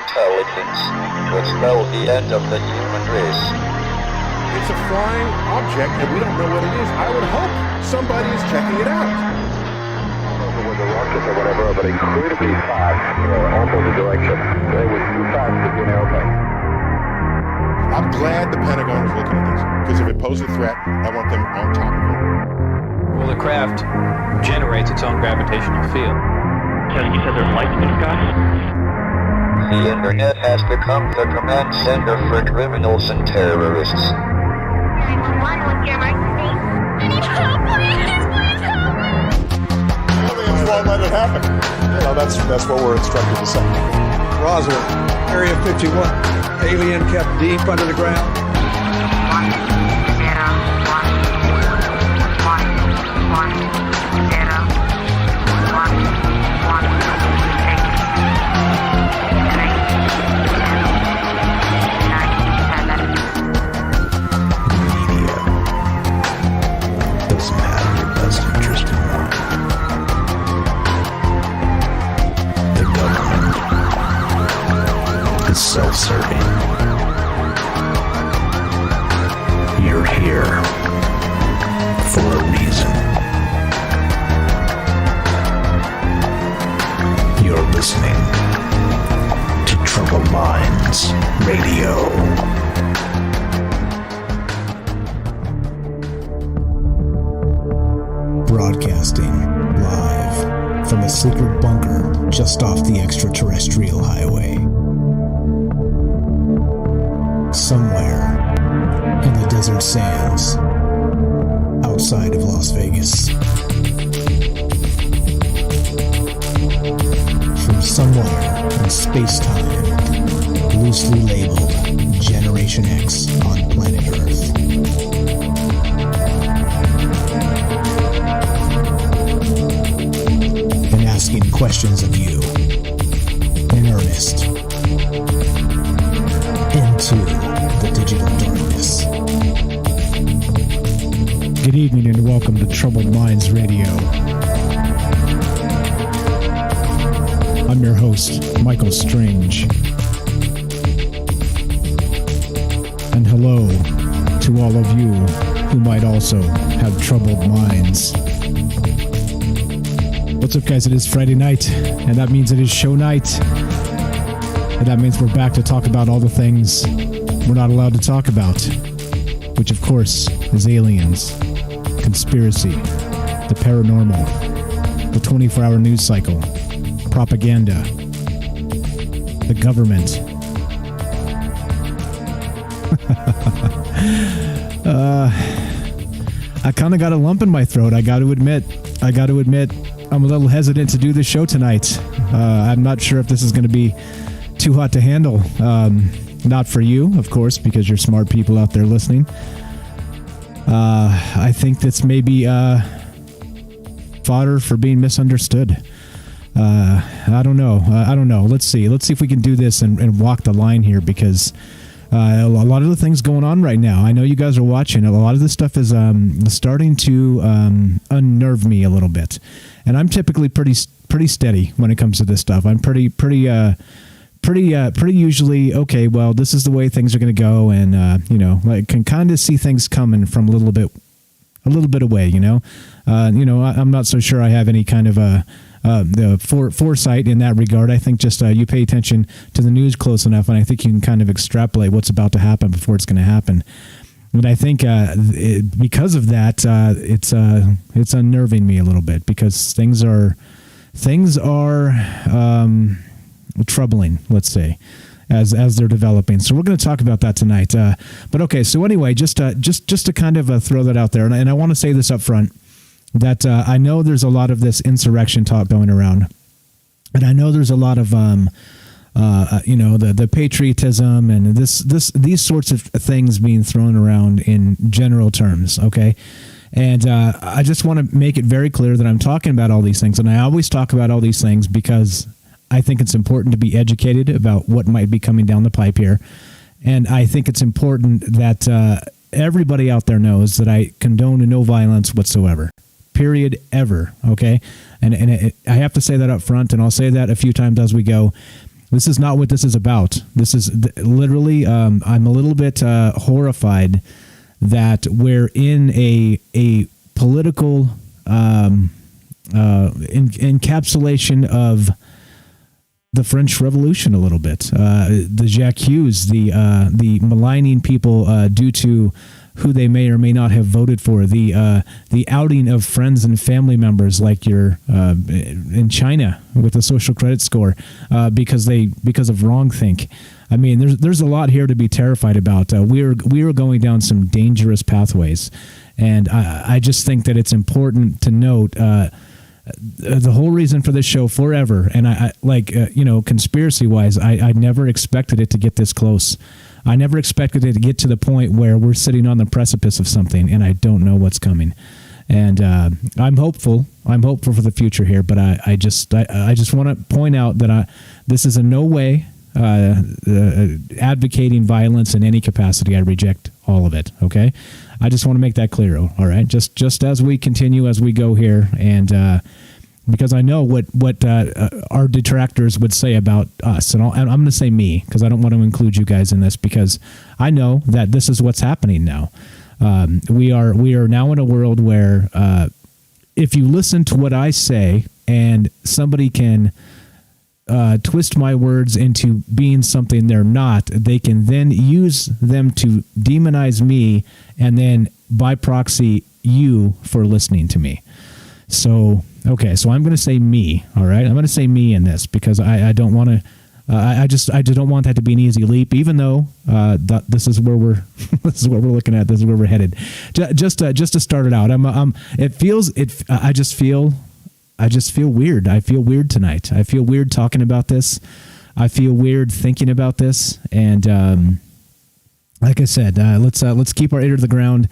intelligence could spell the end of the human race. It's a flying object, and we don't know what it is. I would hope somebody is checking it out. With the rockets or whatever, but incredibly fast, opposite direction. They were too fast to be an airplane. I'm glad the Pentagon is looking at this, because if it poses a threat, I want them on top of it. Well, the craft generates its own gravitational field. You said there's lights in the sky? The internet has become the command center for criminals and terrorists. 911, what's your emergency? I need help, please help me! Aliens won't let it happen. That's what we're instructed to say. Roswell, Area 51. Alien kept deep under the ground. 1, 0, 1, 1, 1, 0. Self-serving. You're here for a reason. You're listening to Troubled Minds Radio. Broadcasting live from a secret bunker just off the extraterrestrial highway. Somewhere in the desert sands outside of Las Vegas. From somewhere in space-time, loosely labeled Generation X on planet Earth. And asking questions of you in earnest. Into the digital darkness. Good evening and welcome to Troubled Minds Radio. I'm your host, Michael Strange. And hello to all of you who might also have troubled minds. What's up, guys? It is Friday night, and that means it is show night. And that means we're back to talk about all the things we're not allowed to talk about, which of course is aliens, conspiracy, the paranormal, the 24-hour news cycle, propaganda, the government. I kind of got a lump in my throat, I got to admit. I'm a little hesitant to do this show tonight. I'm not sure if this is going to be too hot to handle. Not for you, of course, because you're smart people out there listening. I think that's maybe fodder for being misunderstood. I don't know. Let's see if we can do this and walk the line here, because a lot of the things going on right now, I know you guys are watching. A lot of this stuff is starting to unnerve me a little bit, and I'm typically pretty steady when it comes to this stuff. I'm pretty usually okay. Well, this is the way things are going to go, and I can kind of see things coming from a little bit away. I'm not so sure I have any kind of the foresight in that regard. I think just you pay attention to the news close enough, and I think you can kind of extrapolate what's about to happen before it's going to happen. But I think because of that, it's unnerving me a little bit, because things are troubling, let's say, as they're developing. So we're going to talk about that tonight. But okay, so anyway, just to kind of throw that out there, and I want to say this up front, that I know there's a lot of this insurrection talk going around, and I know there's a lot of the patriotism and these sorts of things being thrown around in general terms. Okay. And I just want to make it very clear that I'm talking about all these things, and I always talk about all these things because I think it's important to be educated about what might be coming down the pipe here. And I think it's important that everybody out there knows that I condone no violence whatsoever. Period. Ever. Okay? And I have to say that up front, and I'll say that a few times as we go. This is not what this is about. This is literally, I'm a little bit horrified that we're in a political encapsulation of the French Revolution a little bit. The J'accuse, the maligning people due to who they may or may not have voted for, the outing of friends and family members, like you're in China with the social credit score, because of wrongthink. I mean, there's a lot here to be terrified about. We are going down some dangerous pathways, and I just think that it's important to note the whole reason for this show forever. And I conspiracy wise, I never expected it to get this close. I never expected it to get to the point where we're sitting on the precipice of something, and I don't know what's coming. And I'm hopeful. I'm hopeful for the future here, but I just want to point out that this is in no way advocating violence in any capacity. I reject all of it. Okay, I just want to make that clear. All right, just as we continue, as we go here, and because I know what our detractors would say about us, and I'm going to say me, because I don't want to include you guys in this, because I know that this is what's happening now. We are now in a world where if you listen to what I say and somebody can twist my words into being something they're not, they can then use them to demonize me and then by proxy you for listening to me. So, okay, so I'm going to say me, all right? I'm going to say me in this because I don't want to, I just don't want that to be an easy leap, even though this is where we're, this is what we're looking at, this is where we're headed. Just to start it out, I just feel weird. I feel weird tonight. I feel weird talking about this. I feel weird thinking about this. And like I said, let's keep our ear to the ground,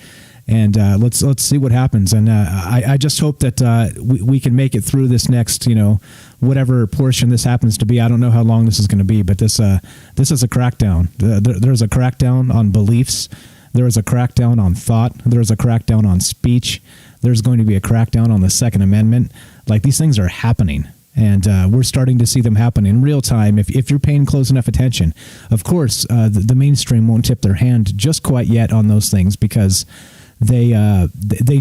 and let's see what happens. And I just hope that we can make it through this next, whatever portion this happens to be. I don't know how long this is going to be, but this is a crackdown. There's a crackdown on beliefs. There is a crackdown on thought. There is a crackdown on speech. There's going to be a crackdown on the Second Amendment. Like, these things are happening, and we're starting to see them happen in real time if you're paying close enough attention. Of course, the mainstream won't tip their hand just quite yet on those things, because they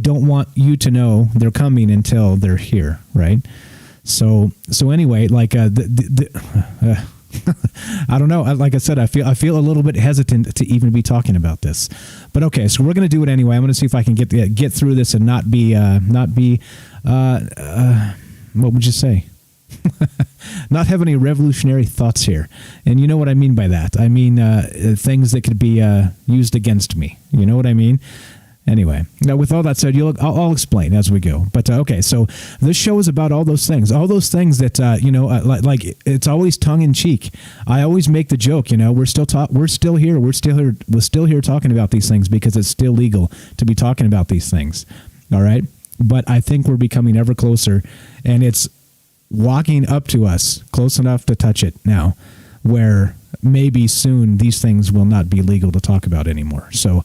don't want you to know they're coming until they're here, right? So anyway, like I don't know. Like I said, I feel a little bit hesitant to even be talking about this, but okay. So we're going to do it anyway. I'm going to see if I can get through this and not be what would you say? Not have any revolutionary thoughts here. And you know what I mean by that. I mean things that could be used against me. You know what I mean? Anyway, now with all that said, I'll explain as we go. But okay, so this show is about all those things that like it's always tongue in cheek. I always make the joke, we're still here talking about these things because it's still legal to be talking about these things. All right, but I think we're becoming ever closer, and it's walking up to us close enough to touch it now, where maybe soon these things will not be legal to talk about anymore. So.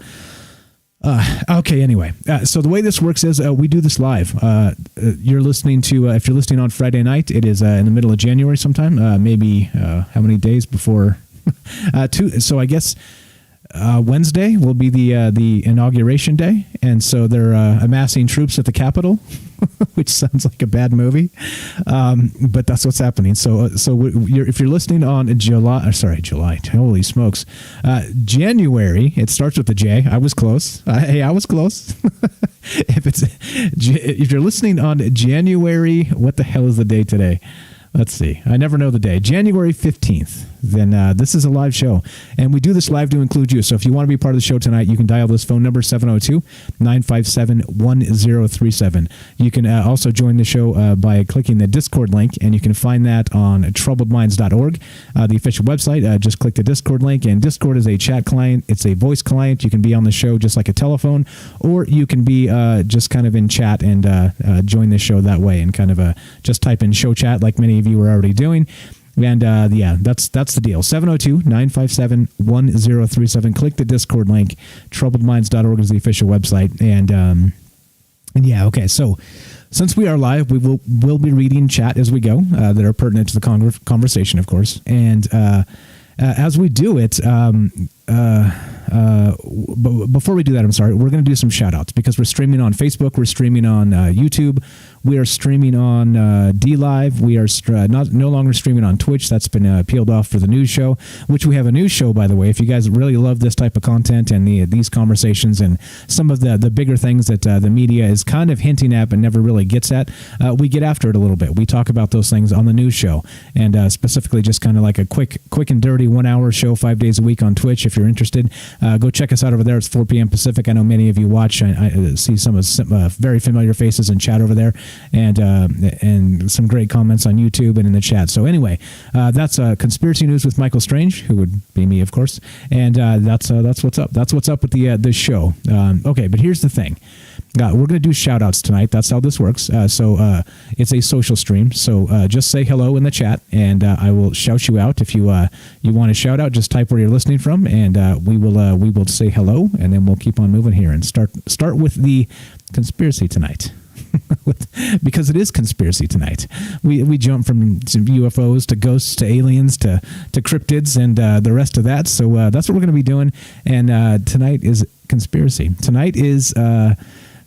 Okay, anyway, so the way this works is we do this live. You're listening to, if you're listening on Friday night, it is in the middle of January sometime, maybe how many days before? So I guess Wednesday will be the inauguration day, and so they're amassing troops at the Capitol, which sounds like a bad movie, but that's what's happening. So if you're listening on July, holy smokes, January. It starts with the J. I was close. Hey, I was close. If you're listening on January, what the hell is the day today? Let's see. I never know the day. January 15th. Then this is a live show. And we do this live to include you. So if you want to be part of the show tonight, you can dial this phone number, 702-957-1037. You can also join the show by clicking the Discord link, and you can find that on troubledminds.org, the official website. Just click the Discord link, and Discord is a chat client. It's a voice client. You can be on the show just like a telephone, or you can be just kind of in chat and join the show that way, and kind of just type in show chat like many of you are already doing. And yeah, that's the deal. 702-957-1037. Click the Discord link. Troubledminds.org is the official website. And yeah, okay. So since we are live, we'll be reading chat as we go that are pertinent to the conversation, of course. And as we do it, but before we do that, I'm sorry, we're going to do some shout outs because we're streaming on Facebook, we're streaming on YouTube, we are streaming on DLive, we are no longer streaming on Twitch. That's been peeled off for the news show, which we have a news show, by the way. If you guys really love this type of content and these conversations and some of the bigger things that the media is kind of hinting at but never really gets at, we get after it a little bit. We talk about those things on the news show, and specifically just kind of like a quick and dirty 1 hour show 5 days a week on Twitch. If you're interested, go check us out over there. It's 4 p.m. Pacific. I know many of you watch. I see some very familiar faces in chat over there, and some great comments on YouTube and in the chat. So anyway, that's Conspiracy News with Michael Strange, who would be me, of course, and that's what's up. That's what's up with the show. Okay, but here's the thing. We're going to do shout-outs tonight. That's how this works. So it's a social stream. So just say hello in the chat, and I will shout you out. If you want to shout out, just type where you're listening from, and we will say hello, and then we'll keep on moving here and start with the conspiracy tonight. Because it is conspiracy tonight. We jump from UFOs to ghosts to aliens to cryptids and the rest of that. So that's what we're going to be doing. And tonight is conspiracy. Tonight is...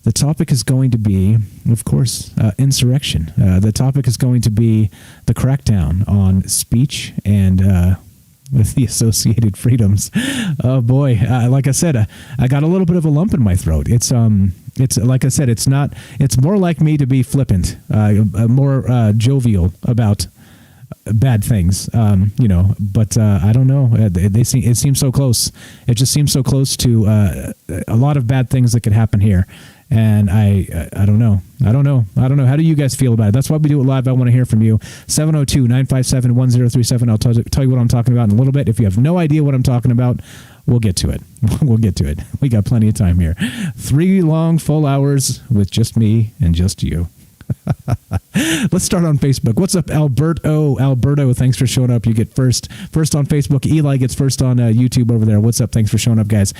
the topic is going to be, of course, insurrection. The topic is going to be the crackdown on speech and with the associated freedoms. Oh boy! Like I said, I got a little bit of a lump in my throat. It's like I said, it's not. It's more like me to be flippant, more jovial about bad things, but I don't know. It seems so close. It just seems so close to a lot of bad things that could happen here. And I don't know. How do you guys feel about it? That's why we do it live. I want to hear from you. 702-957-1037. I'll tell you what I'm talking about in a little bit. If you have no idea what I'm talking about, we'll get to it. We got plenty of time here. 3 long, full hours with just me and just you. Let's start on Facebook. What's up, Alberto? Alberto, thanks for showing up. You get first on Facebook. Eli gets first on YouTube over there. What's up? Thanks for showing up, guys.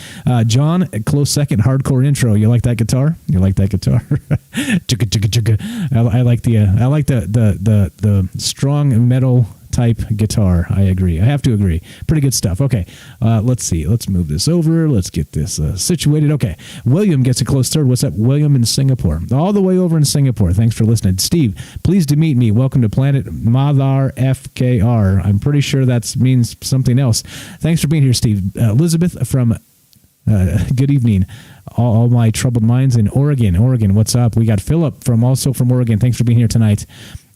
John, close second. Hardcore intro. You like that guitar? I like the strong metal type guitar. I agree. I have to agree. Pretty good stuff. Okay, let's see. Let's move this over. Let's get this situated. Okay, William gets a close third. What's up, William in Singapore? All the way over in Singapore. Thanks for listening. Steve, pleased to meet me. Welcome to Planet Madar FKR. I'm pretty sure that means something else. Thanks for being here, Steve. Elizabeth from good evening. All my troubled minds in Oregon. What's up? We got Philip from Oregon. Thanks for being here tonight.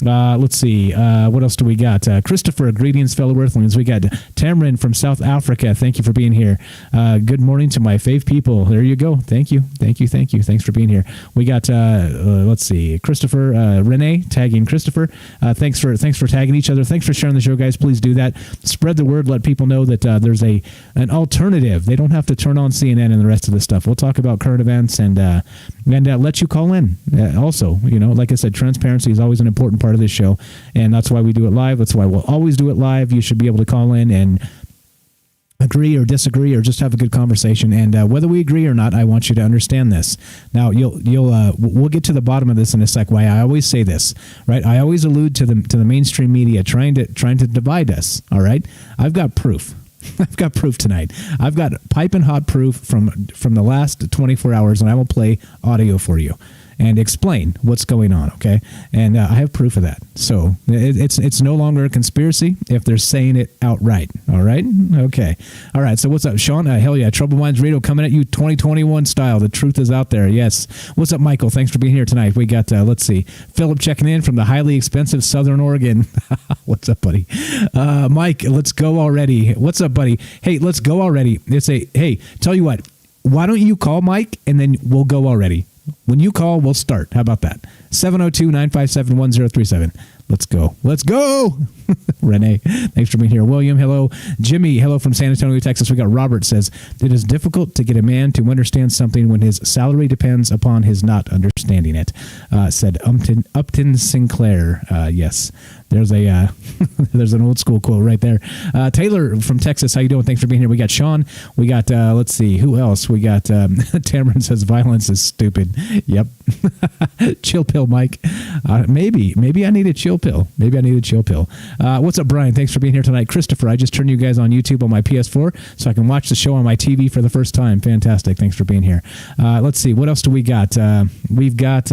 Let's see. What else do we got? Christopher, greetings, fellow Earthlings. We got Tamrin from South Africa. Thank you for being here. Good morning to my fave people. There you go. Thank you. Thanks for being here. We got, let's see, Christopher, Renee, tagging Christopher. Thanks for tagging each other. Thanks for sharing the show, guys. Please do that. Spread the word. Let people know that there's an alternative. They don't have to turn on CNN and the rest of this stuff. We'll talk about current events and let you call in. Also, like I said, transparency is always an important part of this show, and that's why we do it live. That's why we'll always do it live. You should be able to call in and agree or disagree or just have a good conversation. And whether we agree or not, I want you to understand this. Now, we'll get to the bottom of this in a sec. Why I always say this, right? I always allude to the mainstream media trying to divide us. All right, I've got proof. I've got proof tonight. I've got piping hot proof from the last 24 hours, and I will play audio for you and explain what's going on, okay? And I have proof of that. So it's no longer a conspiracy if they're saying it outright, all right? Okay. All right, so what's up, Sean? Hell yeah, Trouble Minds Radio coming at you 2021 style. The truth is out there, yes. What's up, Michael? Thanks for being here tonight. We got, let's see, Philip checking in from the highly expensive Southern Oregon. What's up, buddy? Mike, let's go already. What's up, buddy? Hey, let's go already. Hey, tell you what, why don't you call Mike and then we'll go already? When you call, we'll start. How about that? 702-957-1037. Let's go. Renee, thanks for being here. William, hello. Jimmy, hello from San Antonio, Texas. We got Robert says, it is difficult to get a man to understand something when his salary depends upon his not understanding it, said Upton Sinclair. Yes, There's a there's an old school quote right there. Taylor from Texas, how you doing? Thanks for being here. We got Sean. We got let's see who else. We got Tamron says violence is stupid. Yep. Chill pill, Mike. Maybe I need a chill pill. What's up, Brian? Thanks for being here tonight. Christopher, I just turned you guys on YouTube on my PS4 so I can watch the show on my TV for the first time. Fantastic. Thanks for being here. Let's see. What else do we got? We've got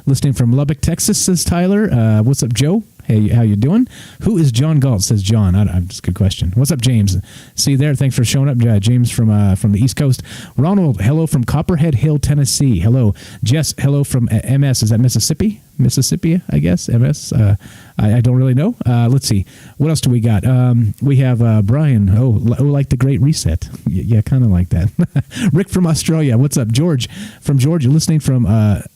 listening from Lubbock, Texas, says Tyler. What's up, Joe? Hey, how you doing? Who is John Galt? Says John. That's a good question. What's up, James? See you there. Thanks for showing up, James from the East Coast. Ronald, hello from Copperhead Hill, Tennessee. Hello, Jess. Hello from MS. Is that Mississippi? Mississippi, I guess. MS. I don't really know. Let's see. What else do we got? We have Brian. Oh, like the Great Reset. Yeah, kind of like that. Rick from Australia. What's up, George? From Georgia, listening from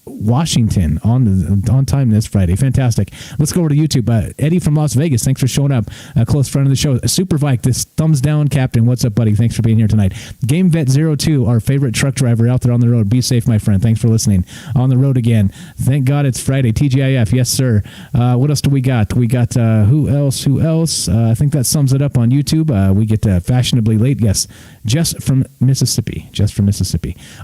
Washington on time this Friday. Fantastic. Let's go over to YouTube. Eddie from Las Vegas. Thanks for showing up. A close friend of the show. Super Vike, this thumbs down captain. What's up, buddy? Thanks for being here tonight. Game Vet 02, our favorite truck driver out there on the road. Be safe, my friend. Thanks for listening. On the road again. Thank God it's Friday. TGIF. Yes, sir. What else do we got? We got who else? I think that sums it up on YouTube. We get Fashionably Late. Yes. Just from Mississippi.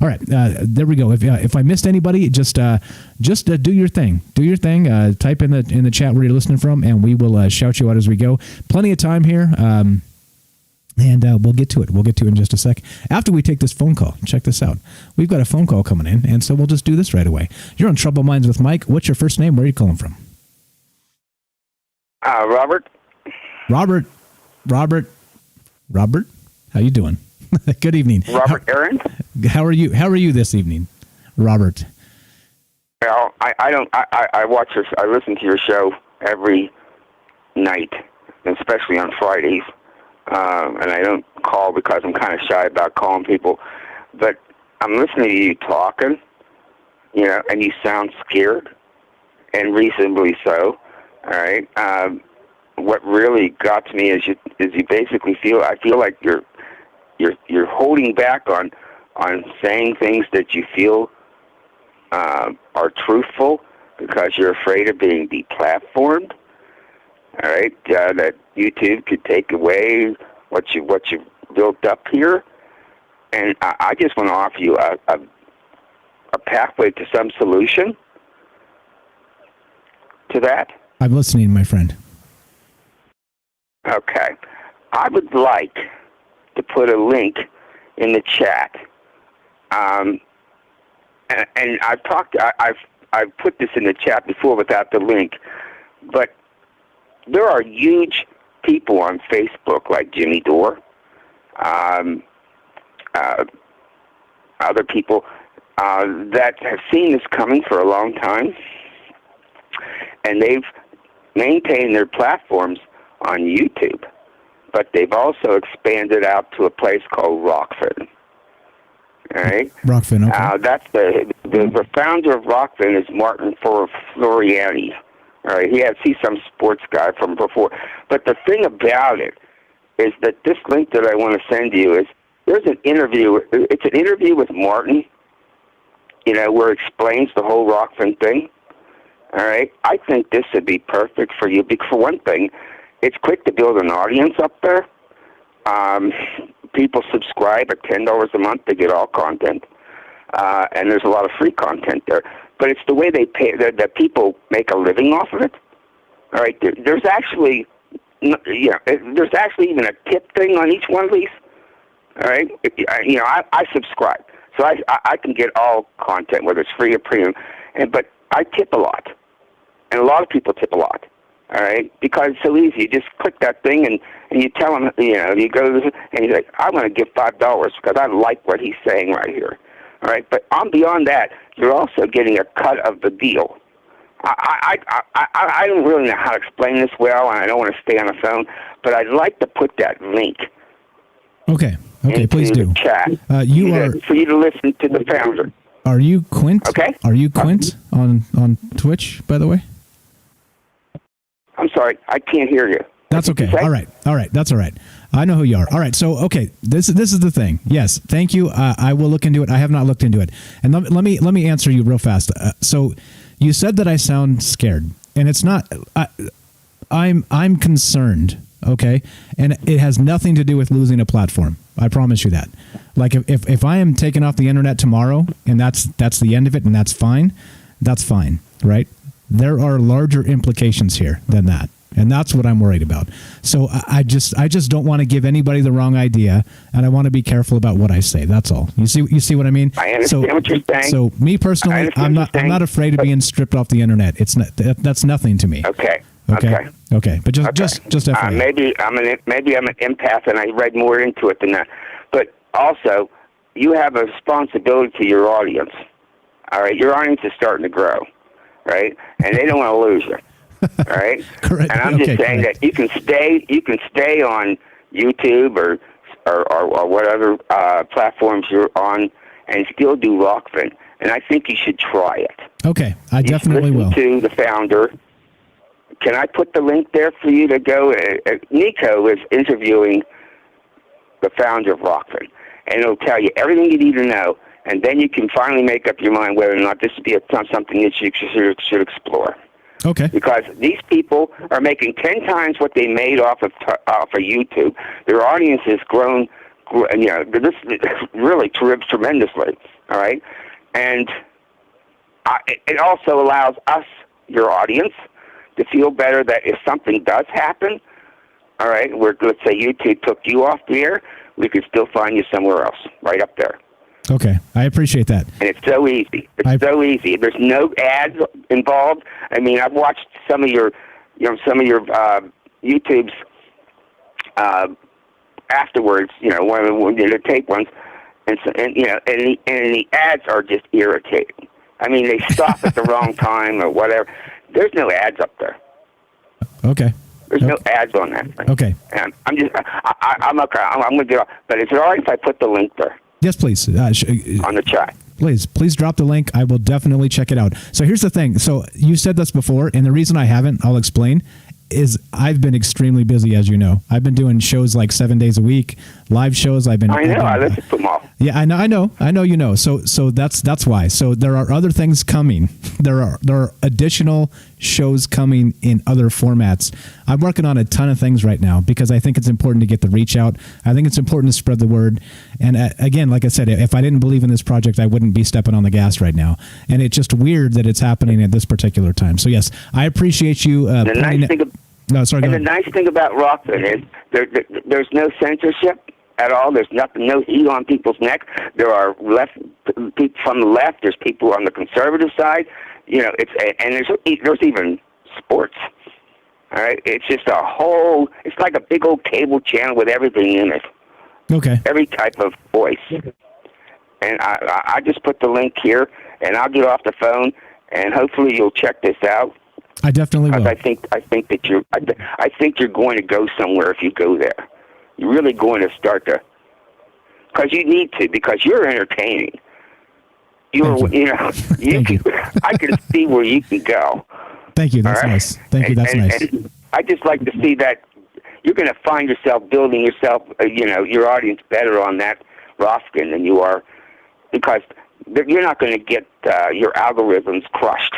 All right. There we go. If I missed anybody, just do your thing. Type in the chat where you're listening from, and we will shout you out as we go. Plenty of time here. And we'll get to it. We'll get to it in just a sec. After we take this phone call, check this out. We've got a phone call coming in, and so we'll just do this right away. You're on Troubled Minds with Mike. What's your first name? Where are you calling from? Robert. Robert. How you doing? Good evening. Robert Aaron. How are you? How are you this evening, Robert? Well, I watch this. I listen to your show every night, especially on Fridays. And I don't call because I'm kind of shy about calling people. But I'm listening to you talking, and you sound scared, and reasonably so. All right. What really got to me is you basically I feel like you're holding back on saying things that you feel are truthful because you're afraid of being deplatformed. All right, that YouTube could take away what you built up here, and I just want to offer you a pathway to some solution to that. I'm listening, my friend. Okay, I would like to put a link in the chat, and I've put this in the chat before without the link, but there are huge people on Facebook like Jimmy Dore, other people that have seen this coming for a long time, and they've maintained their platforms on YouTube, but they've also expanded out to a place called Rockfin. All right? Rockfin, okay. That's the founder of Rockfin is Martin Floriani. All right, he's some sports guy from before. But the thing about it is that this link that I want to send you is there's an interview. It's an interview with Martin, where it explains the whole Rockfin thing. All right, I think this would be perfect for you because, for one thing, it's quick to build an audience up there. People subscribe at $10 a month to get all content, and there's a lot of free content there. But it's the way they pay that people make a living off of it. All right, there's actually, there's actually even a tip thing on each one of these. All right, I subscribe, so I can get all content whether it's free or premium, but I tip a lot, and a lot of people tip a lot. All right, because it's so easy. You just click that thing and you tell them, you go and you say, I want to give $5 because I like what he's saying right here. All right, but on beyond that, you're also getting a cut of the deal. I don't really know how to explain this well, and I don't want to stay on the phone, but I'd like to put that link. Okay, please do. Chat. For you to listen to the founder. Are you Quint? Okay. Are you Quint on Twitch, by the way? I'm sorry, I can't hear you. That's okay. All right. That's all right. I know who you are. All right. So, okay, this is the thing. Yes, thank you. I will look into it. I have not looked into it. And let me answer you real fast. So, you said that I sound scared, and it's not. I'm concerned. Okay, and it has nothing to do with losing a platform. I promise you that. Like if I am taken off the internet tomorrow, and that's the end of it, and that's fine, right? There are larger implications here than that, and that's what I'm worried about. So I just don't want to give anybody the wrong idea, and I want to be careful about what I say. That's all. You see what I mean? I understand what you're saying. So me personally, I'm not afraid of being stripped off the internet. It's not, that's nothing to me. Okay. But just FYI. Maybe I'm an empath, and I read more into it than that. But also, you have a responsibility to your audience. All right, your audience is starting to grow, right? And they don't want to lose you. All right. Correct. And I'm just saying that you can stay on YouTube or whatever platforms you're on, and still do Rockfin. And I think you should try it. Okay, I definitely will. To the founder. Can I put the link there for you to go? Nico is interviewing the founder of Rockfin, and it'll tell you everything you need to know, and then you can finally make up your mind whether or not this would be something that you should explore. Okay. Because these people are making 10 times what they made off of YouTube. Their audience has grown, this really tremendously. All right, and it also allows us, your audience, to feel better that if something does happen, all right, let's say YouTube took you off the air, we could still find you somewhere else, right up there. Okay, I appreciate that. And it's so easy. So easy. There's no ads involved. I mean, I've watched some of your YouTubes afterwards. When the tape ones, and the ads are just irritating. I mean, they stop at the wrong time or whatever. There's no ads up there. Okay. There's no ads on that thing. Okay. And I'm okay. I'm going to get off. But is it all right if I put the link there? Yes, please. On the chat. Please drop the link. I will definitely check it out. So here's the thing. So you said this before, and the reason I haven't, I'll explain, is I've been extremely busy, as you know. I've been doing shows like 7 days a week, live shows. I know. I listen to them all. Yeah, I know. You know. So that's why. So there are other things coming. There are additional shows coming in other formats. I'm working on a ton of things right now because I think it's important to get the reach out. I think it's important to spread the word. And again, like I said, if I didn't believe in this project, I wouldn't be stepping on the gas right now. And it's just weird that it's happening at this particular time. So yes, I appreciate you. The nice thing about Rockfin is there's no censorship at all. There's no heat on people's neck. There are people from the left. There's people on the conservative side. There's even sports. All right, it's just it's like a big old cable channel with everything in it. Okay. Every type of voice. And I just put the link here, and I'll get off the phone, and hopefully you'll check this out. I definitely will. I think you're going to go somewhere if you go there. You're really going to start to, because you need to, because you're entertaining. I can see where you can go. Thank you. That's nice. Thank you. That's nice. And I just like to see that you're going to find yourself building yourself, your audience better on that Rockfin than you are, because you're not going to get your algorithms crushed.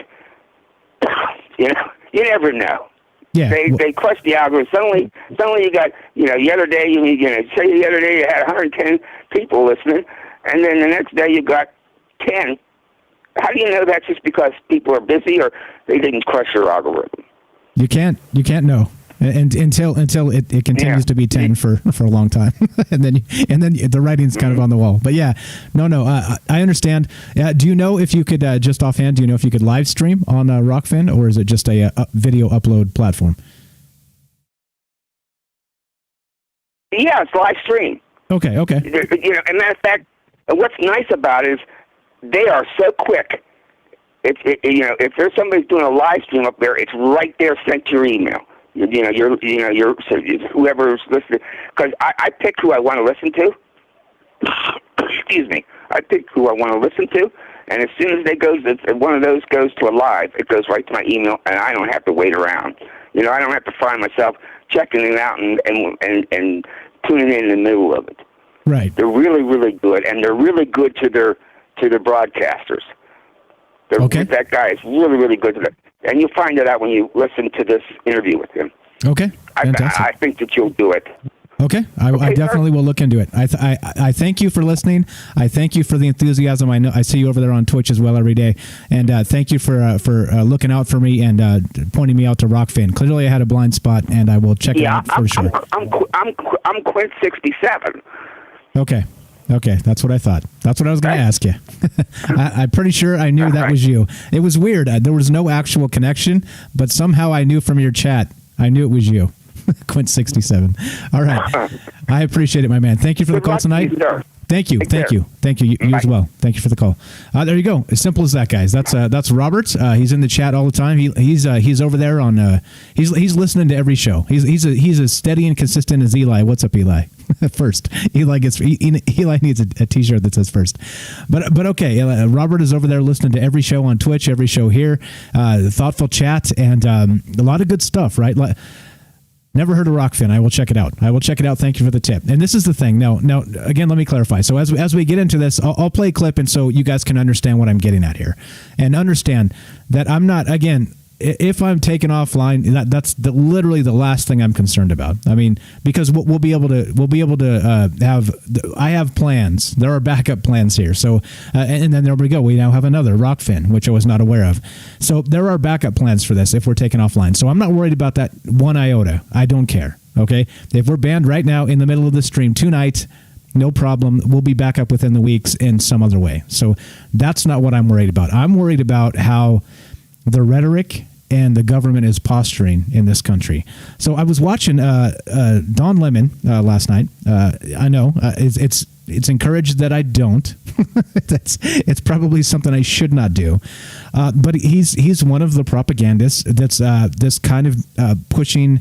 You never know. Yeah. They crush the algorithm. Suddenly you got, the other day you had 110 people listening, and then the next day you got 10. How do you know that's just because people are busy or they didn't crush your algorithm? You can't know. And until it continues to be 10 for a long time, and then the writing's kind of on the wall. But yeah, no, I understand. Do you know if you could just offhand? Do you know if you could live stream on Rockfin, or is it just a video upload platform? Yeah, it's live stream. Okay. And matter of fact, what's nice about it is they are so quick. If there's somebody doing a live stream up there, it's right there sent to your email. Whoever's listening, because I pick who I want to listen to. Excuse me. I pick who I want to listen to, and as soon as one of those goes to a live, it goes right to my email, and I don't have to wait around. I don't have to find myself checking it out and tuning in the middle of it. Right. They're really, really good, and they're really good to their broadcasters. Okay. That guy is really, really good to them. And you'll find it out when you listen to this interview with him. Okay, fantastic. I think that you'll do it. Okay, I definitely will look into it. I thank you for listening. I thank you for the enthusiasm. I know I see you over there on Twitch as well every day, and thank you for looking out for me and pointing me out to Rockfin. Clearly, I had a blind spot, and I will check it out for sure. I'm Quint 67. Okay, that's what I thought. That's what I was going to ask you. I'm pretty sure I knew that was you. It was weird. There was no actual connection, but somehow I knew from your chat. I knew it was you. Quint 67. All right. I appreciate it, my man. Thank you for the call tonight. Thank you. You as well. Thank you for the call. There you go. As simple as that, guys. That's Robert. He's in the chat all the time. He's over there on. He's listening to every show. He's as steady and consistent as Eli. What's up, Eli? First, Eli needs a T-shirt that says first. But okay, Robert is over there listening to every show on Twitch, every show here. Thoughtful chat and a lot of good stuff, right? Never heard of Rockfin. I will check it out. Thank you for the tip. And this is the thing. Now, again, let me clarify. So as we get into this, I'll play a clip, and so you guys can understand what I'm getting at here, and understand that I'm not. Again, if I'm taken offline, that's literally the last thing I'm concerned about. I mean, because we'll be able to have. I have plans. There are backup plans here. So and then there we go. We now have another Rockfin, which I was not aware of. So there are backup plans for this if we're taken offline. So I'm not worried about that one iota. I don't care. Okay, if we're banned right now in the middle of the stream tonight, no problem. We'll be back up within the weeks in some other way. So that's not what I'm worried about. I'm worried about how the rhetoric and the government is posturing in this country. So I was watching Don Lemon last night. I know it's encouraged that I don't. It's probably something I should not do. But he's one of the propagandists that's this kind of pushing.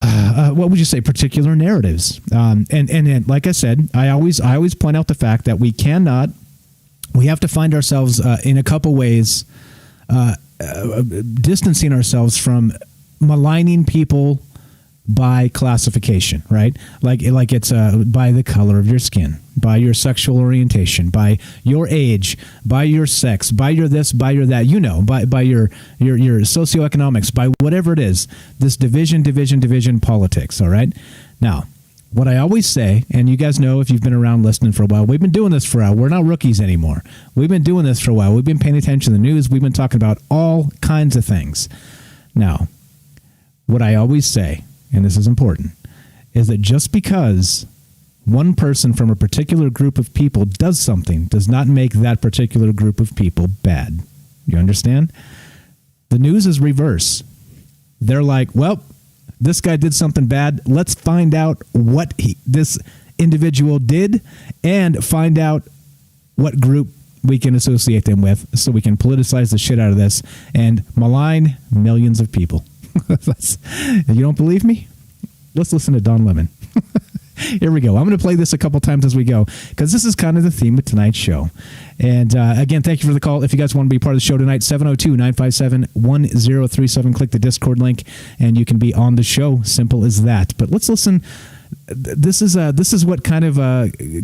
What would you say? Particular narratives. And like I said, I always point out the fact that we have to find ourselves in a couple ways. Distancing ourselves from maligning people by classification, right? Like it's by the color of your skin, by your sexual orientation, by your age, by your sex, by your this, by your that, by your socioeconomics, by whatever it is. This division politics, all right? Now, what I always say, and you guys know if you've been around listening for a while, we've been doing this for a while. We're not rookies anymore. We've been doing this for a while. We've been paying attention to the news. We've been talking about all kinds of things. Now, what I always say, and this is important, is that just because one person from a particular group of people does something does not make that particular group of people bad. You understand? The news is reverse. They're like, well, this guy did something bad. Let's find out what this individual did and find out what group we can associate them with so we can politicize the shit out of this and malign millions of people. You don't believe me? Let's listen to Don Lemon. Here we go. I'm going to play this a couple times as we go because this is kind of the theme of tonight's show. And again, thank you for the call. If you guys want to be part of the show tonight, 702-957-1037. Click the Discord link and you can be on the show. Simple as that. But let's listen. This is what kind of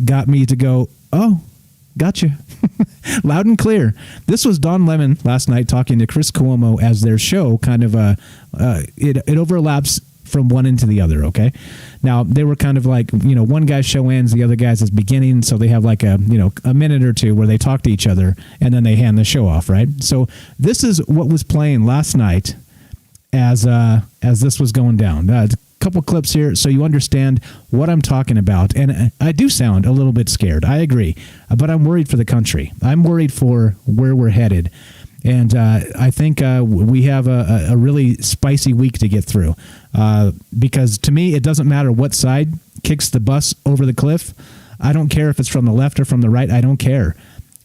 got me to go, oh, gotcha. Loud and clear. This was Don Lemon last night talking to Chris Cuomo as their show kind of it overlaps from one into the other, okay? Now, they were kind of like, one guy's show ends, the other guy's is beginning, so they have like a minute or two where they talk to each other, and then they hand the show off, right? So this is what was playing last night as this was going down. A couple clips here so you understand what I'm talking about. And I do sound a little bit scared, I agree, but I'm worried for the country. I'm worried for where we're headed. And I think we have a really spicy week to get through because to me, it doesn't matter what side kicks the bus over the cliff. I don't care if it's from the left or from the right. I don't care.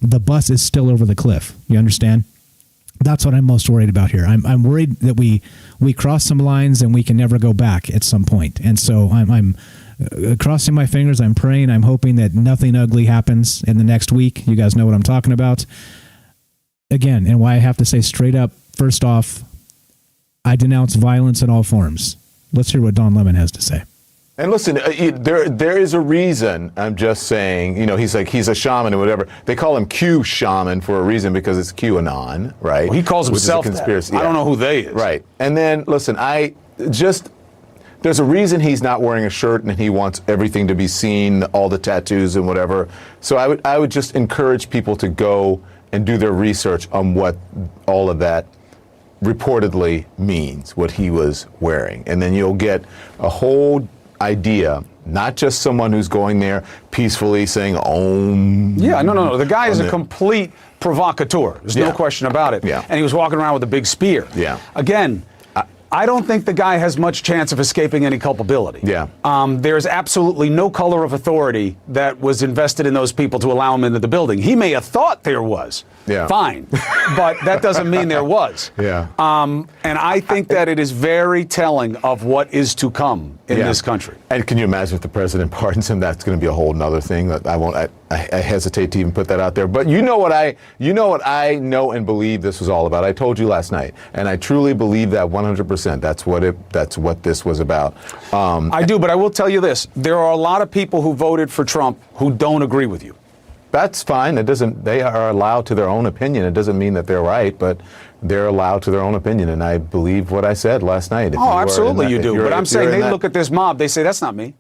The bus is still over the cliff. You understand? That's what I'm most worried about here. I'm worried that we cross some lines and we can never go back at some point. And so I'm crossing my fingers. I'm praying. I'm hoping that nothing ugly happens in the next week. You guys know what I'm talking about. Again, and why I have to say straight up, first off, I denounce violence in all forms. Let's hear what Don Lemon has to say. And listen, there is a reason. I'm just saying, he's a shaman and whatever. They call him Q shaman for a reason because it's QAnon, right? Well, he calls himself that. Conspiracy. I don't know who they is. Right. And then, listen, there's a reason he's not wearing a shirt and he wants everything to be seen, all the tattoos and whatever. So I would just encourage people to go and do their research on what all of that reportedly means, what he was wearing. And then you'll get a whole idea, not just someone who's going there peacefully saying, "Om." Yeah, no. The guy is a complete provocateur. There's no question about it. Yeah. And he was walking around with a big spear. Yeah. Again, I don't think the guy has much chance of escaping any culpability. Yeah. There's absolutely no color of authority that was invested in those people to allow him into the building. He may have thought there was. Yeah. Fine. But that doesn't mean there was. Yeah. And I think that it is very telling of what is to come in this country. And can you imagine if the president pardons him? That's going to be a whole nother thing. I hesitate to even put that out there. But you know what I know and believe this was all about. I told you last night, and I truly believe that 100%. That's what this was about. I do, but I will tell you this: there are a lot of people who voted for Trump who don't agree with you. That's fine. They are allowed to their own opinion. It doesn't mean that they're right, but they're allowed to their own opinion. And I believe what I said last night. Absolutely you do. But I'm saying they look at this mob, they say, that's not me.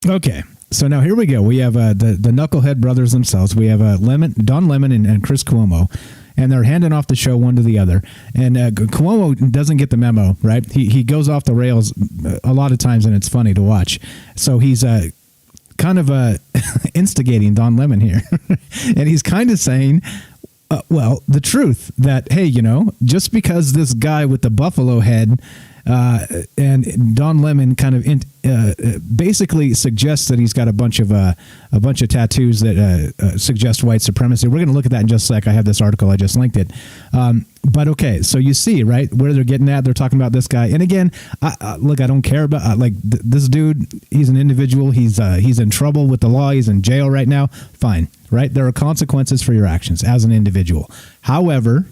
Okay. So now here we go. We have the knucklehead brothers themselves. We have Don Lemon and Chris Cuomo, and they're handing off the show one to the other. And Cuomo doesn't get the memo, right? He goes off the rails a lot of times, and it's funny to watch. So he's kind of instigating Don Lemon here. And he's kind of saying, the truth that, hey, just because this guy with the buffalo head and Don Lemon kind of basically suggests that he's got a bunch of tattoos that suggest white supremacy. We're going to look at that in just a sec. I have this article. I just linked it. But okay, so you see, right, where they're getting at. They're talking about this guy. And again, look, I don't care about this dude. He's an individual. He's in trouble with the law. He's in jail right now. Fine, right? There are consequences for your actions as an individual. However,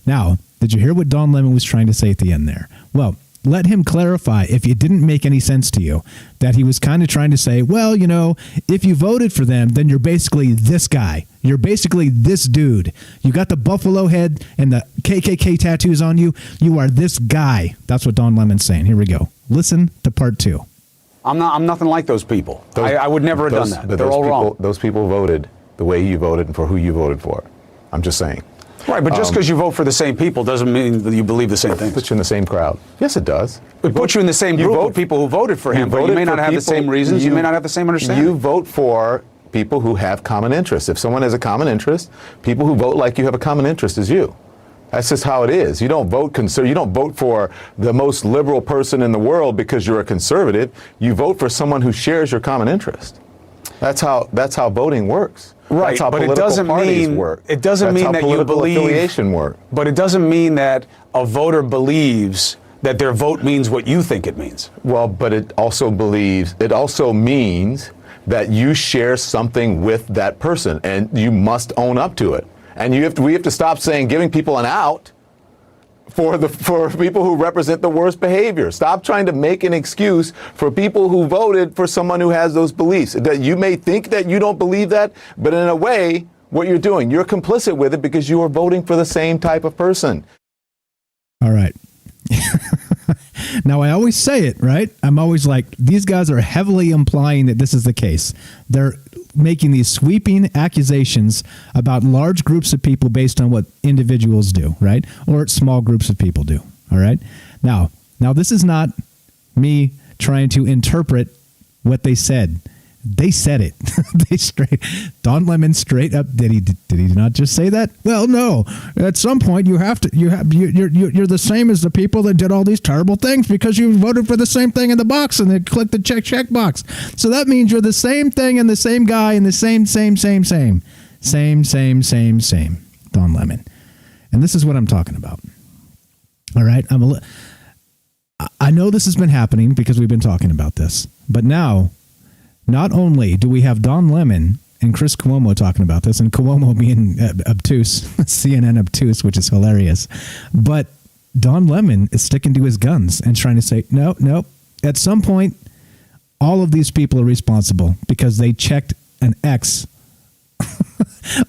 now, did you hear what Don Lemon was trying to say at the end there? Well, let him clarify if it didn't make any sense to you that he was kind of trying to say, well, if you voted for them, then you're basically this guy. You're basically this dude. You got the buffalo head and the KKK tattoos on you. You are this guy. That's what Don Lemon's saying. Here we go. Listen to part 2. I'm nothing like those people. I would never have done that. They're all wrong. Those people voted the way you voted and for who you voted for. I'm just saying. Right, but just because you vote for the same people doesn't mean that you believe the same things. Puts you in the same crowd. Yes, it does. It puts you in the same group of people who voted for him, but you may not have the same reasons. You may not have the same understanding. You vote for people who have common interests. If someone has a common interest, people who vote like you have a common interest is you. That's just how it is. You don't vote you don't vote for the most liberal person in the world because you're a conservative. You vote for someone who shares your common interest. That's how voting works. Right, That's how but political it doesn't parties mean work. It doesn't That's mean how that you believe affiliation work. But it doesn't mean that a voter believes that their vote means what you think it means. Well, but it also means that you share something with that person, and you must own up to it. And we have to stop giving people an out for people who represent the worst behavior. Stop trying to make an excuse for people who voted for someone who has those beliefs. That you may think that you don't believe that, but in a way, what you're doing, you're complicit with it because you are voting for the same type of person. All right. Now, I always say it, right? I'm always like, these guys are heavily implying that this is the case. They're making these sweeping accusations about large groups of people based on what individuals do, right? Or small groups of people do, all right? Now this is not me trying to interpret what they said. They said it. Don Lemon straight up. Did he not just say that? Well, no. At some point, you're the same as the people that did all these terrible things because you voted for the same thing in the box and then clicked the check box. So that means you're the same thing and the same guy and the same. Don Lemon, and this is what I'm talking about. All right, I know this has been happening because we've been talking about this, but now. Not only do we have Don Lemon and Chris Cuomo talking about this, and Cuomo being obtuse, CNN obtuse, which is hilarious, but Don Lemon is sticking to his guns and trying to say, no, at some point, all of these people are responsible because they checked an X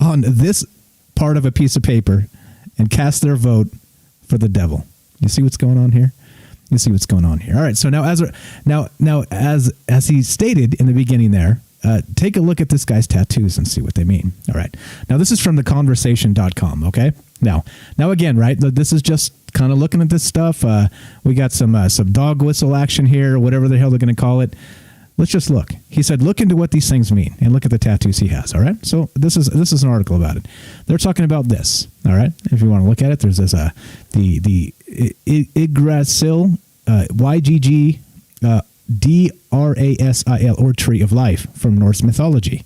on this part of a piece of paper and cast their vote for the devil. You see what's going on here? You see what's going on here. All right. So now, as he stated in the beginning there, take a look at this guy's tattoos and see what they mean. All right. Now, this is from theconversation.com. Okay. Now again, right. This is just kind of looking at this stuff. We got some dog whistle action here, or whatever the hell they're going to call it. Let's just look. He said, look into what these things mean and look at the tattoos he has. All right. So this is an article about it. They're talking about this. All right. If you want to look at it, there's this, the Yggdrasil, YGG, DRASIL, or Tree of Life from Norse mythology.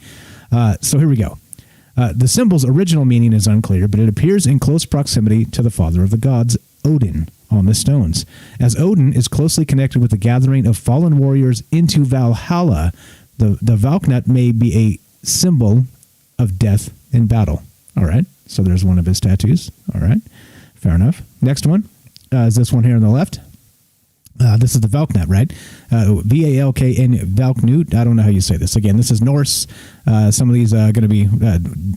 So here we go. The symbol's original meaning is unclear, but it appears in close proximity to the father of the gods, Odin, on the stones. As Odin is closely connected with the gathering of fallen warriors into Valhalla, the Valknut may be a symbol of death in battle. All right, so there's one of his tattoos. All right, fair enough. Next one is this one here on the left. This is the Valknut, right? Valkn, Valknut. I don't know how you say this. Again, this is Norse. Some of these are going to be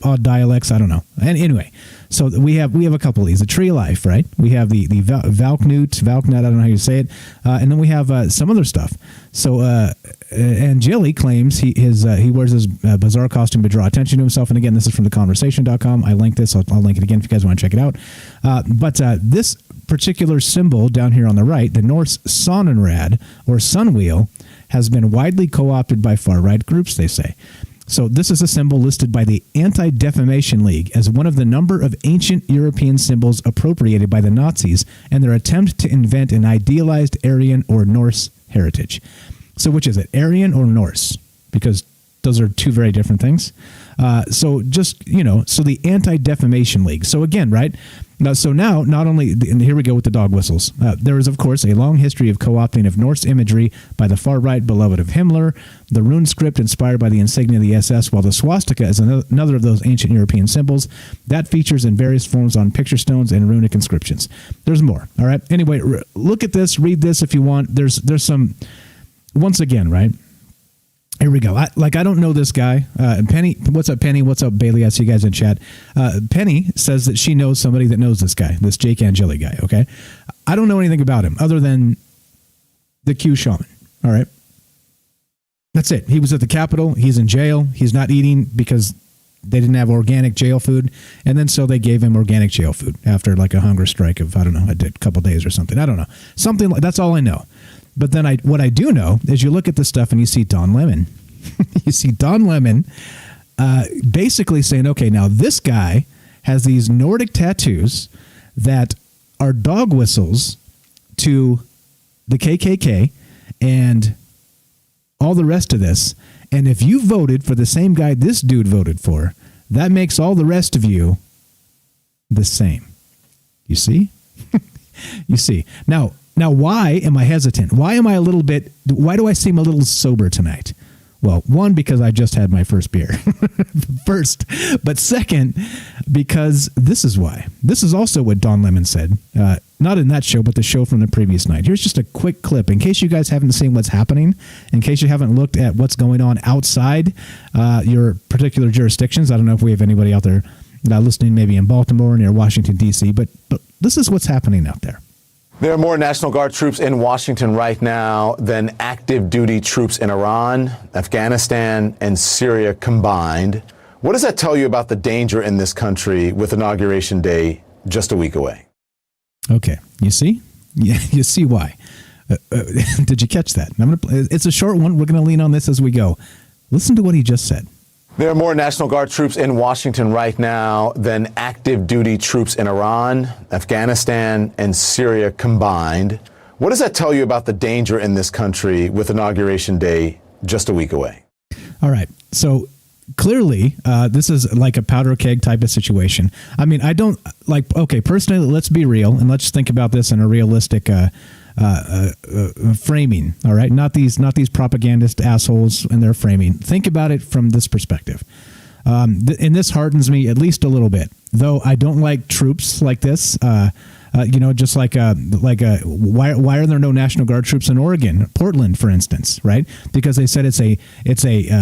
odd dialects. I don't know. And anyway, so we have a couple of these. The Tree of Life, right? We have the Valknut. I don't know how you say it. And then we have some other stuff. So Angeli claims he wears his bizarre costume to draw attention to himself. And again, this is from theconversation.com. I linked this. I'll link it again if you guys want to check it out. But this particular symbol down here on the right, the Norse Sonnenrad or sun wheel, has been widely co-opted by far-right groups, they say. So this is a symbol listed by the Anti-Defamation League as one of the number of ancient European symbols appropriated by the Nazis and their attempt to invent an idealized Aryan or Norse heritage. So which is it, Aryan or Norse? Because those are two very different things. So just, so the Anti-Defamation League. So again, right? So now, not only, and here we go with the dog whistles. There is, of course, a long history of co-opting of Norse imagery by the far-right beloved of Himmler, the rune script inspired by the insignia of the SS, while the swastika is another of those ancient European symbols that features in various forms on picture stones and runic inscriptions. There's more, all right? Anyway, look at this, read this if you want. There's some, once again, right? Here we go. I don't know this guy. Penny, what's up, Penny? What's up, Bailey? I see you guys in chat. Penny says that she knows somebody that knows this guy, this Jake Angeli guy, okay? I don't know anything about him other than the Q shaman, all right? That's it. He was at the Capitol. He's in jail. He's not eating because they didn't have organic jail food, and then so they gave him organic jail food after like a hunger strike of, I don't know, a couple days or something. I don't know. Something like that's all I know. But then what I do know is you look at this stuff and you see Don Lemon. You see Don Lemon basically saying, okay, now this guy has these Nordic tattoos that are dog whistles to the KKK and all the rest of this. And if you voted for the same guy this dude voted for, that makes all the rest of you the same. You see? You see. Now, why am I hesitant? Why do I seem a little sober tonight? Well, one, because I just had my first beer. First. But second, because this is why. This is also what Don Lemon said. Not in that show, but the show from the previous night. Here's just a quick clip in case you guys haven't seen what's happening, in case you haven't looked at what's going on outside your particular jurisdictions. I don't know if we have anybody out there listening maybe in Baltimore, near Washington, D.C., but this is what's happening out there. There are more National Guard troops in Washington right now than active duty troops in Iran, Afghanistan, and Syria combined. What does that tell you about the danger in this country with Inauguration Day just a week away? Okay, you see? Yeah, you see why. Did you catch that? It's a short one. We're going to lean on this as we go. Listen to what he just said. There are more National Guard troops in Washington right now than active duty troops in Iran, Afghanistan, and Syria combined. What does that tell you about the danger in this country with Inauguration Day just a week away? All right. So clearly, this is like a powder keg type of situation. I mean, I don't like, okay, personally, let's be real and let's think about this in a realistic framing. All right. Not these propagandist assholes and their framing. Think about it from this perspective. And this hardens me at least a little bit, though I don't like troops like this. Just why are there no National Guard troops in Oregon, Portland, for instance, right? Because they said it's a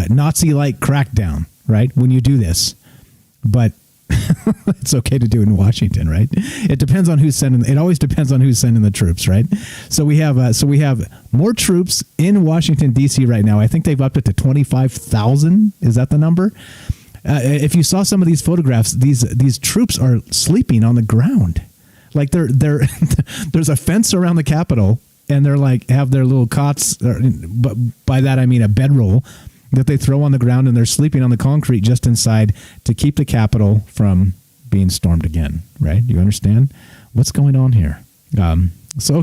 Nazi-like crackdown, right? When you do this, but it's okay to do it in Washington, right? It depends on who's sending. It always depends on who's sending the troops, right? So we have more troops in Washington D.C. right now. I think they've upped it to 25,000. Is that the number? If you saw some of these photographs, these troops are sleeping on the ground, like they're there's a fence around the Capitol, and they're like have their little cots. But by that I mean a bedroll that they throw on the ground, and they're sleeping on the concrete just inside to keep the Capitol from being stormed again. Right? You understand what's going on here? So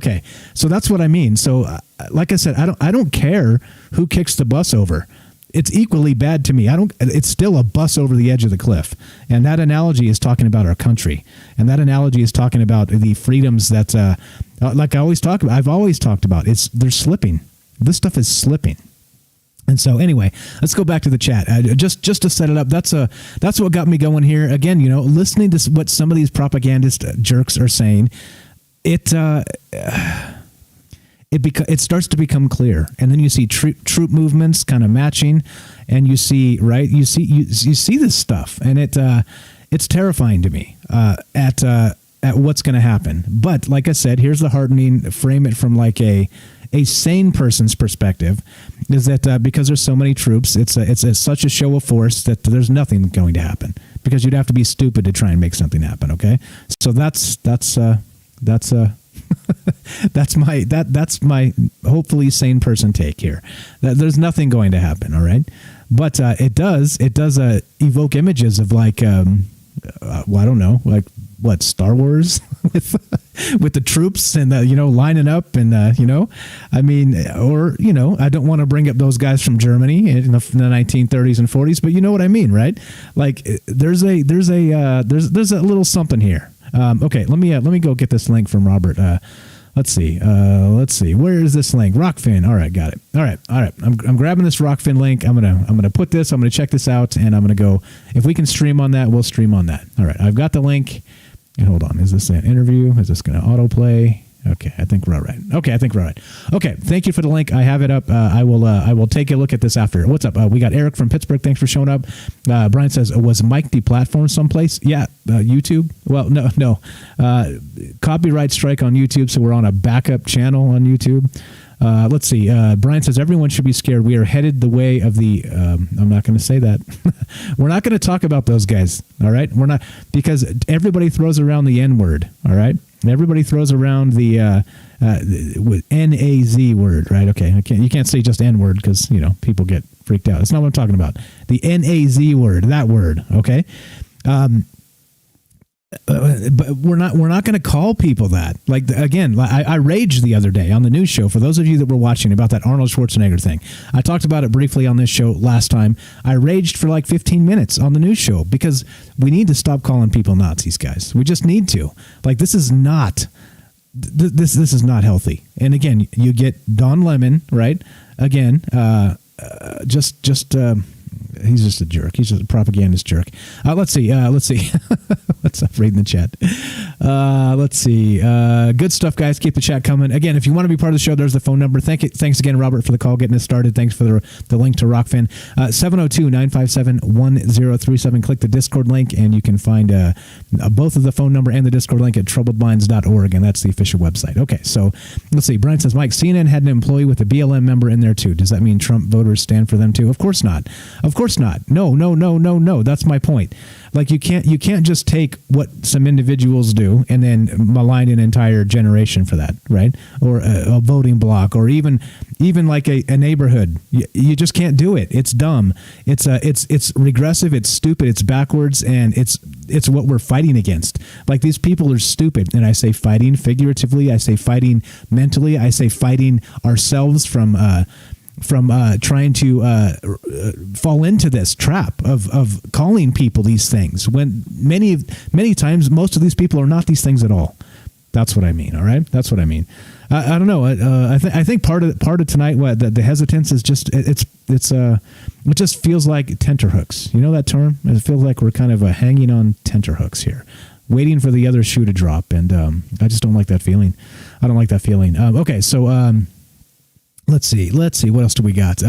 that's what I mean. So, like I said, I don't care who kicks the bus over. It's equally bad to me. It's still a bus over the edge of the cliff. And that analogy is talking about our country. And that analogy is talking about the freedoms that, like I've always talked about. They're slipping. This stuff is slipping. And so anyway, let's go back to the chat. Just to set it up, that's what got me going here. Again, listening to what some of these propagandist jerks are saying, it starts to become clear, and then you see troop movements kind of matching, and you see this stuff, and it's terrifying to me at what's going to happen. But like I said, here's the heartening. Frame it from like a sane person's perspective, is that because there's so many troops, it's such a show of force that there's nothing going to happen, because you'd have to be stupid to try and make something happen. Okay, so that's that's my hopefully sane person take here. There's nothing going to happen, all right? But it does evoke images of like I don't know, like what, Star Wars with the troops and lining up and I mean, or I don't want to bring up those guys from Germany in the 1930s and 40s, but you know what I mean, right? Like there's a little something here. Okay, let me go get this link from Robert. Let's see. Where is this link? Rockfin. All right, got it. All right. I'm grabbing this Rockfin link. I'm gonna put this. I'm gonna check this out, and I'm gonna go. If we can stream on that, we'll stream on that. All right, I've got the link. And hold on, is this an interview? Is this gonna autoplay? Okay, I think we're all right. Okay, thank you for the link. I have it up. I will take a look at this after. What's up? We got Eric from Pittsburgh. Thanks for showing up. Brian says, was Mike deplatformed someplace? Yeah, YouTube. Well, no. Copyright strike on YouTube, so we're on a backup channel on YouTube. Let's see. Brian says, everyone should be scared. We are headed the way of the... I'm not going to say that. We're not going to talk about those guys, all right? We're not... Because everybody throws around the N-word, all right? Everybody throws around the N-A-Z word, right? Okay, you can't say just N-word because, people get freaked out. That's not what I'm talking about. The N-A-Z word, that word, okay? But we're not going to call people that. Like, again, I raged the other day on the news show. For those of you that were watching about that Arnold Schwarzenegger thing, I talked about it briefly on this show last time. I raged for like 15 minutes on the news show because we need to stop calling people Nazis, guys. We just need to. Like, this is not this is not healthy. And again, you get Don Lemon, right? Again, he's just a jerk. He's just a propagandist jerk. Let's see. What's up? Reading the chat. Let's see. Good stuff, guys. Keep the chat coming. Again, if you want to be part of the show, there's the phone number. Thanks again, Robert, for the call, getting us started. Thanks for the link to Rockfin. 702-957-1037. Click the Discord link, and you can find both of the phone number and the Discord link at troubledminds.org, and that's the official website. Okay, so let's see. Brian says, Mike, CNN had an employee with a BLM member in there, too. Does that mean Trump voters stand for them, too? Of course not. Of course not. No. That's my point. Like, you can't just take what some individuals do and then malign an entire generation for that, right? Or a voting block, or even like a neighborhood. You just can't do it. It's dumb. It's regressive. It's stupid. It's backwards, and it's what we're fighting against. Like, these people are stupid, and I say fighting figuratively. I say fighting mentally. I say fighting ourselves from trying to fall into this trap of calling people these things when many times most of these people are not these things at all. That's what I mean. All right, that's what I mean. I don't know. I think part of tonight, the hesitance is just it just feels like tenterhooks. You know that term? It feels like we're kind of hanging on tenterhooks here, waiting for the other shoe to drop, and I just don't like that feeling. I don't like that feeling. Okay, so. Let's see. What else do we got?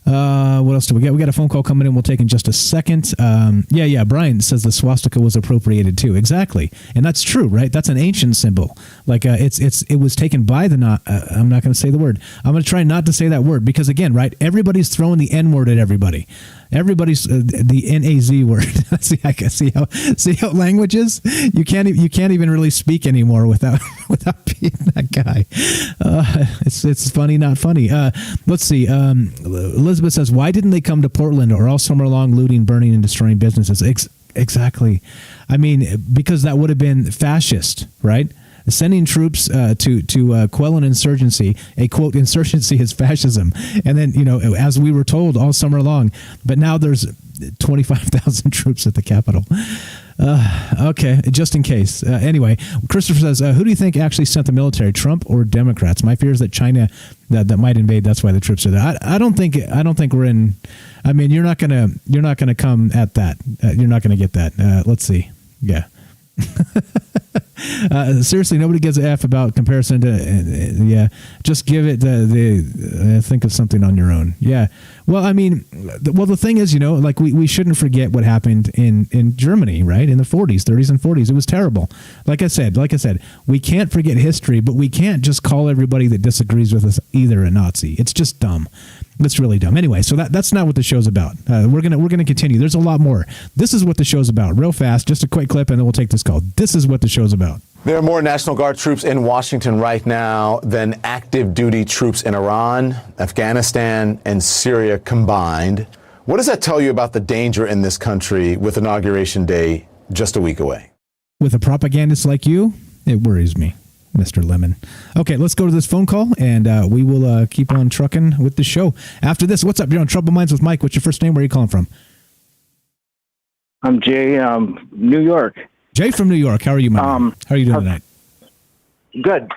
What else do we got? We got a phone call coming in. We'll take in just a second. Brian says the swastika was appropriated too. Exactly, and that's true, right? That's an ancient symbol. Like it was taken by the I'm not going to say the word. I'm going to try not to say that word because again, right? Everybody's throwing the N word at everybody. Everybody's the NAZ word. see how language is. You can't even really speak anymore without being that guy. It's funny, not funny. Let's see. Elizabeth says, why didn't they come to Portland or all summer long looting, burning, and destroying businesses? Exactly. I mean, because that would have been fascist, right? Sending troops to quell an insurgency. A quote, insurgency is fascism. And then, as we were told all summer long, but now there's 25,000 troops at the Capitol. Okay, just in case. Anyway, Christopher says, who do you think actually sent the military, Trump or Democrats? My fear is that China that might invade. That's why the troops are there. I don't think we're in. I mean, you're not gonna come at that. You're not gonna get that. Let's see. Yeah. Seriously, nobody gives a F about comparison to just give it think of something on your own. Yeah. Well, I mean, the thing is, like we shouldn't forget what happened in Germany, right? In the 40s, 30s and 40s. It was terrible. Like I said, we can't forget history, but we can't just call everybody that disagrees with us either a Nazi. It's just dumb. It's really dumb. Anyway, so that's not what the show's about. We're gonna continue. There's a lot more. This is what the show's about. Real fast, just a quick clip, and then we'll take this call. This is what the show's about. There are more National Guard troops in Washington right now than active duty troops in Iran, Afghanistan, and Syria combined. What does that tell you about the danger in this country with Inauguration Day just a week away? With a propagandist like you, it worries me, Mr. Lemon. Okay, let's go to this phone call, and we will keep on trucking with the show. After this, what's up? You're on Trouble Minds with Mike. What's your first name? Where are you calling from? I'm Jay, New York. Jay from New York. How are you, man? How are you doing tonight? Good.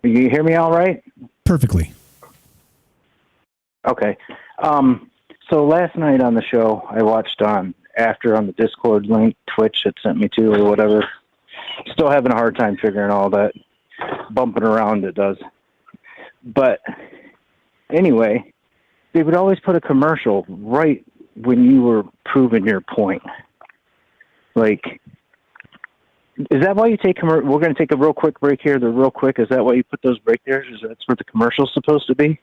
You hear me all right? Perfectly. Okay. So last night on the show, I watched on the Discord link, Twitch it sent me to or whatever. Still having a hard time figuring all that bumping around it does. But anyway, they would always put a commercial right when you were proving your point. Like, is that why you take we're going to take a real quick break here. Real quick. Is that why you put those break there? Is that where the commercial's supposed to be?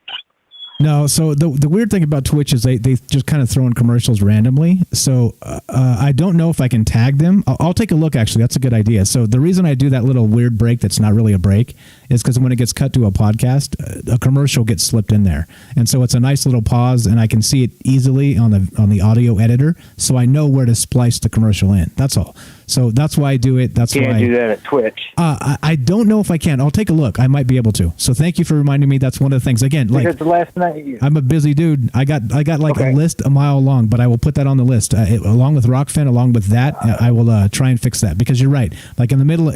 No, so the weird thing about Twitch is they just kind of throw in commercials randomly. So I don't know if I can tag them. I'll take a look, actually. That's a good idea. So the reason I do that little weird break that's not really a break is because when it gets cut to a podcast, a commercial gets slipped in there. And so it's a nice little pause, and I can see it easily on the audio editor, so I know where to splice the commercial in. That's all. So that's why I do it. That's why Can't do that at Twitch. I don't know if I can. I'll take a look. I might be able to. So thank you for reminding me. That's one of the things. Again, because the last night I'm a busy dude. I got like a list a mile long, but I will put that on the list along with Rockfin. Along with that, I will try and fix that because you're right. Like in the middle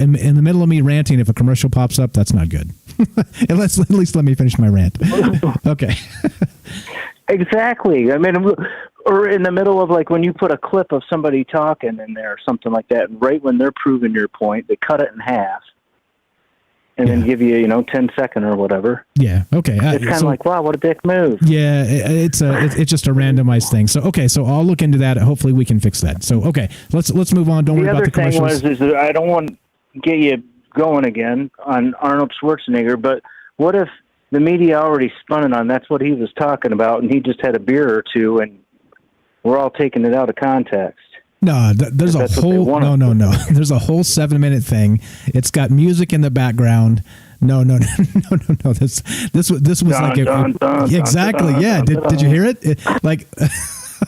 of me ranting, if a commercial pops up, that's not good. At least let me finish my rant. Okay. Exactly. I mean, or in the middle of like when you put a clip of somebody talking in there or something like that, and right when they're proving your point, they cut it in half and then give you, 10-second or whatever. Yeah. Okay. It's kind of like, wow, what a dick move. Yeah. It's just a randomized thing. So, okay. So I'll look into that. Hopefully we can fix that. So, okay, let's move on. Don't worry about the commercials. The other thing is I don't want to get you going again on Arnold Schwarzenegger, but what if the media already spun it on that's what he was talking about, and he just had a beer or two, and we're all taking it out of context? No, there's a whole no. There's a whole 7-minute thing. It's got music in the background. No. This was like exactly. Yeah. Did you hear it?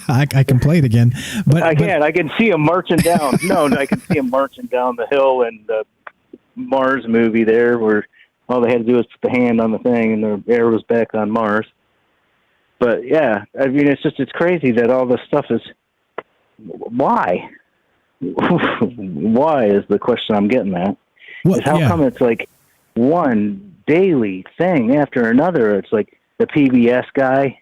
I can play it again, but I can see him marching down. I can see him marching down the hill in the Mars movie there, where all they had to do was put the hand on the thing and the air was back on Mars. But yeah, I mean, it's crazy that all this stuff is. Why? Why is the question I'm getting at? How come it's like one daily thing after another? It's like the PBS guy.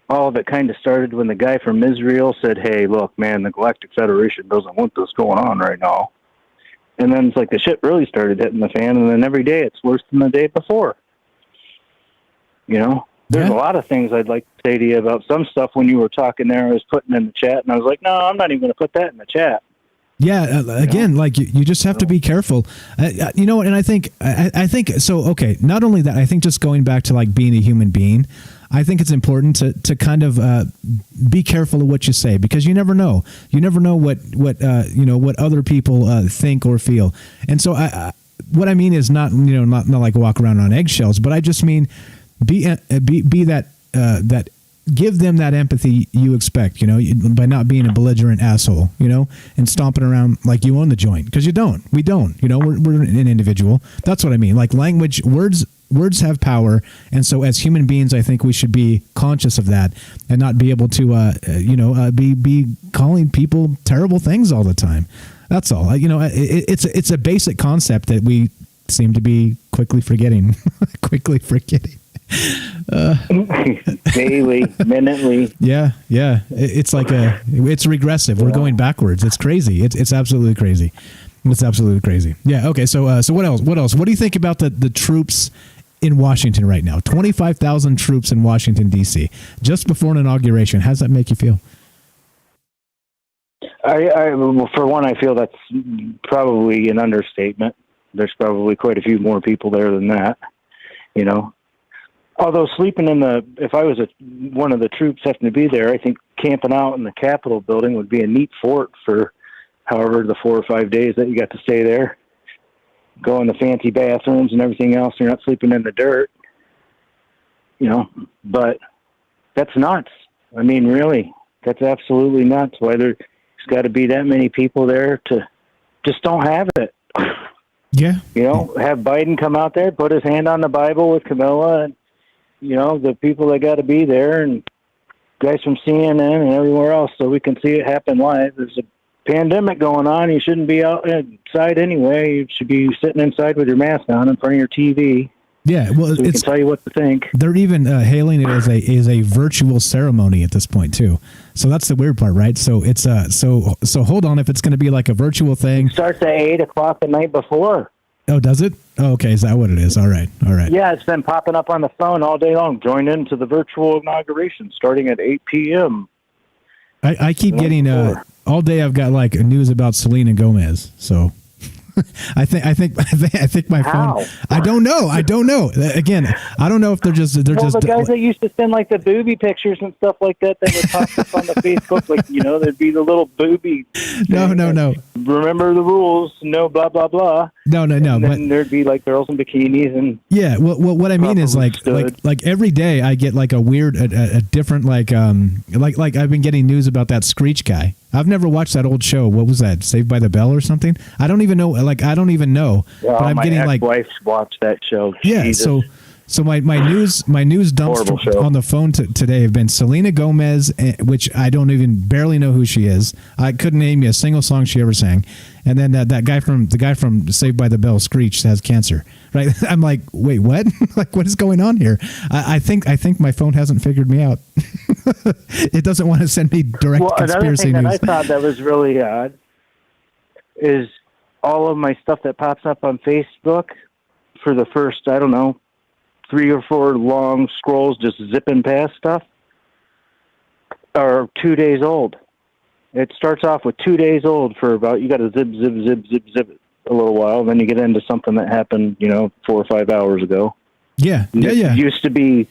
All of it kind of started when the guy from Israel said, "Hey, look, man, the Galactic Federation doesn't want this going on right now." And then it's like the shit really started hitting the fan, and then every day it's worse than the day before. There's a lot of things I'd like to say to you about some stuff when you were talking there. I was putting in the chat, and I was like, no, I'm not even going to put that in the chat. Yeah, again, like you just have to be careful, you know. And I think so. Okay, not only that, I think just going back to like being a human being, I think it's important to kind of be careful of what you say, because you never know. You never know what other people think or feel. And so what I mean is not like walk around on eggshells, but I just mean be that. Give them that empathy you expect, by not being a belligerent asshole, and stomping around like you own the joint, because you don't. We don't. We're an individual. That's what I mean. Like language, words have power, and so as human beings, I think we should be conscious of that and not be able to, be calling people terrible things all the time. That's all. It's a basic concept that we seem to be quickly forgetting. Daily, minutely. Yeah. It's like it's regressive. We're going backwards. It's crazy. It's absolutely crazy. It's absolutely crazy. Yeah. Okay. So what else? What do you think about the troops in Washington right now? 25,000 troops in Washington D.C. just before an inauguration. How does that make you feel? Well, for one, I feel that's probably an understatement. There's probably quite a few more people there than that. Although sleeping if I was one of the troops having to be there, I think camping out in the Capitol building would be a neat fort for however the 4 or 5 days that you got to stay there. Go in the fancy bathrooms and everything else. You're not sleeping in the dirt, but that's nuts. I mean, really, that's absolutely nuts. Why there's got to be that many people there to just don't have it. Yeah. Have Biden come out there, put his hand on the Bible with Camilla and, the people that got to be there and guys from CNN and everywhere else so we can see it happen live. There's a pandemic going on. You shouldn't be outside anyway. You should be sitting inside with your mask on in front of your TV. Yeah, well, so we can tell you what to think. They're even hailing it as a virtual ceremony at this point too. So that's the weird part, right? So it's so hold on, if it's going to be like a virtual thing, it starts at 8:00 the night before. Oh, does it? Oh, okay, is that what it is? All right. Yeah, it's been popping up on the phone all day long. Join into the virtual inauguration starting at 8 p.m. I keep getting all day. I've got like news about Selena Gomez. So I think my phone. I don't know. Again, I don't know if they're just the guys that used to send like the booby pictures and stuff like that would pop up on the Facebook, like there'd be the little booby. No. Remember the rules. No, blah blah blah. No. And then there'd be like girls in bikinis and. Yeah. Well, what I mean is like every day I get like a weird, a different like I've been getting news about that Screech guy. I've never watched that old show. What was that? Saved by the Bell or something? I don't even know. I don't even know. Yeah, but I'm my getting ex-wife's watched that show. Yeah. Jesus. So my news dumps on the phone today have been Selena Gomez, which I don't even barely know who she is. I couldn't name you a single song she ever sang. And then the guy from Saved by the Bell, Screech, has cancer. Right? I'm like, wait, what? Like, what is going on here? I think my phone hasn't figured me out. It doesn't want to send me direct conspiracy news. Another thing that I thought that was really odd is all of my stuff that pops up on Facebook for the first, 3 or 4 long scrolls just zipping past stuff are 2 days old. It starts off with 2 days old for about, you got to zip it a little while, then you get into something that happened, 4 or 5 hours ago. Yeah. It used to be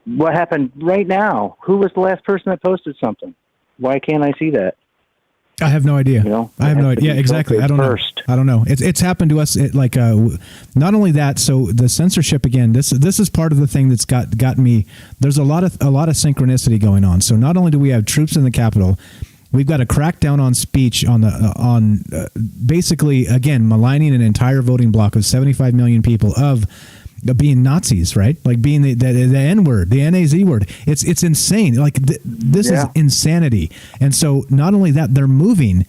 what happened right now. Who was the last person that posted something? Why can't I see that? I have no idea. I have no idea. Yeah, exactly. I don't know. It's happened to us. Not only that. So the censorship again. This is part of the thing that's got me. There's a lot of synchronicity going on. So not only do we have troops in the Capitol, we've got a crackdown on speech on basically again maligning an entire voting block of 75 million people of being Nazis, right? Like being the N word, the NAZ word. It's insane. Like this is insanity. And so not only that, they're moving.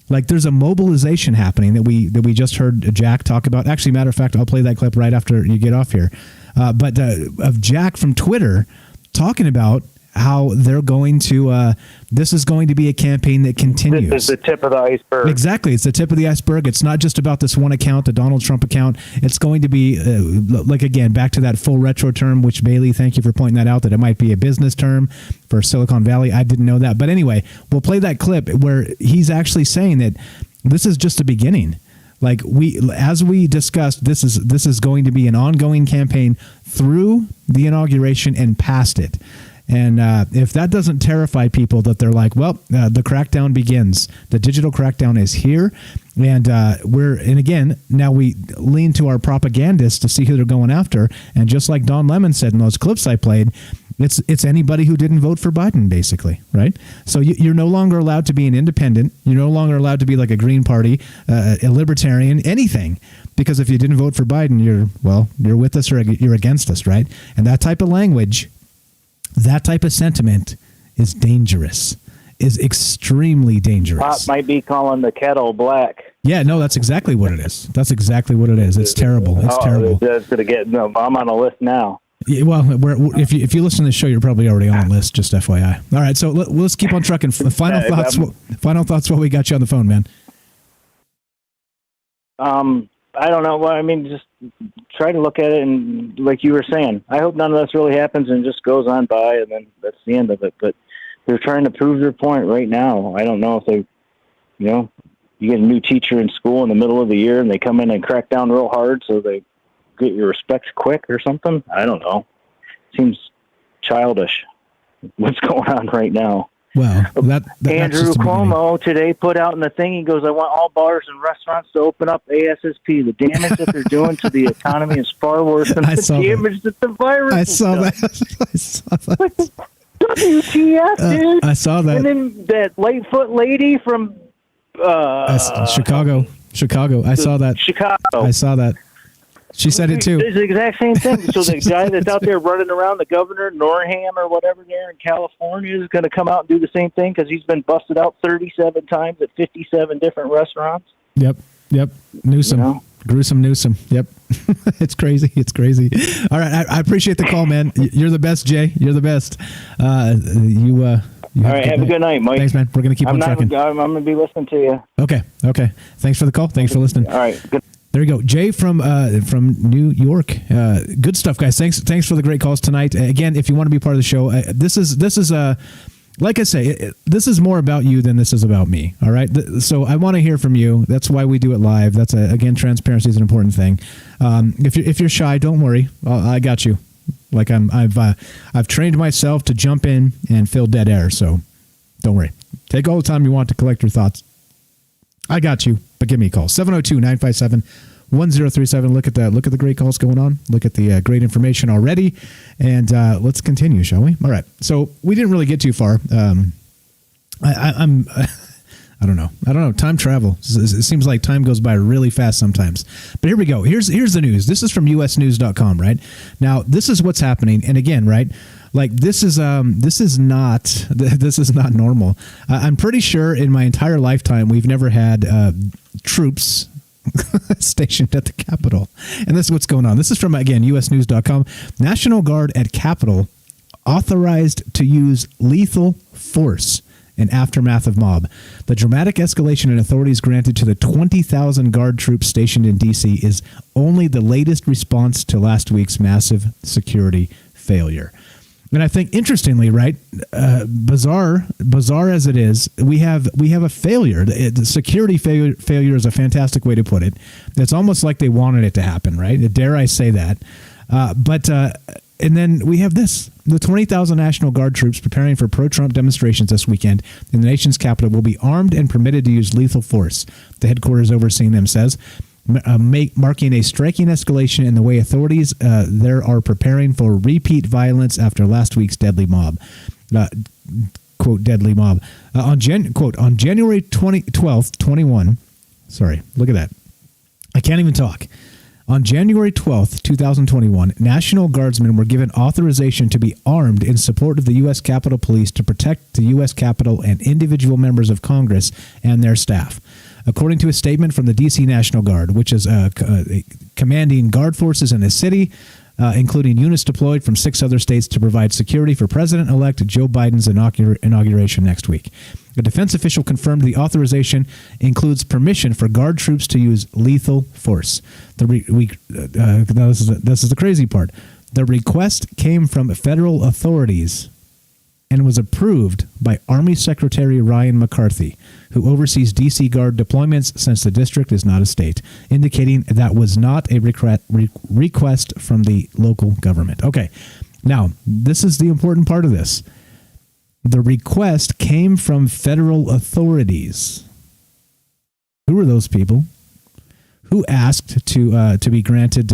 Like there's a mobilization happening that we just heard Jack talk about. Actually, matter of fact, I'll play that clip right after you get off here. But of Jack from Twitter talking about how they're going to. This is going to be a campaign that continues. This is the tip of the iceberg. Exactly, it's the tip of the iceberg. It's not just about this one account, the Donald Trump account. It's going to be like, again, back to that full retro term, which Bailey, thank you for pointing that out, that it might be a business term for Silicon Valley. I didn't know that, but anyway, we'll play that clip where he's actually saying that this is just the beginning. Like as we discussed, this is going to be an ongoing campaign through the inauguration and past it. And if that doesn't terrify people, that they're like, well, the crackdown begins. The digital crackdown is here, and again, now we lean to our propagandists to see who they're going after. And just like Don Lemon said in those clips I played, it's anybody who didn't vote for Biden, basically, right? So you're no longer allowed to be an independent. You're no longer allowed to be like a Green Party, a libertarian, anything. Because if you didn't vote for Biden, you're with us or you're against us, right? And that type of language, that type of sentiment is dangerous, is extremely dangerous. Pop might be calling the kettle black. Yeah, no, that's exactly what it is. That's exactly what it is. It's terrible. It's terrible. That's gonna get. No, I'm on a list now. Yeah, well, if you listen to the show, you're probably already on the list. Just FYI. All right, so let's keep on trucking. Final thoughts. Final thoughts while we got you on the phone, man. I don't know. Well, I mean, just try to look at it, and like you were saying, I hope none of this really happens and just goes on by, and then that's the end of it. But they're trying to prove their point right now. I don't know if they, you get a new teacher in school in the middle of the year, and they come in and crack down real hard so they get your respect quick or something. I don't know. Seems childish what's going on right now. Well, Andrew Cuomo today put out in the thing, he goes, I want all bars and restaurants to open up ASAP. The damage that they're doing to the economy is far worse than the damage that the virus I saw that. WTF, dude? I saw that. And then that Lightfoot lady from Chicago. I saw that. Chicago. I saw that. She said it too. It's the exact same thing. So the guy that's out there running around, the governor, Norham or whatever there in California, is going to come out and do the same thing because he's been busted out 37 times at 57 different restaurants. Yep. Newsom. Gruesome Newsom. Yep. It's crazy. All right. I appreciate the call, man. You're the best, Jay. You're the best. All right. Have a good night, Mike. Thanks, man. We're going to keep on trucking. I'm going to be listening to you. Okay. Thanks for the call. Thanks for listening. All right. Good. There you go, Jay from New York. Good stuff, guys. Thanks for the great calls tonight. Again, if you want to be part of the show, this is like I say, this is more about you than this is about me. All right, so I want to hear from you. That's why we do it live. That's again, transparency is an important thing. If you're shy, don't worry. I got you. Like I've trained myself to jump in and fill dead air. So don't worry. Take all the time you want to collect your thoughts. I got you, but give me a call. 702-957-1037. Look at the great calls going on. Look at the great information already. And let's continue, shall we? All right. So we didn't really get too far. I don't know. Time travel. It seems like time goes by really fast sometimes. But here we go. Here's the news. This is from usnews.com, right? Now, this is what's happening. And again, right? Like this is not normal. I'm pretty sure in my entire lifetime we've never had troops stationed at the Capitol. And this is what's going on. This is from, again, usnews.com. National Guard at Capitol authorized to use lethal force in aftermath of mob. The dramatic escalation in authorities granted to the 20,000 Guard troops stationed in D.C. is only the latest response to last week's massive security failure. And I think, interestingly, right, bizarre as it is, we have a failure. The security failure is a fantastic way to put it. It's almost like they wanted it to happen, right? Dare I say that? And then we have this. The 20,000 National Guard troops preparing for pro-Trump demonstrations this weekend in the nation's capital will be armed and permitted to use lethal force, the headquarters overseeing them says, marking a striking escalation in the way authorities there are preparing for repeat violence after last week's deadly mob. Quote, deadly mob. On January 12th, 21, sorry, look at that. I can't even talk. On January 12th, 2021, National Guardsmen were given authorization to be armed in support of the U.S. Capitol Police to protect the U.S. Capitol and individual members of Congress and their staff. According to a statement from the D.C. National Guard, which is commanding guard forces in the city, including units deployed from 6 other states to provide security for President-elect Joe Biden's inauguration next week. A defense official confirmed the authorization includes permission for Guard troops to use lethal force. This is the crazy part. The request came from federal authorities and was approved by Army Secretary Ryan McCarthy, who oversees D.C. Guard deployments since the district is not a state, indicating that was not a request from the local government. Okay, now, this is the important part of this. The request came from federal authorities. Who are those people? Who asked to be granted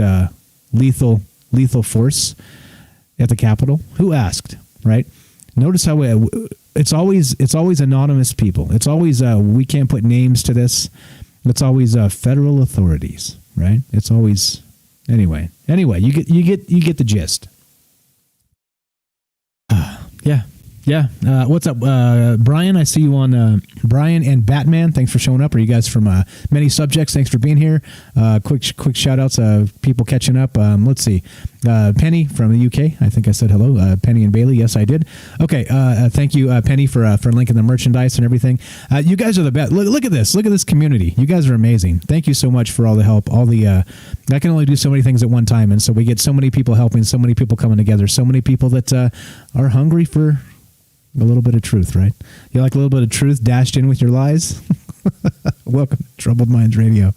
lethal force at the Capitol? Who asked, right? Notice how it's always anonymous people. It's always we can't put names to this. It's always federal authorities, right? It's always anyway. You get the gist. Yeah. What's up, Brian? I see you on Brian and Batman. Thanks for showing up. Are you guys from Many Subjects? Thanks for being here. Quick shout outs. People catching up. Let's see. Penny from the UK. I think I said hello. Penny and Bailey. Yes, I did. Okay. Thank you, Penny, for linking the merchandise and everything. You guys are the best. Look at this. Look at this community. You guys are amazing. Thank you so much for all the help. I can only do so many things at one time, and so we get so many people helping, so many people coming together, so many people that are hungry for a little bit of truth, right? You like a little bit of truth dashed in with your lies? Welcome to Troubled Minds Radio.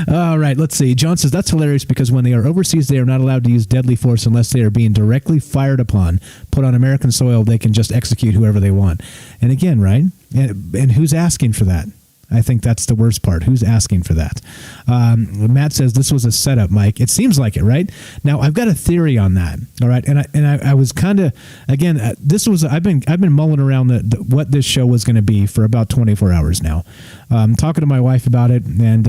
All right, let's see. John says, that's hilarious because when they are overseas, they are not allowed to use deadly force unless they are being directly fired upon. Put on American soil, they can just execute whoever they want. And again, right? And who's asking for that? I think that's the worst part. Who's asking for that? Matt says this was a setup, Mike. It seems like it, right? Now I've got a theory on that. All right, and I was kind of I've been mulling around what this show was going to be for about 24 hours now. Talking to my wife about it, and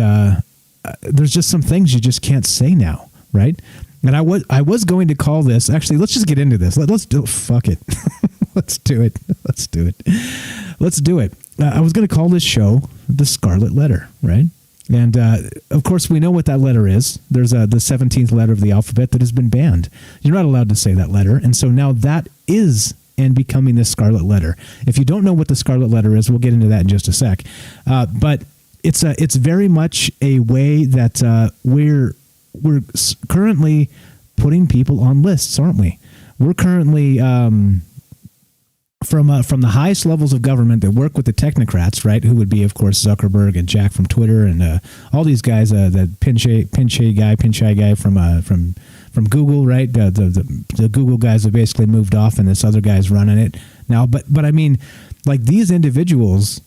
there's just some things you just can't say now, right? And I was going to call this. Actually, let's just get into this. Let's do it. Fuck it. Let's do it. I was going to call this show The Scarlet Letter, right? And, of course, we know what that letter is. There's the 17th letter of the alphabet that has been banned. You're not allowed to say that letter. And so now that is and becoming the Scarlet Letter. If you don't know what the Scarlet Letter is, we'll get into that in just a sec. But it's very much a way that we're currently putting people on lists, aren't we? We're currently... From the highest levels of government that work with the technocrats, right? Who would be, of course, Zuckerberg and Jack from Twitter and all these guys, the Pichai guy from Google, right? The Google guys have basically moved off, and this other guy's running it now. But I mean, like these individuals,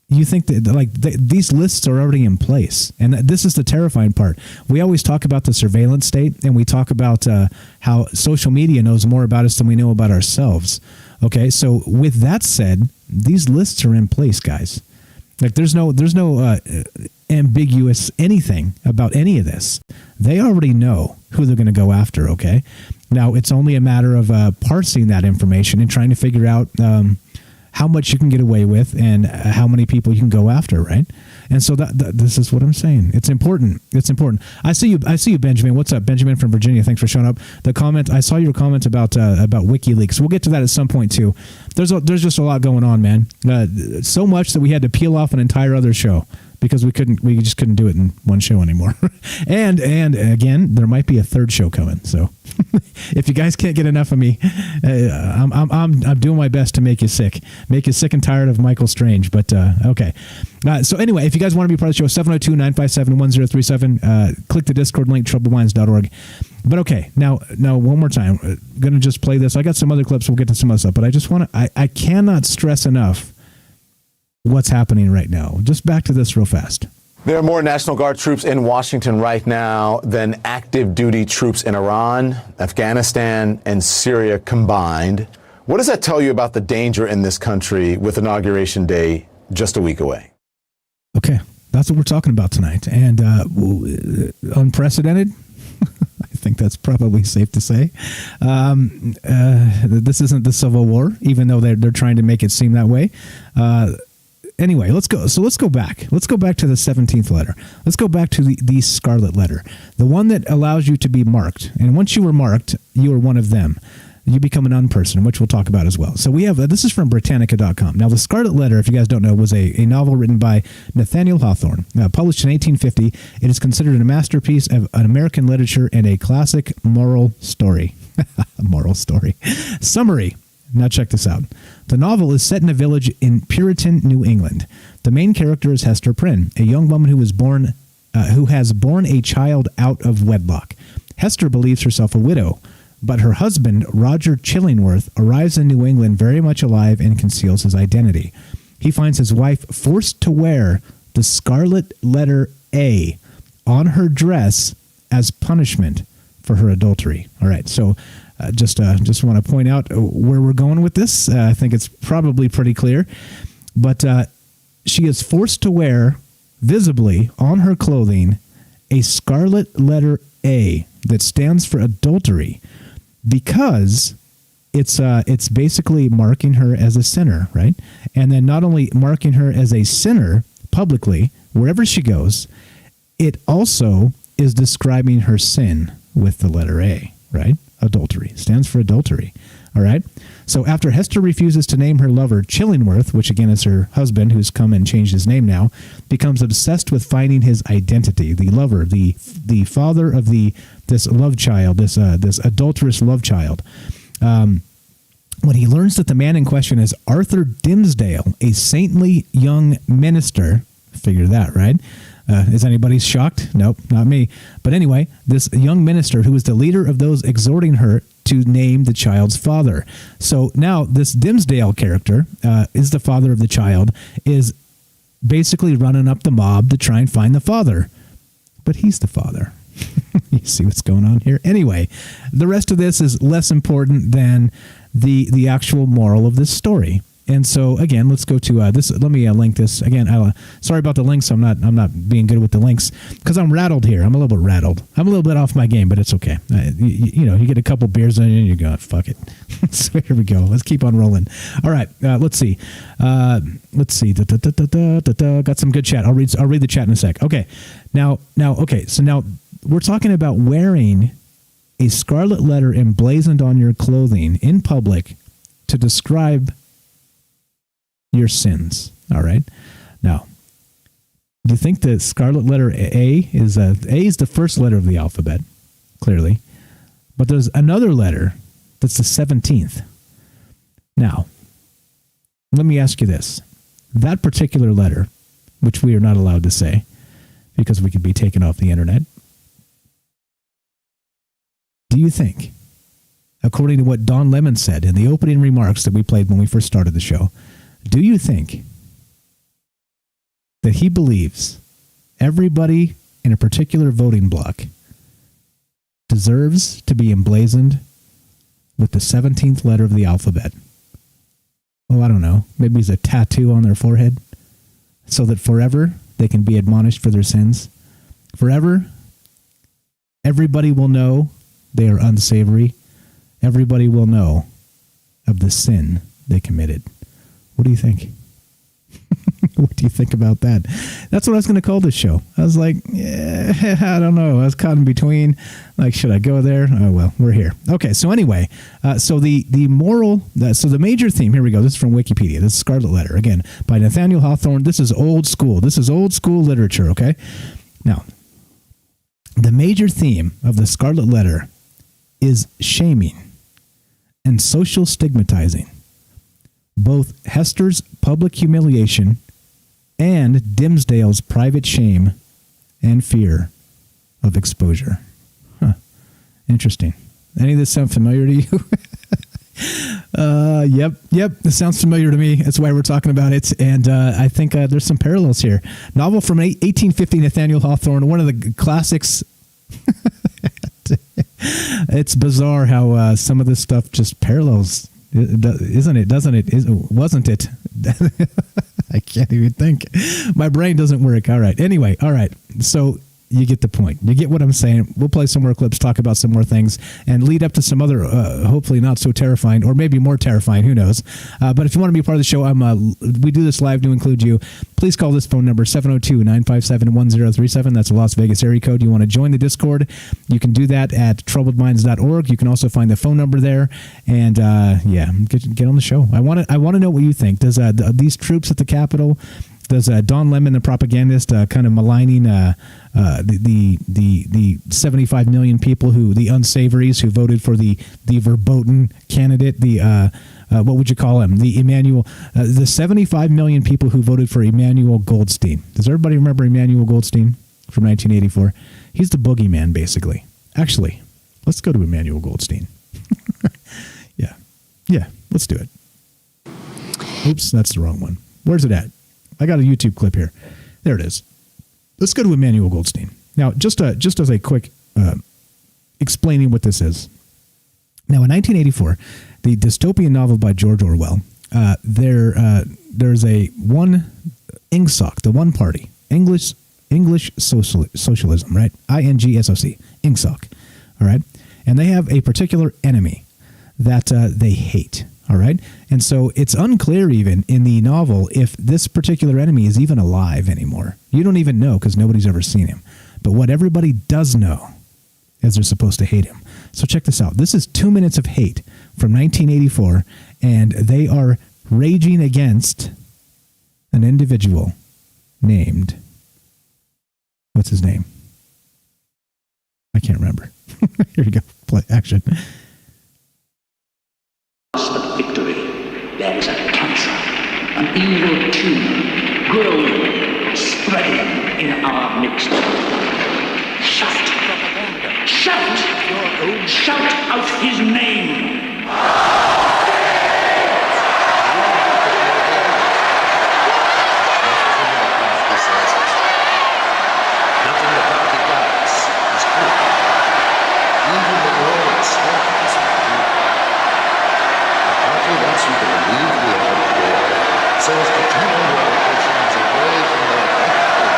you think that these lists are already in place, and this is the terrifying part. We always talk about the surveillance state, and we talk about how social media knows more about us than we know about ourselves. Okay, so with that said, these lists are in place, guys. Like there's no ambiguous anything about any of this. They already know who they're going to go after. Okay, now it's only a matter of parsing that information and trying to figure out how much you can get away with and how many people you can go after, right? And so this is what I'm saying. It's important. It's important. I see you, Benjamin. What's up, Benjamin from Virginia? Thanks for showing up. I saw your comment about WikiLeaks. We'll get to that at some point too. There's just a lot going on, man. So much that we had to peel off an entire other show because we just couldn't do it in one show anymore. and again, there might be a third show coming. So if you guys can't get enough of me, I'm doing my best to make you sick and tired of Michael Strange. But okay. So anyway, if you guys want to be part of the show, 702-957-1037. Click the Discord link, troubledminds.org. But okay, now one more time. Going to just play this. I got some other clips. We'll get to some other stuff. But I just want to. I cannot stress enough what's happening right now. Just back to this real fast. There are more National Guard troops in Washington right now than active duty troops in Iran, Afghanistan, and Syria combined. What does that tell you about the danger in this country with Inauguration Day just a week away? Okay, that's what we're talking about tonight. And unprecedented? I think that's probably safe to say. This isn't the Civil War, even though they're trying to make it seem that way. anyway, let's go. So let's go back. Let's go back to the 17th letter. Let's go back to the scarlet letter, the one that allows you to be marked. And once you were marked, you are one of them. You become an unperson, which we'll talk about as well. So we have, this is from Britannica.com. Now, the Scarlet Letter, if you guys don't know, was a novel written by Nathaniel Hawthorne, published in 1850. It is considered a masterpiece of an American literature and a classic moral story. Moral story. Summary. Now check this out. The novel is set in a village in Puritan New England. The main character is Hester Prynne, a young woman who has born a child out of wedlock. Hester believes herself a widow, but her husband, Roger Chillingworth, arrives in New England very much alive and conceals his identity. He finds his wife forced to wear the scarlet letter A on her dress as punishment for her adultery. All right, so just want to point out where we're going with this. I think it's probably pretty clear. But she is forced to wear, visibly on her clothing, a scarlet letter A that stands for adultery, because it's basically marking her as a sinner, right? And then not only marking her as a sinner publicly, wherever she goes, it also is describing her sin with the letter A, right? Adultery. Stands for adultery. All right? So after Hester refuses to name her lover Chillingworth, which again is her husband, who's come and changed his name now, becomes obsessed with finding his identity. The lover, the father of this love child, this adulterous love child. When he learns that the man in question is Arthur Dimmesdale, a saintly young minister, figure that, right? Is anybody shocked? Nope, not me. But anyway, this young minister who is the leader of those exhorting her to name the child's father. So now this Dimmesdale character is the father of the child, is basically running up the mob to try and find the father. But he's the father. You see what's going on here? Anyway, the rest of this is less important than the actual moral of this story. And so again, let's go to this. Let me link this again. Sorry about the links. I'm not being good with the links because I'm rattled here. I'm a little bit rattled. I'm a little bit off my game, but it's okay. You get a couple beers in you and you go, fuck it. So here we go. Let's keep on rolling. All right. Let's see. Got some good chat. I'll read the chat in a sec. Okay. Now. Okay. So now we're talking about wearing a scarlet letter emblazoned on your clothing in public to describe your sins. All right. Now, do you think the scarlet letter A is the first letter of the alphabet? Clearly. But there's another letter that's the 17th. Now, let me ask you this. That particular letter, which we are not allowed to say because we could be taken off the internet, do you think, according to what Don Lemon said in the opening remarks that we played when we first started the show, do you think that he believes everybody in a particular voting block deserves to be emblazoned with the 17th letter of the alphabet? Oh, I don't know. Maybe it's a tattoo on their forehead so that forever they can be admonished for their sins. Forever, everybody will know they are unsavory. Everybody will know of the sin they committed. What do you think? What do you think about that? That's what I was going to call this show. I was like, yeah, I don't know. I was caught in between. Like, should I go there? Oh, well, we're here. Okay, so anyway, so the major theme, here we go. This is from Wikipedia. This is Scarlet Letter, again, by Nathaniel Hawthorne. This is old school. This is old school literature, okay? Now, the major theme of the Scarlet Letter is shaming and social stigmatizing. Both Hester's public humiliation and Dimmesdale's private shame and fear of exposure. Huh. Interesting. Any of this sound familiar to you? Yep. This sounds familiar to me. That's why we're talking about it. And I think there's some parallels here. Novel from 1850, Nathaniel Hawthorne, one of the classics. It's bizarre how some of this stuff just parallels, isn't it? Doesn't it? Wasn't it? I can't even think. My brain doesn't work. All right. Anyway, all right. So you get the point. You get what I'm saying. We'll play some more clips, talk about some more things, and lead up to some other, hopefully not so terrifying, or maybe more terrifying, who knows. But if you want to be a part of the show, we do this live to include you. Please call this phone number, 702-957-1037. That's a Las Vegas area code. You want to join the Discord, you can do that at troubledminds.org. You can also find the phone number there. And, get on the show. I want to know what you think. Does these troops at the Capitol, does Don Lemon, the propagandist, kind of maligning the 75 million people the unsavories who voted for the verboten candidate, what would you call him? The 75 million people who voted for Emmanuel Goldstein. Does everybody remember Emmanuel Goldstein from 1984? He's the boogeyman, basically. Actually, let's go to Emmanuel Goldstein. Yeah, let's do it. Oops, that's the wrong one. Where's it at? I got a YouTube clip here. There it is. Let's go to Emmanuel Goldstein. Now, just as a quick explaining what this is. Now, in 1984, the dystopian novel by George Orwell, there's a one INGSOC, the one party, English socialism, right? INGSOC, INGSOC, all right? And they have a particular enemy that they hate. All right. And so it's unclear even in the novel if this particular enemy is even alive anymore. You don't even know because nobody's ever seen him. But what everybody does know is they're supposed to hate him. So check this out. This is 2 minutes of hate from 1984, and they are raging against an individual named, what's his name? I can't remember. Here you go. Play action. Of victory, there is a cancer, an evil tumor, growing, spreading in our midst. Shout! Shout! Shout out his name! Nothing the party does is good. Even the world swampers are good. The party wants you to believe we are at war, so as to turn your attentions away from their practical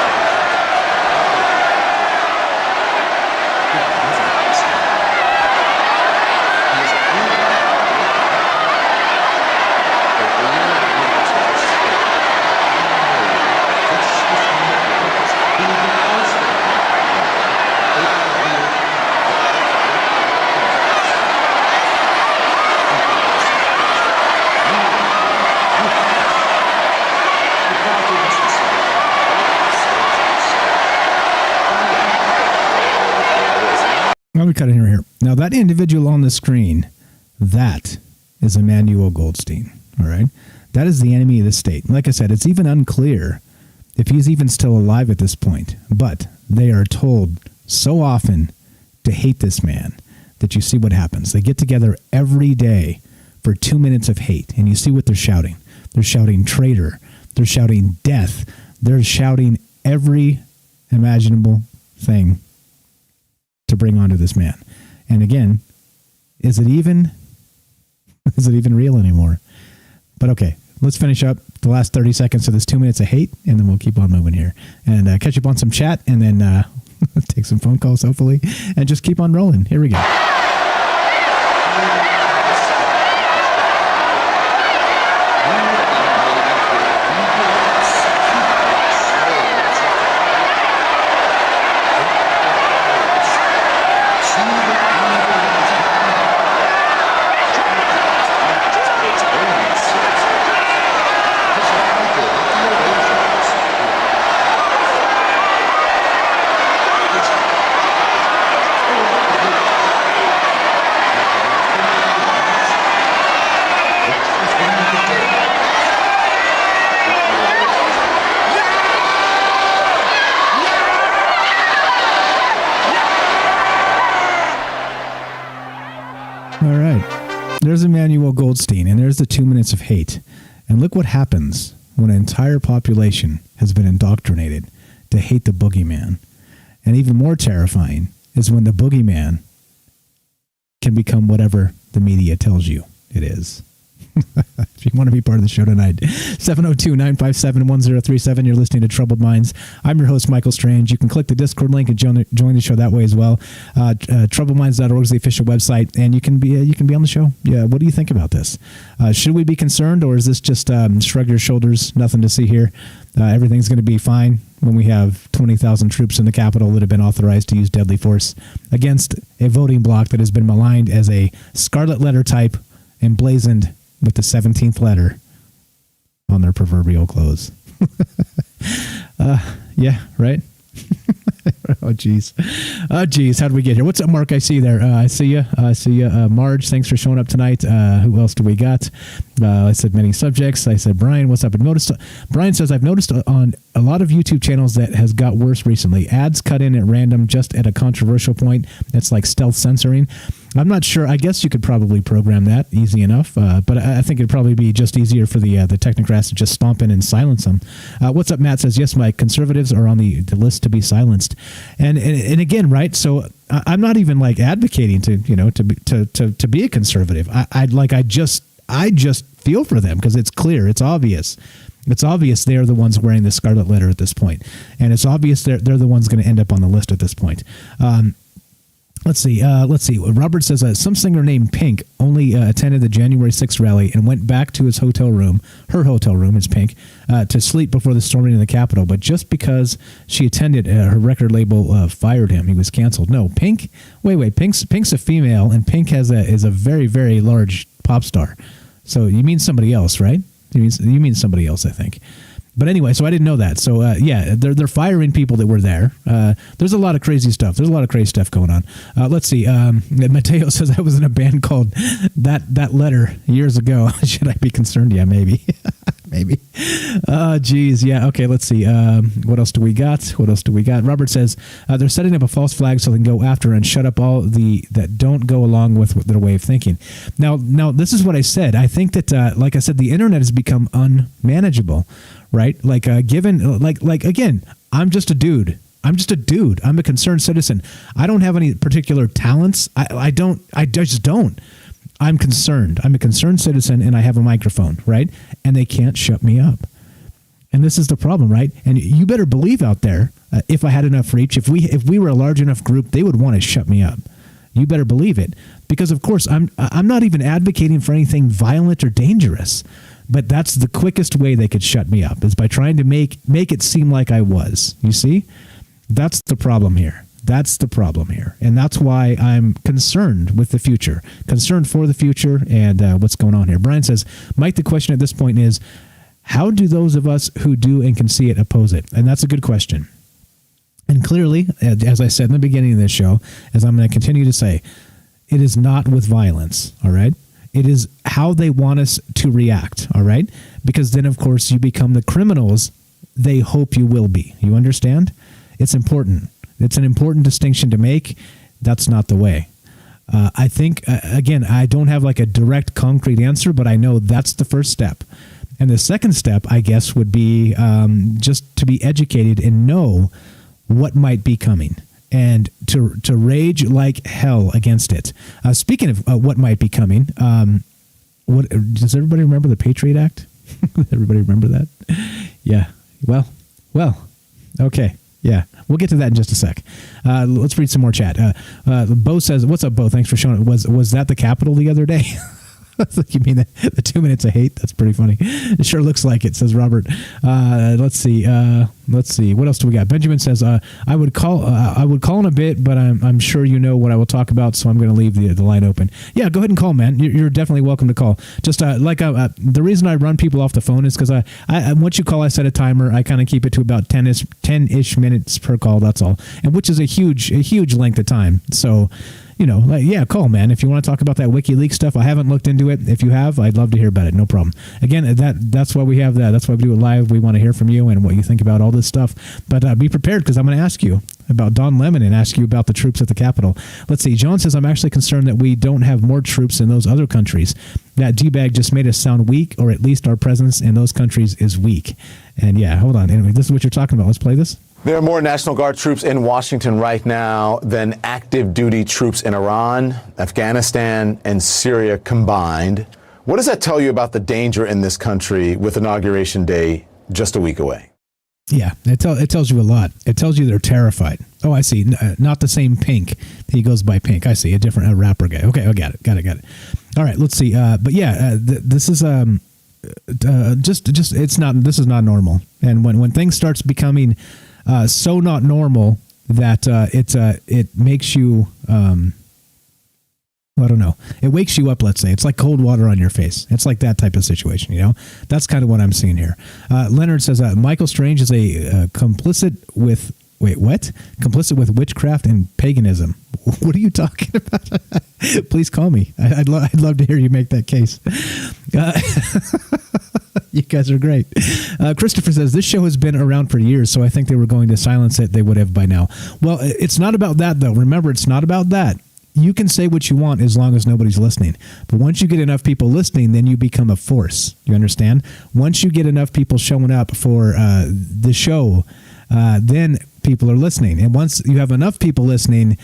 Let me cut in here. Now, that individual on the screen, that is Emmanuel Goldstein. All right. That is the enemy of the state. Like I said, it's even unclear if he's even still alive at this point. But they are told so often to hate this man that you see what happens. They get together every day for 2 minutes of hate, and you see what they're shouting. They're shouting traitor. They're shouting death. They're shouting every imaginable thing to bring onto this man. And again, is it even real anymore? But okay, let's finish up the last 30 seconds of this 2 minutes of hate, and then we'll keep on moving here and catch up on some chat, and then take some phone calls, hopefully, and just keep on rolling. Here we go. There's Emmanuel Goldstein, and there's the 2 minutes of hate. And look what happens when an entire population has been indoctrinated to hate the boogeyman. And even more terrifying is when the boogeyman can become whatever the media tells you it is. If you want to be part of the show tonight, 702-957-1037. You're listening to Troubled Minds. I'm your host, Michael Strange. You can click the Discord link and join the show that way as well. Troubledminds.org is the official website, and you can be on the show. Yeah, what do you think about this? Should we be concerned, or is this just shrug your shoulders, nothing to see here? Everything's going to be fine when we have 20,000 troops in the Capitol that have been authorized to use deadly force against a voting bloc that has been maligned as a scarlet letter type emblazoned with the 17th letter on their proverbial clothes. Yeah, right? Oh, geez. How did we get here? What's up, Mark? I see you there. I see you. Marge, thanks for showing up tonight. Who else do we got? I said many subjects. I said, Brian, what's up? Brian says, I've noticed on a lot of YouTube channels that has got worse recently. Ads cut in at random just at a controversial point. It's like stealth censoring. I'm not sure. I guess you could probably program that easy enough, but I think it'd probably be just easier for the technocrats to just stomp in and silence them. What's up, Matt says, yes, Mike, conservatives are on the list to be silenced. And again, right? So I'm not even like advocating to be a conservative. I just feel for them because it's clear, it's obvious. It's obvious they're the ones wearing the scarlet letter at this point, and it's obvious they're the ones going to end up on the list at this point. Let's see. Robert says some singer named Pink only attended the January 6th rally and went back to his hotel room. Her hotel room is Pink to sleep before the storming of the Capitol. But just because she attended, her record label fired him. He was canceled. No, Pink. Wait. Pink's a female, and Pink is a very, very large pop star. So you mean somebody else, right? You mean somebody else, I think. But anyway, so I didn't know that. So, yeah, they're firing people that were there. There's a lot of crazy stuff. There's a lot of crazy stuff going on. Let's see. Mateo says I was in a band called That Letter years ago. Should I be concerned? Yeah, maybe. Maybe. Geez. Yeah. Okay, let's see. What else do we got? Robert says they're setting up a false flag so they can go after and shut up all that don't go along with their way of thinking. Now, this is what I said. I think that, like I said, the internet has become unmanageable. Right? Again, I'm just a dude. I'm a concerned citizen. I don't have any particular talents. I just don't. I'm concerned. I'm a concerned citizen, and I have a microphone, right? And they can't shut me up. And this is the problem, right? And you better believe out there, if I had enough reach, if we were a large enough group, they would want to shut me up. You better believe it. Because, of course, I'm not even advocating for anything violent or dangerous. But that's the quickest way they could shut me up, is by trying to make it seem like I was. You see? That's the problem here. And that's why I'm concerned with the future. Concerned for the future and what's going on here. Brian says, Mike, the question at this point is, how do those of us who do and can see it oppose it? And that's a good question. And clearly, as I said in the beginning of this show, as I'm going to continue to say, it is not with violence, all right? It is how they want us to react, all right? Because then, of course, you become the criminals they hope you will be. You understand? It's important. It's an important distinction to make. That's not the way. I think, again, I don't have like a direct, concrete answer, but I know that's the first step. And the second step, I guess, would be just to be educated and know what might be coming. And to rage like hell against it. Speaking of what might be coming, what does everybody remember the Patriot Act? Everybody remember that? Yeah. Well. Okay. Yeah. We'll get to that in just a sec. Let's read some more chat. Bo says, "What's up, Bo? Thanks for showing it. Was that the Capitol the other day?" You mean the 2 minutes of hate? That's pretty funny. It sure looks like it, says Robert. Let's see. What else do we got? Benjamin says, I would call in a bit, but I'm sure you know what I will talk about, so I'm going to leave the line open. Yeah, go ahead and call, man. You're definitely welcome to call. Just the reason I run people off the phone is because I once you call, I set a timer. I kind of keep it to about 10-ish minutes per call. That's all, and which is a huge length of time. So. Call, man. If you want to talk about that WikiLeaks stuff, I haven't looked into it. If you have, I'd love to hear about it. No problem. Again, that's why we have that. That's why we do it live. We want to hear from you and what you think about all this stuff. But be prepared, because I'm going to ask you about Don Lemon and ask you about the troops at the Capitol. Let's see. John says, I'm actually concerned that we don't have more troops in those other countries. That D-bag just made us sound weak, or at least our presence in those countries is weak. And yeah, hold on. Anyway, this is what you're talking about. Let's play this. There are more National Guard troops in Washington right now than active duty troops in Iran, Afghanistan, and Syria combined, What does that tell you about the danger in this country with Inauguration Day just a week away? Yeah, it tells you a lot. It tells you they're terrified. Oh, I see. Not the same Pink. He goes by Pink. I see. A different rapper guy. Okay, I got it. All right, let's see. But yeah, this is just it's not. This is not normal. And when things starts becoming so not normal that it makes you. I don't know. It wakes you up, let's say. It's like cold water on your face. It's like that type of situation, you know? That's kind of what I'm seeing here. Leonard says, Michael Strange is a complicit with... Wait, what? Complicit with witchcraft and paganism. What are you talking about? Please call me. I'd love to hear you make that case. You guys are great. Christopher says, this show has been around for years, so I think they were going to silence it. They would have by now. Well, it's not about that, though. Remember, it's not about that. You can say what you want as long as nobody's listening. But once you get enough people listening, then you become a force. You understand? Once you get enough people showing up for the show, then people are listening. And once you have enough people listening,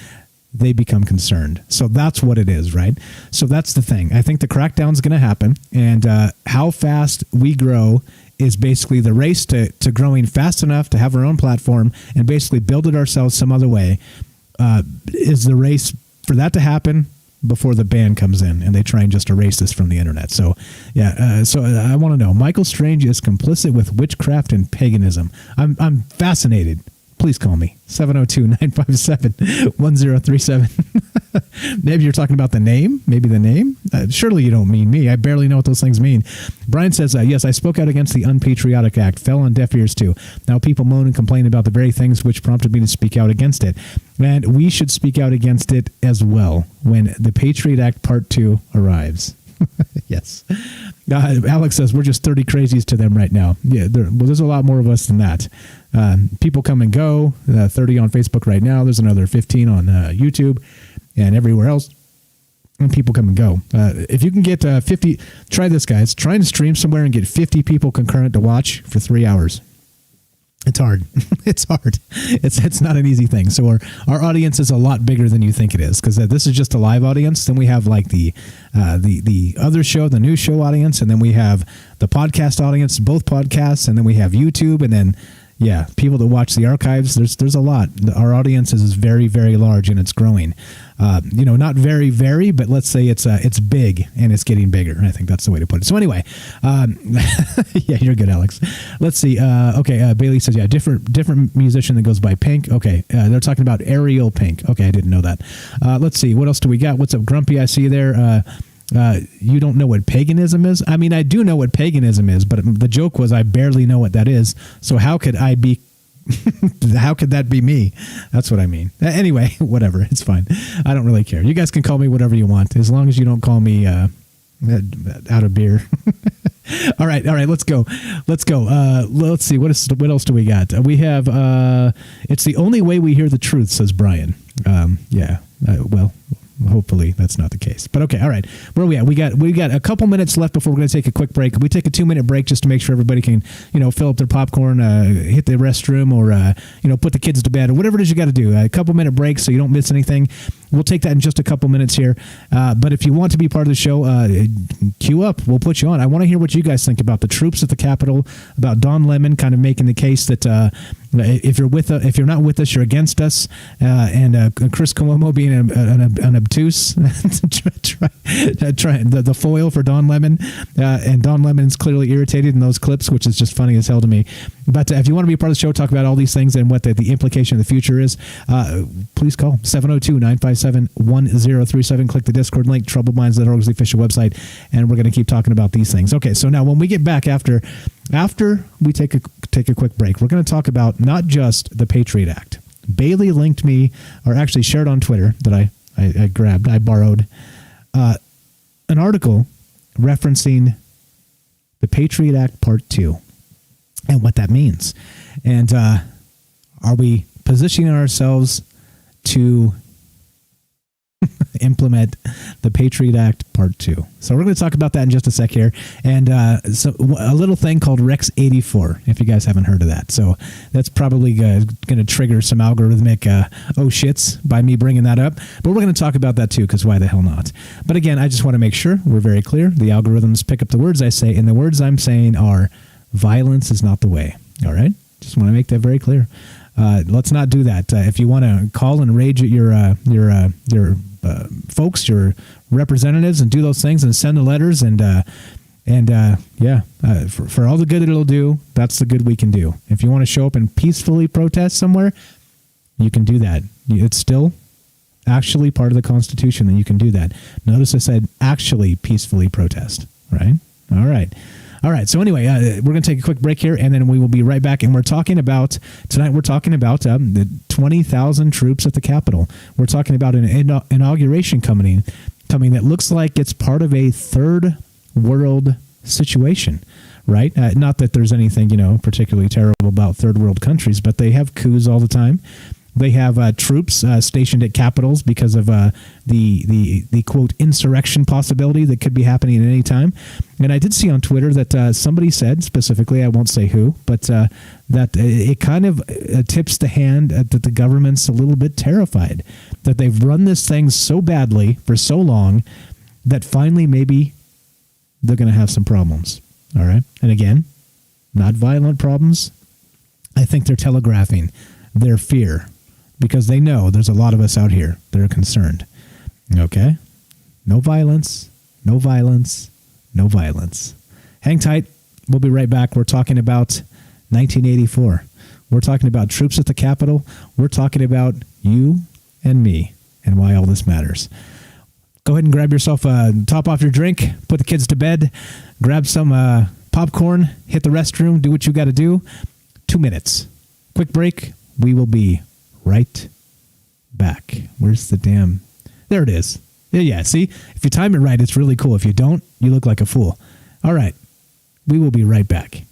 they become concerned. So that's what it is, right? So that's the thing. I think the crackdown's going to happen. And how fast we grow is basically the race to growing fast enough to have our own platform and basically build it ourselves some other way is the race for that to happen before the ban comes in and they try and just erase this from the internet. So, yeah. So I want to know, Michael Strange is complicit with witchcraft and paganism. I'm fascinated. Please call me, 702-957-1037. Maybe you're talking about the name? Maybe the name? Surely you don't mean me. I barely know what those things mean. Brian says, yes, I spoke out against the Unpatriotic Act. Fell on deaf ears, too. Now people moan and complain about the very things which prompted me to speak out against it. And we should speak out against it as well when the Patriot Act Part 2 arrives. Yes. Alex says, we're just 30 crazies to them right now. Yeah, there's a lot more of us than that. People come and go, 30 on Facebook right now. There's another 15 on YouTube and everywhere else. And people come and go. If you can get 50, try this, guys. Try and stream somewhere and get 50 people concurrent to watch for 3 hours. It's hard. It's hard. It's not an easy thing. So our audience is a lot bigger than you think it is, because this is just a live audience. Then we have like the other show, the news show audience, and then we have the podcast audience, both podcasts, and then we have YouTube, and then people that watch the archives. There's a lot. Our audience is very, very large, and it's growing. Not very, very, but let's say it's big and it's getting bigger. I think that's the way to put it. So anyway, yeah, you're good, Alex. Let's see. Okay, Bailey says, different musician that goes by Pink. Okay, they're talking about Ariel Pink. Okay, I didn't know that. Let's see. What else do we got? What's up, Grumpy? I see you there. You don't know what paganism is? I mean, I do know what paganism is, but the joke was I barely know what that is. So how could I be? How could that be me? That's what I mean. Anyway, whatever. It's fine. I don't really care. You guys can call me whatever you want, as long as you don't call me out of beer. All right. Let's go. Let's see. What else do we got? We have. It's the only way we hear the truth, says Brian. Well. Hopefully that's not the case. But okay, all right. Where are we at? We got a couple minutes left before we're going to take a quick break. We take a 2-minute break just to make sure everybody can, fill up their popcorn, hit the restroom, or put the kids to bed, or whatever it is you got to do. A couple minute break so you don't miss anything. We'll take that in just a couple minutes here. But if you want to be part of the show, queue up. We'll put you on. I want to hear what you guys think about the troops at the Capitol, about Don Lemon kind of making the case that if you're not with us, you're against us, and Chris Cuomo being an obtuse, the foil for Don Lemon, and Don Lemon's clearly irritated in those clips, which is just funny as hell to me. But if you want to be a part of the show, talk about all these things and what the implication of the future is, please call 702-957-1037. Click the Discord link, troubledminds.org is the official website, and we're going to keep talking about these things. Okay, so now when we get back after we take a quick break, we're going to talk about not just the Patriot Act. Bailey linked me, or actually shared on Twitter, that I borrowed an article referencing the Patriot Act Part 2 and what that means. And are we positioning ourselves to implement the Patriot Act Part 2. So we're going to talk about that in just a sec here. And so a little thing called Rex 84, if you guys haven't heard of that. So that's probably going to trigger some algorithmic oh shits by me bringing that up. But we're going to talk about that too, because why the hell not? But again, I just want to make sure we're very clear. The algorithms pick up the words I say, and the words I'm saying are violence is not the way. All right? Just want to make that very clear. Let's not do that. If you want to call and rage at your folks, your representatives, and do those things and send the letters for all the good it'll do, that's the good we can do. If you want to show up and peacefully protest somewhere, you can do that. It's still actually part of the Constitution that you can do that. Notice I said actually peacefully protest, right? All right. All right. So anyway, we're going to take a quick break here, and then we will be right back. And we're talking about the 20,000 troops at the Capitol. We're talking about an inauguration coming that looks like it's part of a third world situation, right? Not that there's anything, particularly terrible about third world countries, but they have coups all the time. They have troops stationed at capitals because of the quote insurrection possibility that could be happening at any time. And I did see on Twitter that somebody said specifically, I won't say who, but that it kind of tips the hand that the government's a little bit terrified that they've run this thing so badly for so long that finally maybe they're going to have some problems. All right. And again, not violent problems. I think they're telegraphing their fear, because they know there's a lot of us out here that are concerned. Okay? No violence, no violence, no violence. Hang tight. We'll be right back. We're talking about 1984. We're talking about troops at the Capitol. We're talking about you and me and why all this matters. Go ahead and grab yourself a top off your drink, put the kids to bed, grab some popcorn, hit the restroom, do what you got to do. 2 minutes. Quick break. We will be right back. Where's the damn... There it is. Yeah, see? If you time it right, it's really cool. If you don't, you look like a fool. All right. We will be right back.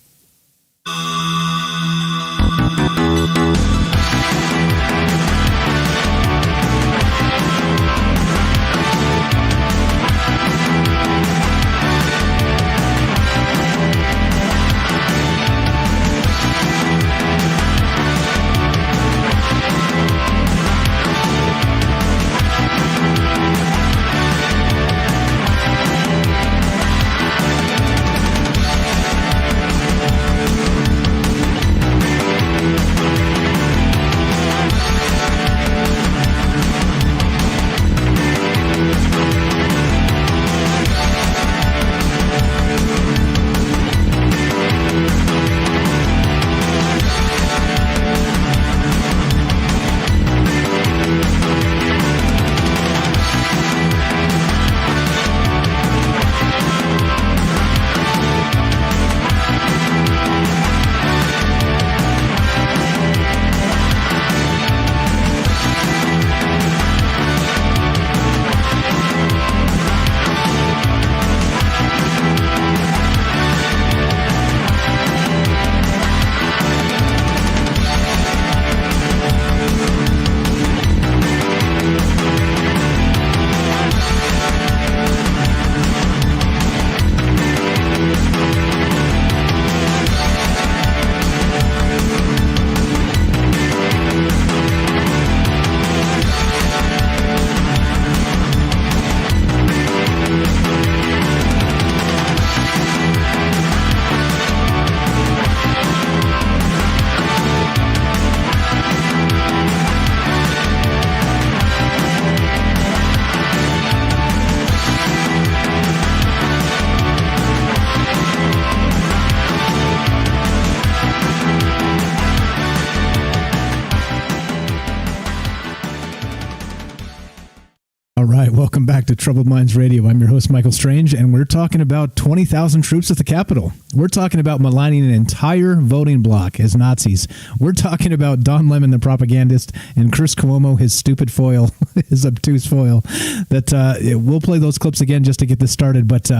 right, welcome back to Troubled Minds Radio. I'm your host, Michael Strange, and we're talking about 20,000 troops at the Capitol. We're talking about maligning an entire voting bloc as Nazis. We're talking about Don Lemon, the propagandist, and Chris Cuomo, his stupid foil, his obtuse foil. We'll play those clips again just to get this started, but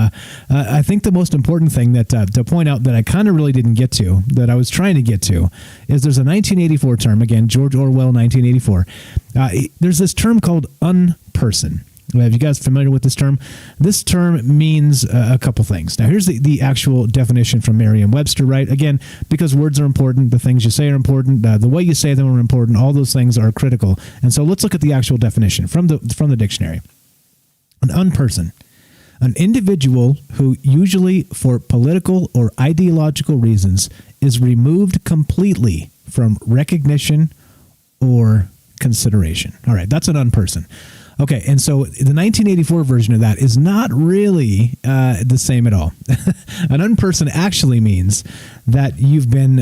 I think the most important thing that to point out that I kind of really didn't get to, that I was trying to get to, is there's a 1984 term, again, George Orwell, 1984. There's this term called unperson. Are you guys familiar with this term? This term means a couple things. Now, here's the actual definition from Merriam-Webster, right? Again, because words are important, the things you say are important, the way you say them are important, all those things are critical. And so let's look at the actual definition from the dictionary. An unperson, an individual who usually for political or ideological reasons is removed completely from recognition or consideration. All right, that's an unperson. Okay, and so the 1984 version of that is not really the same at all. An unperson actually means that you've been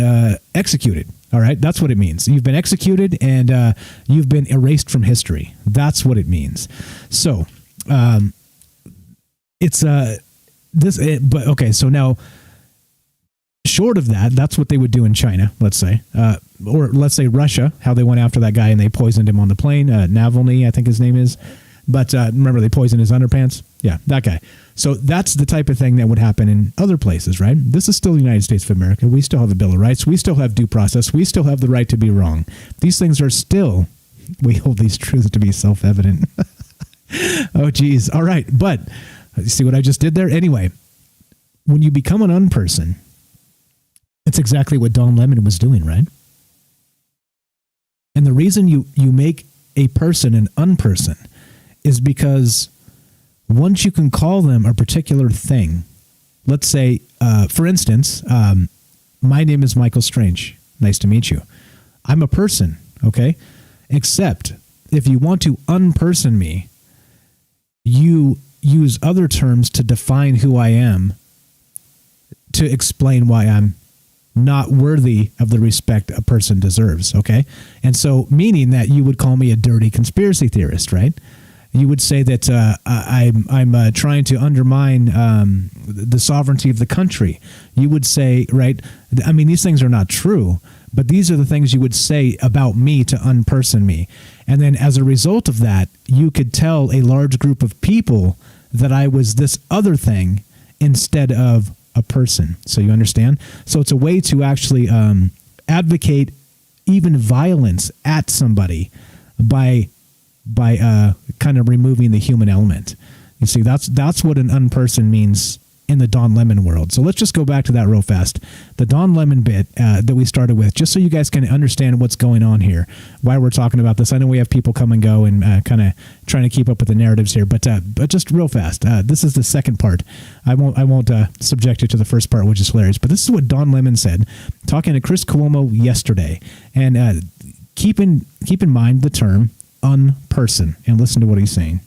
executed. All right, that's what it means. You've been executed and you've been erased from history. That's what it means. So it's but okay. So now, short of that, that's what they would do in China, let's say, or let's say Russia, how they went after that guy and they poisoned him on the plane. Navalny, I think his name is. But remember, they poisoned his underpants. Yeah, that guy. So that's the type of thing that would happen in other places, right? This is still the United States of America. We still have a Bill of Rights. We still have due process. We still have the right to be wrong. These things are still, we hold these truths to be self-evident. Oh, geez. All right. But you see what I just did there? Anyway, when you become an unperson, it's exactly what Don Lemon was doing, right? And the reason you make a person an unperson is because once you can call them a particular thing, let's say, for instance, my name is Michael Strange. Nice to meet you. I'm a person, okay? Except if you want to unperson me, you use other terms to define who I am, to explain why I'm not worthy of the respect a person deserves, okay? And so, meaning that you would call me a dirty conspiracy theorist, right? You would say that I'm trying to undermine the sovereignty of the country. You would say, right, I mean, these things are not true, but these are the things you would say about me to unperson me. And then as a result of that, you could tell a large group of people that I was this other thing instead of a person. So you understand? So it's a way to actually advocate even violence at somebody by kind of removing the human element. You see, that's what an unperson means in the Don Lemon world. So let's just go back to that real fast. The Don Lemon bit that we started with, just so you guys can understand what's going on here, why we're talking about this. I know we have people come and go and kind of trying to keep up with the narratives here, but just real fast. This is the second part. I won't subject you to the first part, which is hilarious. But this is what Don Lemon said, talking to Chris Cuomo yesterday. And keep in mind the term unperson, and listen to what he's saying.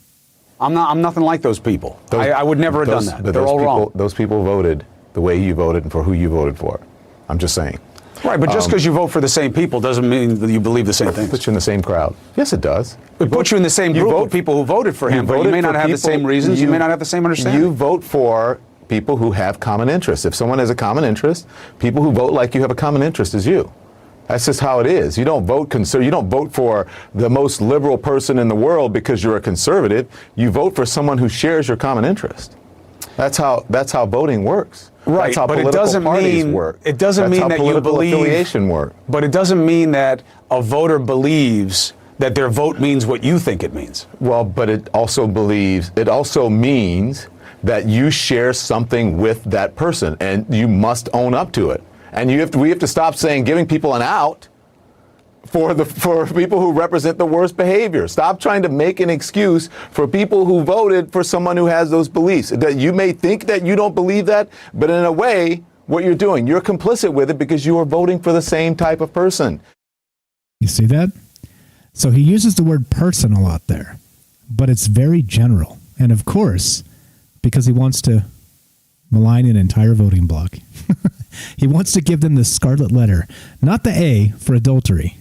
I'm nothing like those people. I would never have done that. They're all wrong. Those people voted the way you voted and for who you voted for. I'm just saying. Right, but just because you vote for the same people doesn't mean that you believe the same things. It puts you in the same crowd. Yes, it does. It puts you in the same group of people who voted for him, but you may not have the same reasons. You may not have the same understanding. You vote for people who have common interests. If someone has a common interest, people who vote like you have a common interest is you. That's just how it is. You don't vote you don't vote for the most liberal person in the world because you're a conservative. You vote for someone who shares your common interest. That's how voting works. Right, that's how but political it doesn't parties mean work. It doesn't mean that you believe affiliation work. But it doesn't mean that a voter believes that their vote means what you think it means. Well, but it also means that you share something with that person, and you must own up to it. And we have to stop saying giving people an out for people who represent the worst behavior. Stop trying to make an excuse for people who voted for someone who has those beliefs. That you may think that you don't believe that, but in a way, what you're doing, you're complicit with it because you are voting for the same type of person. You see that? So he uses the word person a lot there, but it's very general. And of course, because he wants to malign an entire voting bloc. He wants to give them the scarlet letter, not the A for adultery,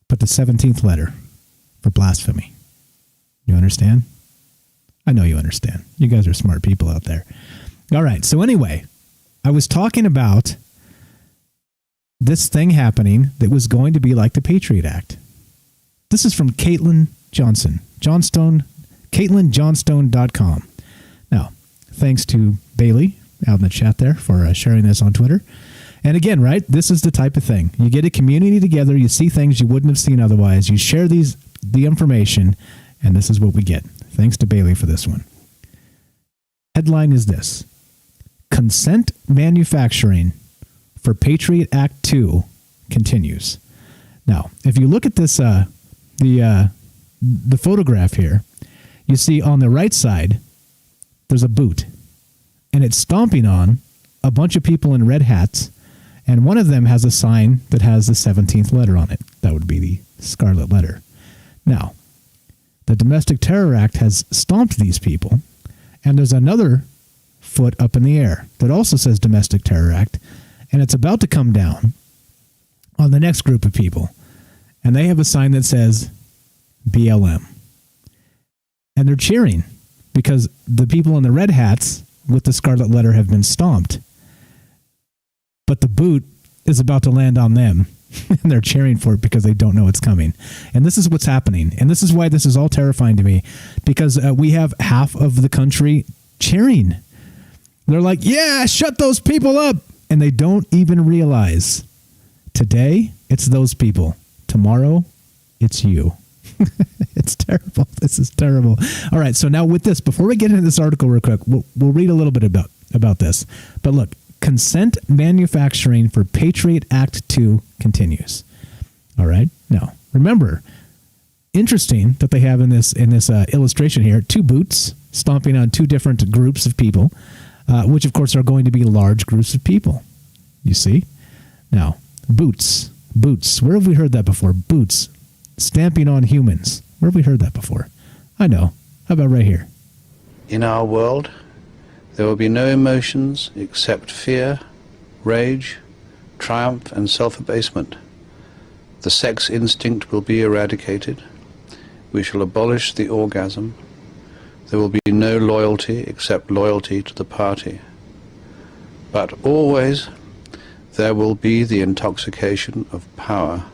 but the 17th letter for blasphemy. You understand? I know you understand. You guys are smart people out there. All right. So anyway, I was talking about this thing happening that was going to be like the Patriot Act. This is from Caitlin Johnson, CaitlinJohnstone.com. Now, thanks to Bailey out in the chat there for sharing this on Twitter. And again, right, this is the type of thing. You get a community together, you see things you wouldn't have seen otherwise, you share the information, and this is what we get. Thanks to Bailey for this one. Headline is this: Consent manufacturing for Patriot Act 2 continues. Now, if you look at this, the photograph here, you see on the right side, there's a boot, and it's stomping on a bunch of people in red hats, and one of them has a sign that has the 17th letter on it. That would be the scarlet letter. Now, the Domestic Terror Act has stomped these people, and there's another foot up in the air that also says Domestic Terror Act, and it's about to come down on the next group of people, and they have a sign that says BLM. And they're cheering because the people in the red hats with the scarlet letter have been stomped. But the boot is about to land on them, and they're cheering for it because they don't know it's coming. And this is what's happening. And this is why this is all terrifying to me, because we have half of the country cheering. They're like, yeah, shut those people up. And they don't even realize today it's those people. Tomorrow, it's you. It's terrible. This is terrible. All right. So now with this, before we get into this article real quick, we'll read a little bit about this. But look, consent manufacturing for Patriot Act 2 continues. All right. Now, remember, interesting that they have in this illustration here, two boots stomping on two different groups of people, which of course are going to be large groups of people. You see? Now, boots. Where have we heard that before? Boots. Stamping on humans. Where have we heard that before? I know. How about right here? In our world, there will be no emotions except fear, rage, triumph, and self-abasement. The sex instinct will be eradicated. We shall abolish the orgasm. There will be no loyalty except loyalty to the party. But always there will be the intoxication of power.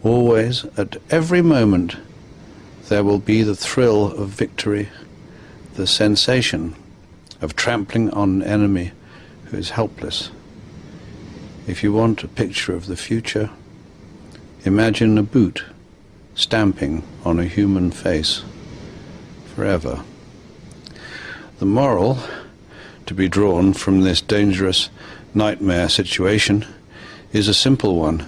Always, at every moment, there will be the thrill of victory, the sensation of trampling on an enemy who is helpless. If you want a picture of the future, imagine a boot stamping on a human face forever. The moral to be drawn from this dangerous nightmare situation is a simple one.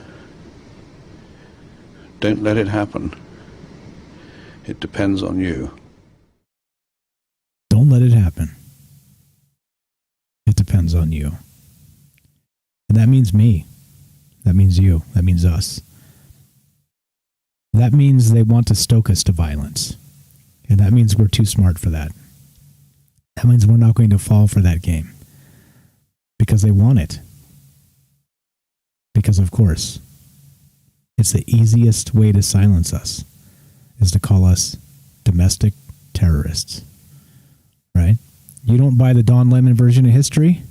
Don't let it happen. It depends on you. Don't let it happen. It depends on you. And that means me. That means you. That means us. That means they want to stoke us to violence. And that means we're too smart for that. That means we're not going to fall for that game. Because they want it. Because, of course, it's the easiest way to silence us is to call us domestic terrorists. Right? You don't buy the Don Lemon version of history,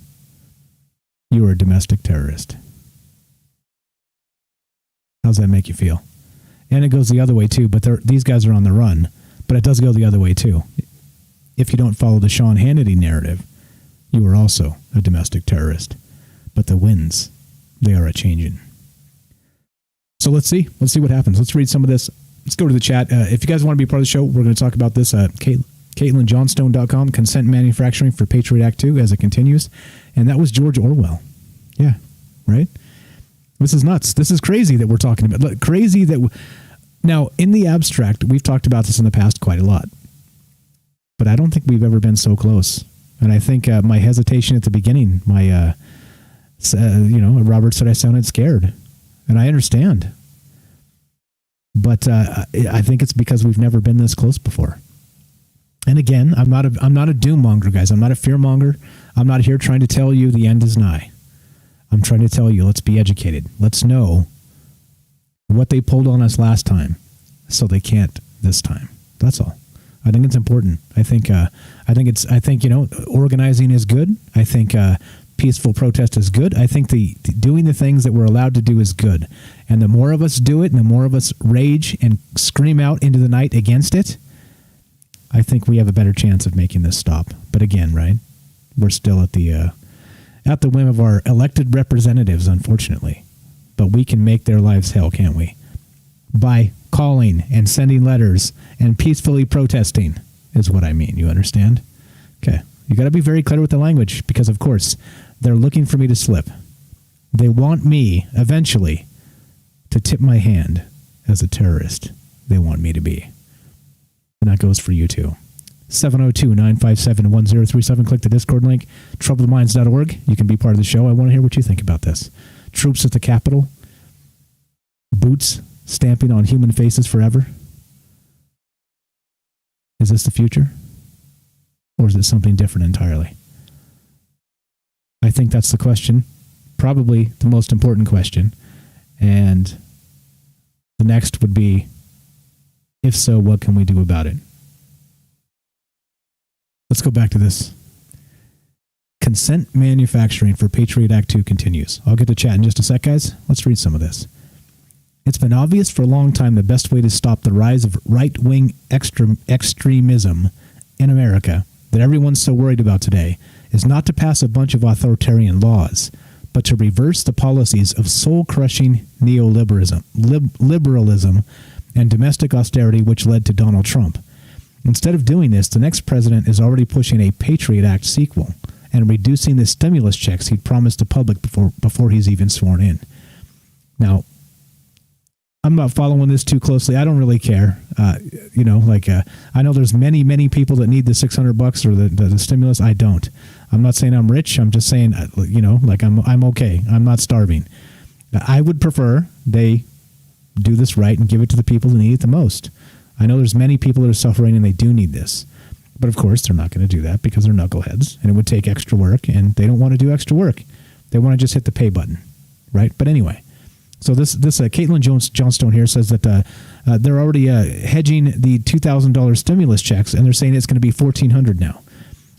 you are a domestic terrorist. How's that make you feel? And it goes the other way too, but these guys are on the run. But it does go the other way too. If you don't follow the Sean Hannity narrative, you are also a domestic terrorist. But the winds, they are a-changing. So let's see. Let's see what happens. Let's read some of this. Let's go to the chat. If you guys want to be part of the show, we're going to talk about this. CaitlinJohnstone.com, consent manufacturing for Patriot Act 2 as it continues. And that was George Orwell. Yeah, right? This is nuts. This is crazy that we're talking about. Look, crazy that... Now, in the abstract, we've talked about this in the past quite a lot. But I don't think we've ever been so close. And I think my hesitation at the beginning, Robert said I sounded scared. And I understand. But I think it's because we've never been this close before. And again, I'm not a doom monger, guys. I'm not a fear monger. I'm not here trying to tell you the end is nigh. I'm trying to tell you, let's be educated. Let's know what they pulled on us last time, so they can't this time. That's all. I think it's important. I think organizing is good. I think peaceful protest is good. I think the doing the things that we're allowed to do is good. And the more of us do it, and the more of us rage and scream out into the night against it, I think we have a better chance of making this stop. But again, right, we're still at the whim of our elected representatives, unfortunately. But we can make their lives hell, can't we? by calling and sending letters and peacefully protesting is what I mean. You understand? Okay. You got to be very clear with the language because, of course, they're looking for me to slip. They want me, eventually, to tip my hand as a terrorist. They want me to be. And that goes for you, too. 702-957-1037. Click the Discord link, troubledminds.org. You can be part of the show. I want to hear what you think about this. Troops at the Capitol. Boots stamping on human faces forever. Is this the future? Or is it something different entirely? I think that's the question. Probably the most important question. And the next would be, if so, what can we do about it? Let's go back to this. Consent manufacturing for Patriot Act 2 continues. I'll get to chat in just a sec, guys. Let's read some of this. It's been obvious for a long time the best way to stop the rise of right-wing extremism in America that everyone's so worried about today is not to pass a bunch of authoritarian laws, but to reverse the policies of soul-crushing neoliberalism liberalism, and domestic austerity which led to Donald Trump. Instead of doing this, the next president is already pushing a Patriot Act sequel and reducing the stimulus checks he'd promised the public before he's even sworn in. Now, I'm not following this too closely. I don't really care. I know there's many people that need the $600 or the stimulus. I don't. I'm not saying I'm rich. I'm just saying, I'm okay. I'm not starving. I would prefer they do this right and give it to the people who need it the most. I know there's many people that are suffering and they do need this. But of course, they're not going to do that because they're knuckleheads and it would take extra work and they don't want to do extra work. They want to just hit the pay button, right? But anyway. So this Caitlin Johnstone here says that they're already hedging the $2,000 stimulus checks, and they're saying it's going to be $1,400 now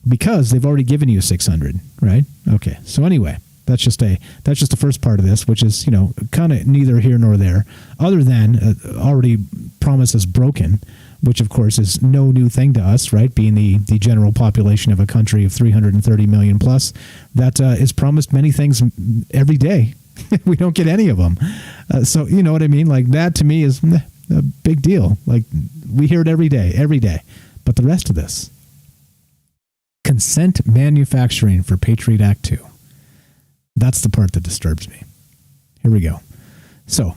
because they've already given you $600, right? Okay. So anyway, that's just the first part of this, which is kind of neither here nor there, other than already promises broken, which of course is no new thing to us, right? Being the general population of a country of 330 million plus, that is promised many things every day. We don't get any of them. So, you know what I mean? Like, that to me is a big deal. Like, we hear it every day. But the rest of this, consent manufacturing for Patriot Act 2, that's the part that disturbs me. Here we go. So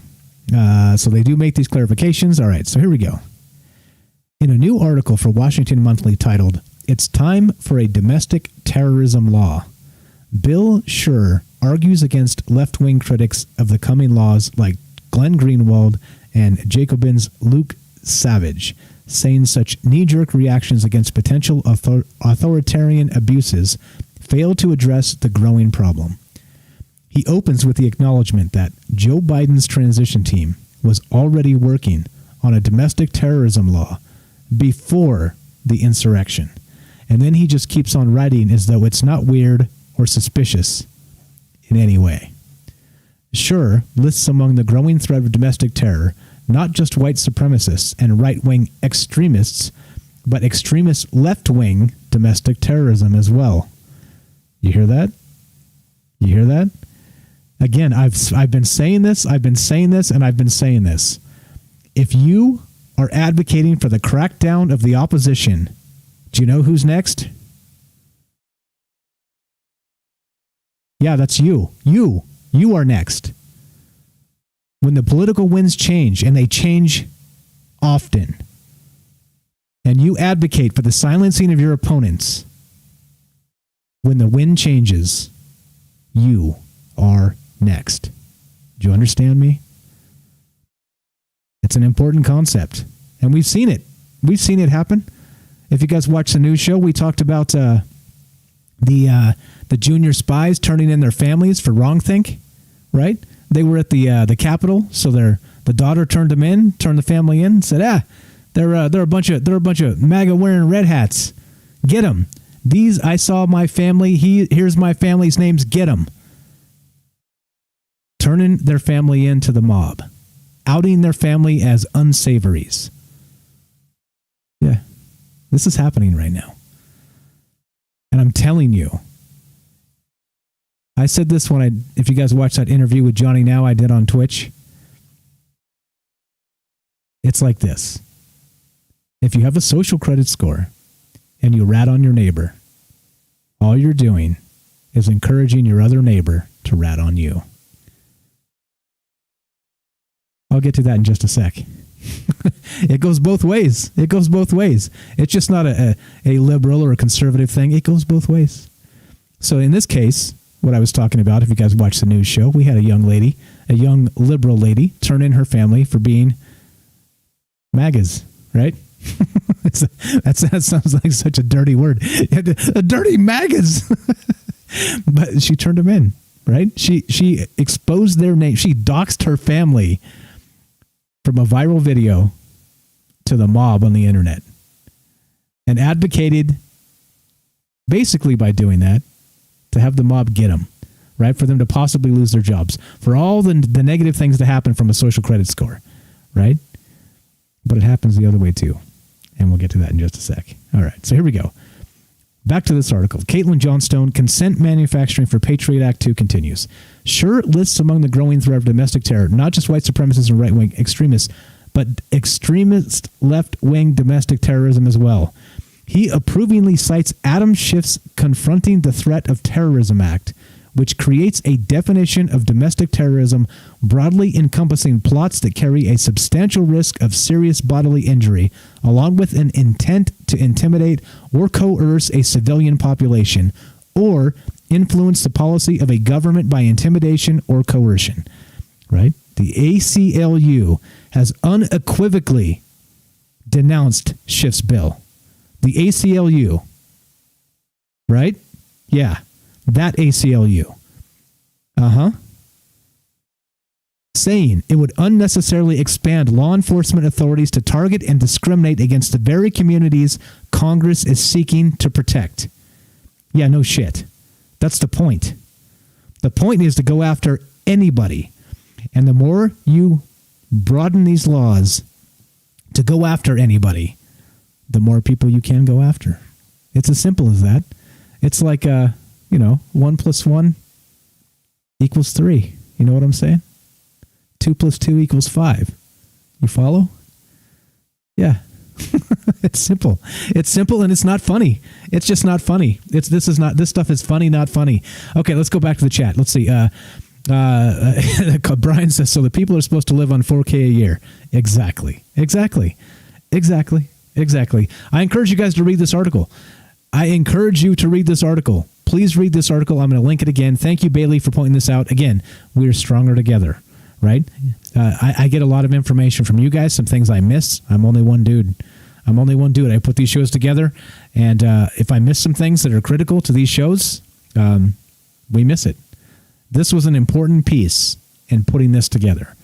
they do make these clarifications. All right, so here we go. In a new article for Washington Monthly titled, "It's Time for a Domestic Terrorism Law," Bill Schur argues against left-wing critics of the coming laws like Glenn Greenwald and Jacobin's Luke Savage, saying such knee-jerk reactions against potential authoritarian abuses fail to address the growing problem. He opens with the acknowledgement that Joe Biden's transition team was already working on a domestic terrorism law before the insurrection. And then he just keeps on writing as though it's not weird or suspicious in any way. Schur lists among the growing threat of domestic terror not just white supremacists and right-wing extremists, but extremist left-wing domestic terrorism as well. You hear that? You hear that? Again, I've been saying this, and I've been saying this. If you are advocating for the crackdown of the opposition, do you know who's next? Yeah, that's you. You are next. When the political winds change, and they change often, and you advocate for the silencing of your opponents, when the wind changes, you are next. Do you understand me? It's an important concept, and we've seen it. We've seen it happen. If you guys watch the news show, we talked about the junior spies turning in their families for wrongthink, right? They were at the Capitol, so the daughter turned them in, turned the family in, said, they're a bunch of MAGA wearing red hats. Get them. I saw my family. Here's my family's names. Get them. Turning their family into the mob, outing their family as unsavories. Yeah, this is happening right now. And I'm telling you, I said this if you guys watched that interview with Johnny Now I did on Twitch. It's like this. If you have a social credit score and you rat on your neighbor, all you're doing is encouraging your other neighbor to rat on you. I'll get to that in just a sec. It goes both ways. It goes both ways. It's just not a liberal or a conservative thing. It goes both ways. So in this case, what I was talking about, if you guys watched the news show, we had a young lady, a young liberal lady, turn in her family for being MAGAs, right? That sounds like such a dirty word. A dirty MAGAs. But she turned them in, right? She exposed their name. She doxed her family from a viral video to the mob on the internet and advocated, basically by doing that, to have the mob get them, right? For them to possibly lose their jobs, for all the negative things to happen from a social credit score, right? But it happens the other way too. And we'll get to that in just a sec. All right, so here we go. Back to this article. Caitlin Johnstone, consent manufacturing for Patriot Act 2 continues. Sure lists among the growing threat of domestic terror, not just white supremacists and right-wing extremists, but extremist left-wing domestic terrorism as well. He approvingly cites Adam Schiff's Confronting the Threat of Terrorism Act, which creates a definition of domestic terrorism broadly encompassing plots that carry a substantial risk of serious bodily injury, along with an intent to intimidate or coerce a civilian population, or influence the policy of a government by intimidation or coercion. Right? The ACLU has unequivocally denounced Schiff's bill. The ACLU. Right? Yeah. That ACLU. Saying it would unnecessarily expand law enforcement authorities to target and discriminate against the very communities Congress is seeking to protect. Yeah, no shit. That's the point. The point is to go after anybody. And the more you broaden these laws to go after anybody, the more people you can go after. It's as simple as that. It's like 1 + 1 = 3. You know what I'm saying? 2 + 2 = 5. You follow? Yeah. It's simple. It's simple and it's not funny. It's just not funny. This stuff is funny, not funny. Okay, let's go back to the chat. Let's see. Brian says, so the people are supposed to live on $4,000 a year. Exactly. I encourage you guys to read this article. Please read this article. I'm going to link it again. Thank you, Bailey, for pointing this out. Again, we're stronger together, right? I get a lot of information from you guys, some things I miss. I'm only one dude. I put these shows together, and if I miss some things that are critical to these shows, we miss it. This was an important piece in putting this together.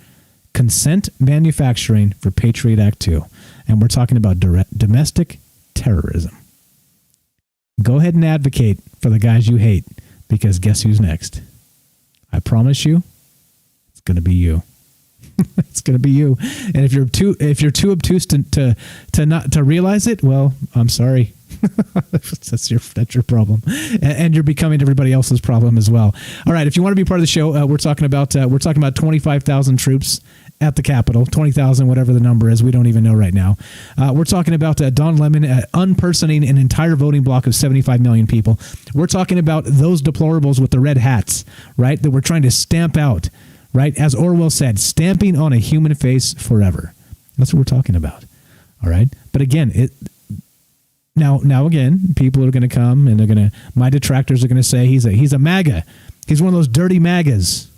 Consent manufacturing for Patriot Act 2. And we're talking about domestic terrorism. Go ahead and advocate for the guys you hate, because guess who's next? I promise you, it's going to be you. It's going to be you. And if you're too obtuse to realize it, well, I'm sorry. That's your problem, and you're becoming everybody else's problem as well. All right, if you want to be part of the show, we're talking about 25,000 troops at the Capitol, 20,000, whatever the number is. We don't even know right now. We're talking about Don Lemon unpersoning an entire voting block of 75 million people. We're talking about those deplorables with the red hats, right, that we're trying to stamp out, right? As Orwell said, stamping on a human face forever. That's what we're talking about. All right. But again, Now again, people are going to come and my detractors are going to say he's a MAGA. He's one of those dirty MAGAs.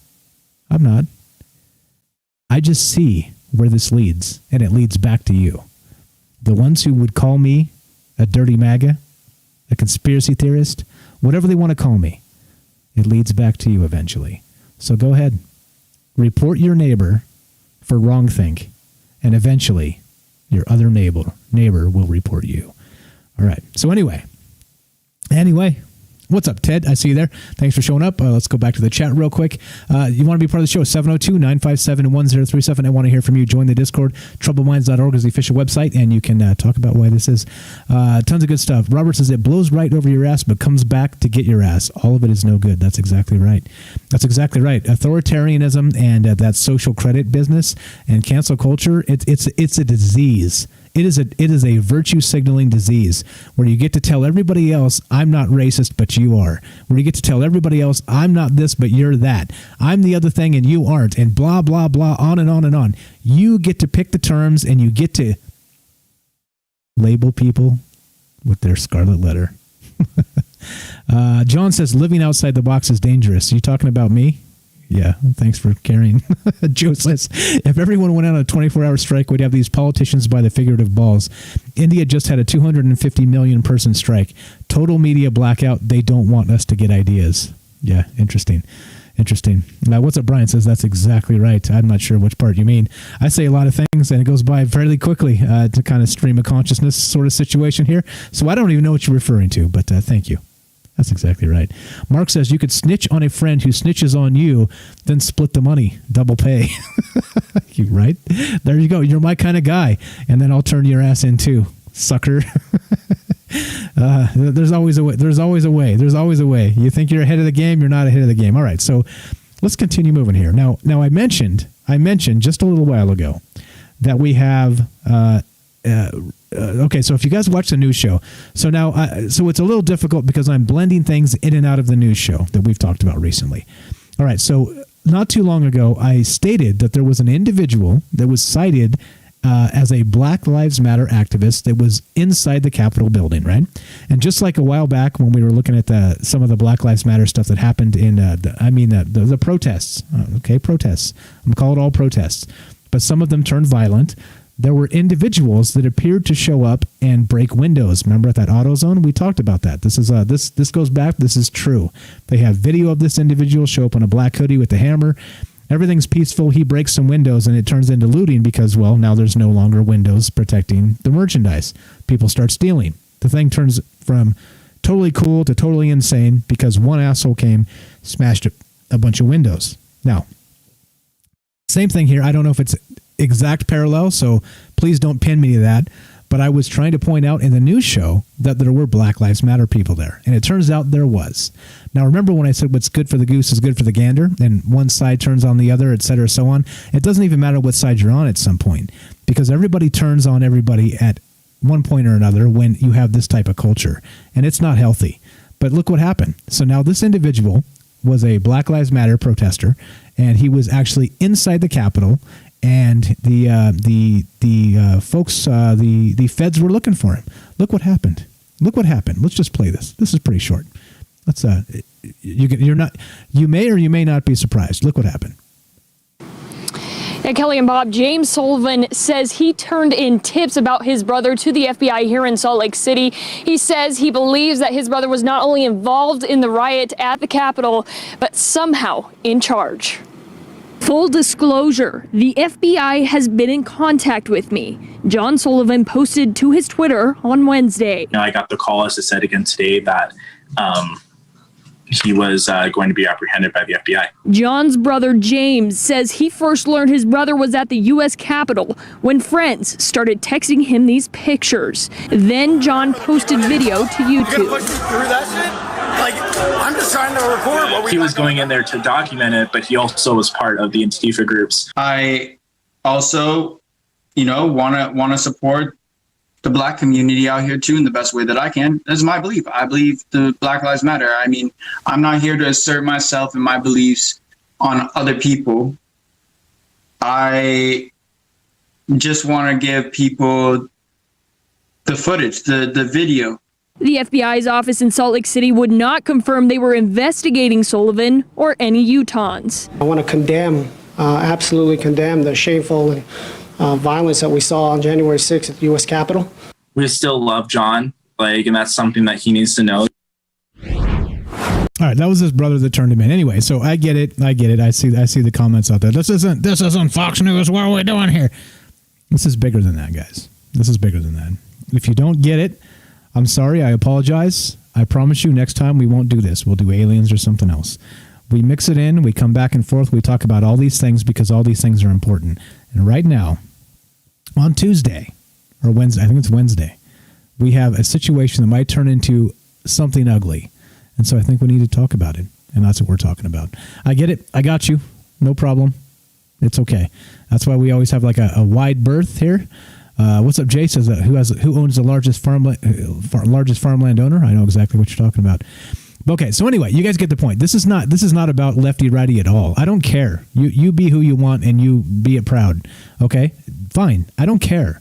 I'm not. I just see where this leads, and it leads back to you. The ones who would call me a dirty MAGA, a conspiracy theorist, whatever they want to call me, it leads back to you eventually. So go ahead. Report your neighbor for wrongthink, and eventually your other neighbor will report you. All right. So anyway, What's up, Ted? I see you there. Thanks for showing up. Let's go back to the chat real quick. You want to be part of the show? 702-957-1037. I want to hear from you. Join the Discord. Troubleminds.org is the official website, and you can talk about why this is. Tons of good stuff. Robert says it blows right over your ass, but comes back to get your ass. All of it is no good. That's exactly right. That's exactly right. Authoritarianism and that social credit business and cancel culture, it's a disease. It is a virtue signaling disease where you get to tell everybody else, I'm not racist, but you are. Where you get to tell everybody else, I'm not this, but you're that. I'm the other thing and you aren't, and blah, blah, blah, on and on and on. You get to pick the terms and you get to label people with their scarlet letter. John says living outside the box is dangerous. Are you talking about me? Yeah, thanks for carrying. Joe says, if everyone went on a 24-hour strike, we'd have these politicians by the figurative balls. India just had a 250 million person strike. Total media blackout. They don't want us to get ideas. Yeah, interesting. Now, what's up, Brian says, that's exactly right. I'm not sure which part you mean. I say a lot of things, and it goes by fairly quickly to kind of stream of consciousness sort of situation here. So I don't even know what you're referring to, but thank you. That's exactly right. Mark says you could snitch on a friend who snitches on you, then split the money, double pay. You right? There you go. You're my kind of guy, and then I'll turn your ass in too, sucker. There's always a way. There's always a way. There's always a way. You think you're ahead of the game, you're not ahead of the game. All right, so let's continue moving here. Now I mentioned just a little while ago that we have. Okay, so if you guys watch the news show, so now, so it's a little difficult because I'm blending things in and out of the news show that we've talked about recently. All right, so not too long ago, I stated that there was an individual that was cited as a Black Lives Matter activist that was inside the Capitol building, right? And just like a while back when we were looking at some of the Black Lives Matter stuff that happened in, the protests, protests. I'm calling it all protests, but some of them turned violent. There were individuals that appeared to show up and break windows. Remember at that AutoZone? We talked about that. This is this goes back. This is true. They have video of this individual show up in a black hoodie with a hammer. Everything's peaceful. He breaks some windows and it turns into looting because, well, now there's no longer windows protecting the merchandise. People start stealing. The thing turns from totally cool to totally insane because one asshole came, smashed a bunch of windows. Now, same thing here. I don't know if it's exact parallel, so please don't pin me to that. But I was trying to point out in the news show that there were Black Lives Matter people there, and it turns out there was. Now, remember when I said what's good for the goose is good for the gander, and one side turns on the other, et cetera, so on? It doesn't even matter what side you're on at some point, because everybody turns on everybody at one point or another when you have this type of culture, and it's not healthy. But look what happened. So now this individual was a Black Lives Matter protester, and he was actually inside the Capitol. And the folks, the feds were looking for him. Look what happened. Let's just play this. This is pretty short. Let's you may or you may not be surprised. Look what happened. Yeah, Kelly and Bob, James Sullivan says he turned in tips about his brother to the FBI here in Salt Lake City. He says he believes that his brother was not only involved in the riot at the Capitol, but somehow in charge. Full disclosure, the FBI has been in contact with me. John Sullivan posted to his Twitter on Wednesday. I got the call, as I said again today, that he was going to be apprehended by the FBI. John's brother James says he first learned his brother was at the U.S. Capitol when friends started texting him these pictures. Then John posted video to YouTube. You gonna push me through that shit? Like, I'm just trying to record what we... He was going in there to document it, but he also was part of the Antifa groups. I also, want to support the Black community out here too in the best way that I can. That's my belief. I believe the Black Lives Matter. I mean, I'm not here to assert myself and my beliefs on other people. I just want to give people the footage, the video. The FBI's office in Salt Lake City would not confirm they were investigating Sullivan or any Utahns. I want to absolutely condemn the shameful and violence that we saw on January 6th at the U.S. Capitol. We still love John, and that's something that he needs to know. All right, that was his brother that turned him in. Anyway, so I get it. I see the comments out there. This isn't Fox News. What are we doing here? This is bigger than that, guys. This is bigger than that. If you don't get it, I'm sorry. I apologize. I promise you next time we won't do this. We'll do aliens or something else. We mix it in. We come back and forth. We talk about all these things because all these things are important. And right now, on Tuesday or Wednesday, I think it's Wednesday, we have a situation that might turn into something ugly. And so I think we need to talk about it. And that's what we're talking about. I get it. I got you. No problem. It's okay. That's why we always have like a wide berth here. What's up, Jay? Says who owns the largest farmland owner? I know exactly what you're talking about. Okay, so anyway, you guys get the point. This is not about lefty righty at all. I don't care. You be who you want and you be it proud. Okay, fine. I don't care.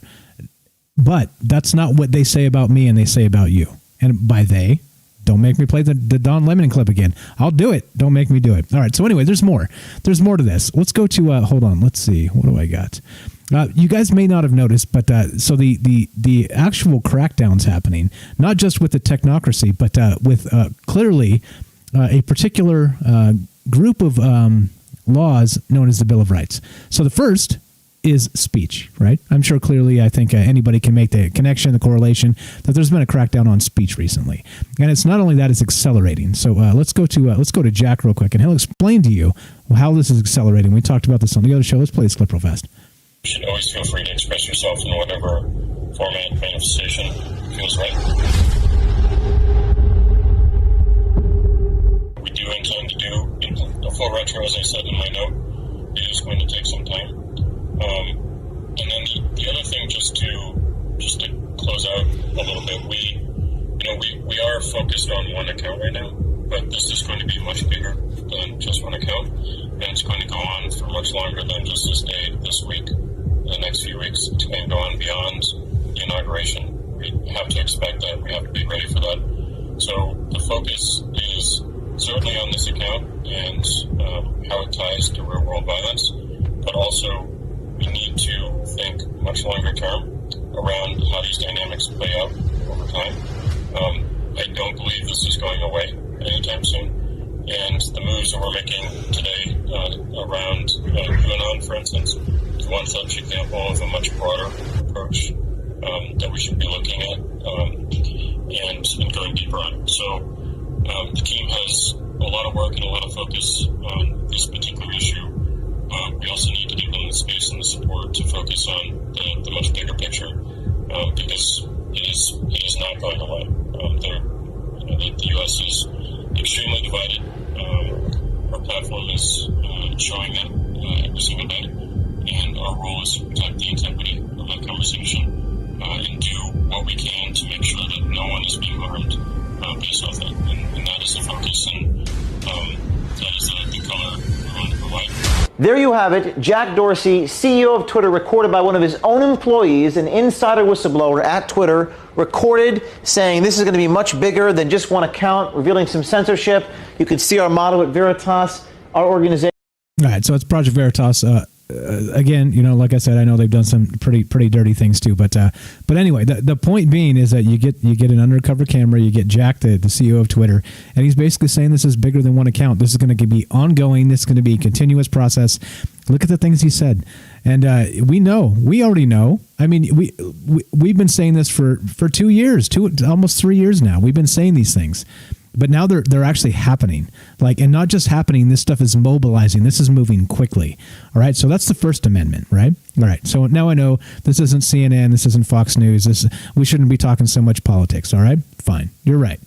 But that's not what they say about me and they say about you. And by they, don't make me play the Don Lemon clip again. I'll do it. Don't make me do it. All right. So anyway, there's more. There's more to this. Let's go to. Hold on. Let's see. What do I got? You guys may not have noticed, but so the actual crackdowns happening, not just with the technocracy, but with clearly a particular group of laws known as the Bill of Rights. So the first is speech, right? I'm sure clearly I think anybody can make the connection, the correlation that there's been a crackdown on speech recently. And it's not only that, it's accelerating. So let's go to Jack real quick and he'll explain to you how this is accelerating. We talked about this on the other show. Let's play this clip real fast. You should always feel free to express yourself in whatever format, manifestation feels right. We do intend to do a full retro, as I said in my note. It is going to take some time. And then the other thing, just to close out a little bit, we are focused on one account right now, but this is going to be much bigger than just one account, and it's going to go on for much longer than just this day, this week, the next few weeks. It's going to go on beyond the inauguration. We have to expect that. We have to be ready for that. So the focus is certainly on this account and how it ties to real world violence, but also we need to think much longer term around how these dynamics play out over time. I don't believe this is going away anytime soon. And the moves that we're making today around QAnon, for instance, is one such example of a much broader approach that we should be looking at and going deeper on. So the team has a lot of work and a lot of focus on this particular issue. We also need to give them the space and the support to focus on the much bigger picture because it is not going away. The U.S. is extremely divided. Our platform is showing that every single day, and our role is to protect the integrity of that conversation and do what we can to make sure that no one is being harmed based off that. And that is the focus, and that is the color we want to provide. There you have it. Jack Dorsey, CEO of Twitter, recorded by one of his own employees, an insider whistleblower at Twitter, recorded saying this is going to be much bigger than just one account, revealing some censorship. You can see our motto at Veritas, our organization. All right, so it's Project Veritas. Again, like I said, I know they've done some pretty dirty things too. But anyway, the point being is that you get an undercover camera, you get Jack, the CEO of Twitter, and he's basically saying this is bigger than one account. This is going to be ongoing. This is going to be a continuous process. Look at the things he said, and we already know. I mean, we've been saying this for 2 years, almost 3 years now. We've been saying these things. But now they're actually happening. And not just happening, this stuff is mobilizing. This is moving quickly. All right. So that's the First Amendment, right? All right. So now I know this isn't CNN. This isn't Fox News. We shouldn't be talking so much politics. All right. Fine. You're right.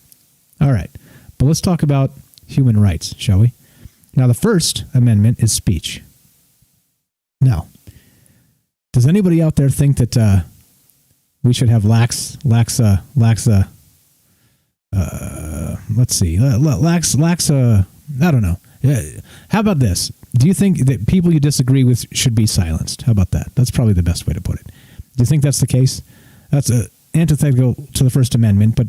All right. But let's talk about human rights, shall we? Now, the First Amendment is speech. Now, does anybody out there think that we should have lax I don't know. How about this? Do you think that people you disagree with should be silenced? How about that? That's probably the best way to put it. Do you think that's the case? That's antithetical to the First Amendment, but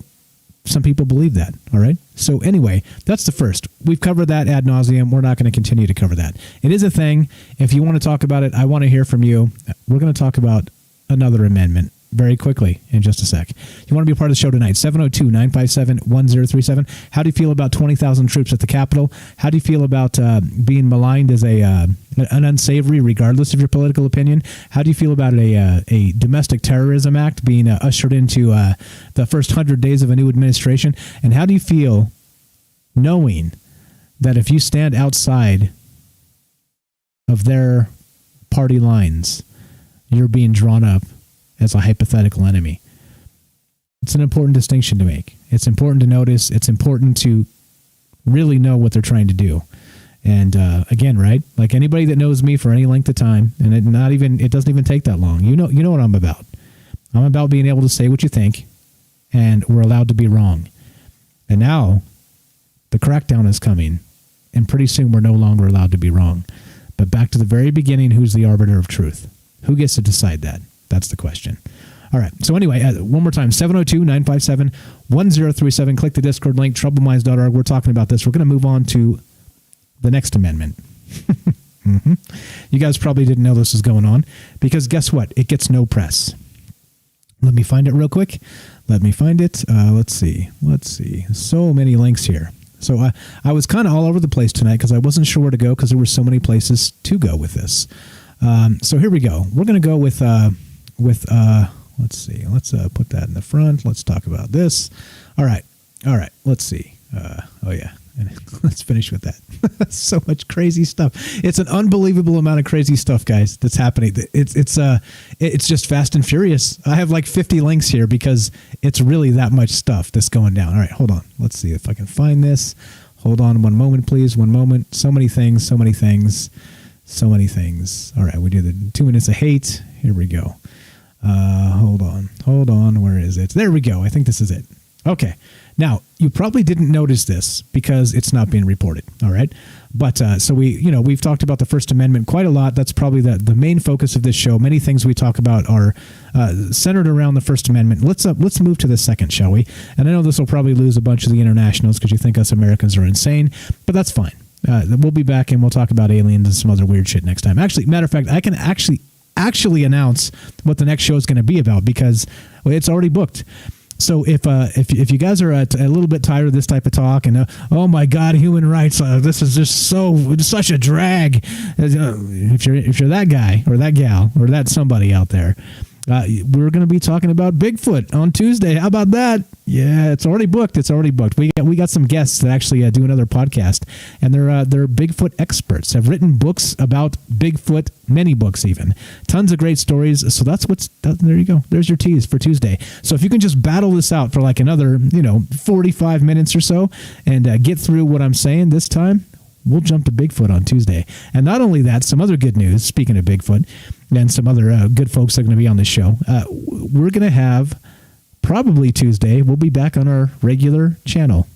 some people believe that. All right. So anyway, that's the first. We've covered that ad nauseum. We're not going to continue to cover that. It is a thing. If you want to talk about it, I want to hear from you. We're going to talk about another amendment very quickly in just a sec. You want to be a part of the show tonight, 702-957-1037. How do you feel about 20,000 troops at the Capitol? How do you feel about being maligned as an unsavory, regardless of your political opinion? How do you feel about a domestic terrorism act being ushered into the first 100 days of a new administration? And how do you feel knowing that if you stand outside of their party lines, you're being drawn up as a hypothetical enemy? It's an important distinction to make. It's important to notice. It's important to really know what they're trying to do. And again, right? Like anybody that knows me for any length of time, and it doesn't even take that long. You know what I'm about. I'm about being able to say what you think, and we're allowed to be wrong. And now the crackdown is coming, and pretty soon we're no longer allowed to be wrong. But back to the very beginning, who's the arbiter of truth? Who gets to decide that? That's the question. All right. So anyway, one more time, 702-957-1037. Click the Discord link, troubleminds.org. We're talking about this. We're going to move on to the next amendment. Mm-hmm. You guys probably didn't know this was going on because guess what? It gets no press. Let me find it real quick. Let me find it. Let's see. So many links here. So I was kind of all over the place tonight because I wasn't sure where to go because there were so many places to go with this. So here we go. We're going to go with let's see. Let's put that in the front. Let's talk about this. All right. Let's see. Oh yeah. Let's finish with that. So much crazy stuff. It's an unbelievable amount of crazy stuff, guys, that's happening. It's just fast and furious. I have like 50 links here because it's really that much stuff that's going down. All right, hold on. Let's see if I can find this. Hold on one moment, please. One moment. So many things. All right, we do the 2 minutes of hate. Here we go. Hold on. Where is it? There we go. I think this is it. Okay. Now, you probably didn't notice this because it's not being reported, all right? But so we've talked about the First Amendment quite a lot. That's probably the main focus of this show. Many things we talk about are centered around the First Amendment. Let's move to the second, shall we? And I know this will probably lose a bunch of the internationals because you think us Americans are insane, but that's fine. We'll be back and we'll talk about aliens and some other weird shit next time. Actually, matter of fact, I can actually announce what the next show is going to be about because it's already booked. So if you guys are a little bit tired of this type of talk and oh my God, human rights, this is just such a drag. If you're that guy or that gal or that somebody out there, we're going to be talking about Bigfoot on Tuesday. How about that? Yeah, it's already booked. We got some guests that actually do another podcast, and they're Bigfoot experts. Have written books about Bigfoot, many books even. Tons of great stories. So there you go. There's your tease for Tuesday. So if you can just battle this out for like another 45 minutes or so and get through what I'm saying this time, we'll jump to Bigfoot on Tuesday. And not only that, some other good news, speaking of Bigfoot, and some other good folks that are going to be on this show. We're going to have, probably Tuesday, we'll be back on our regular channel.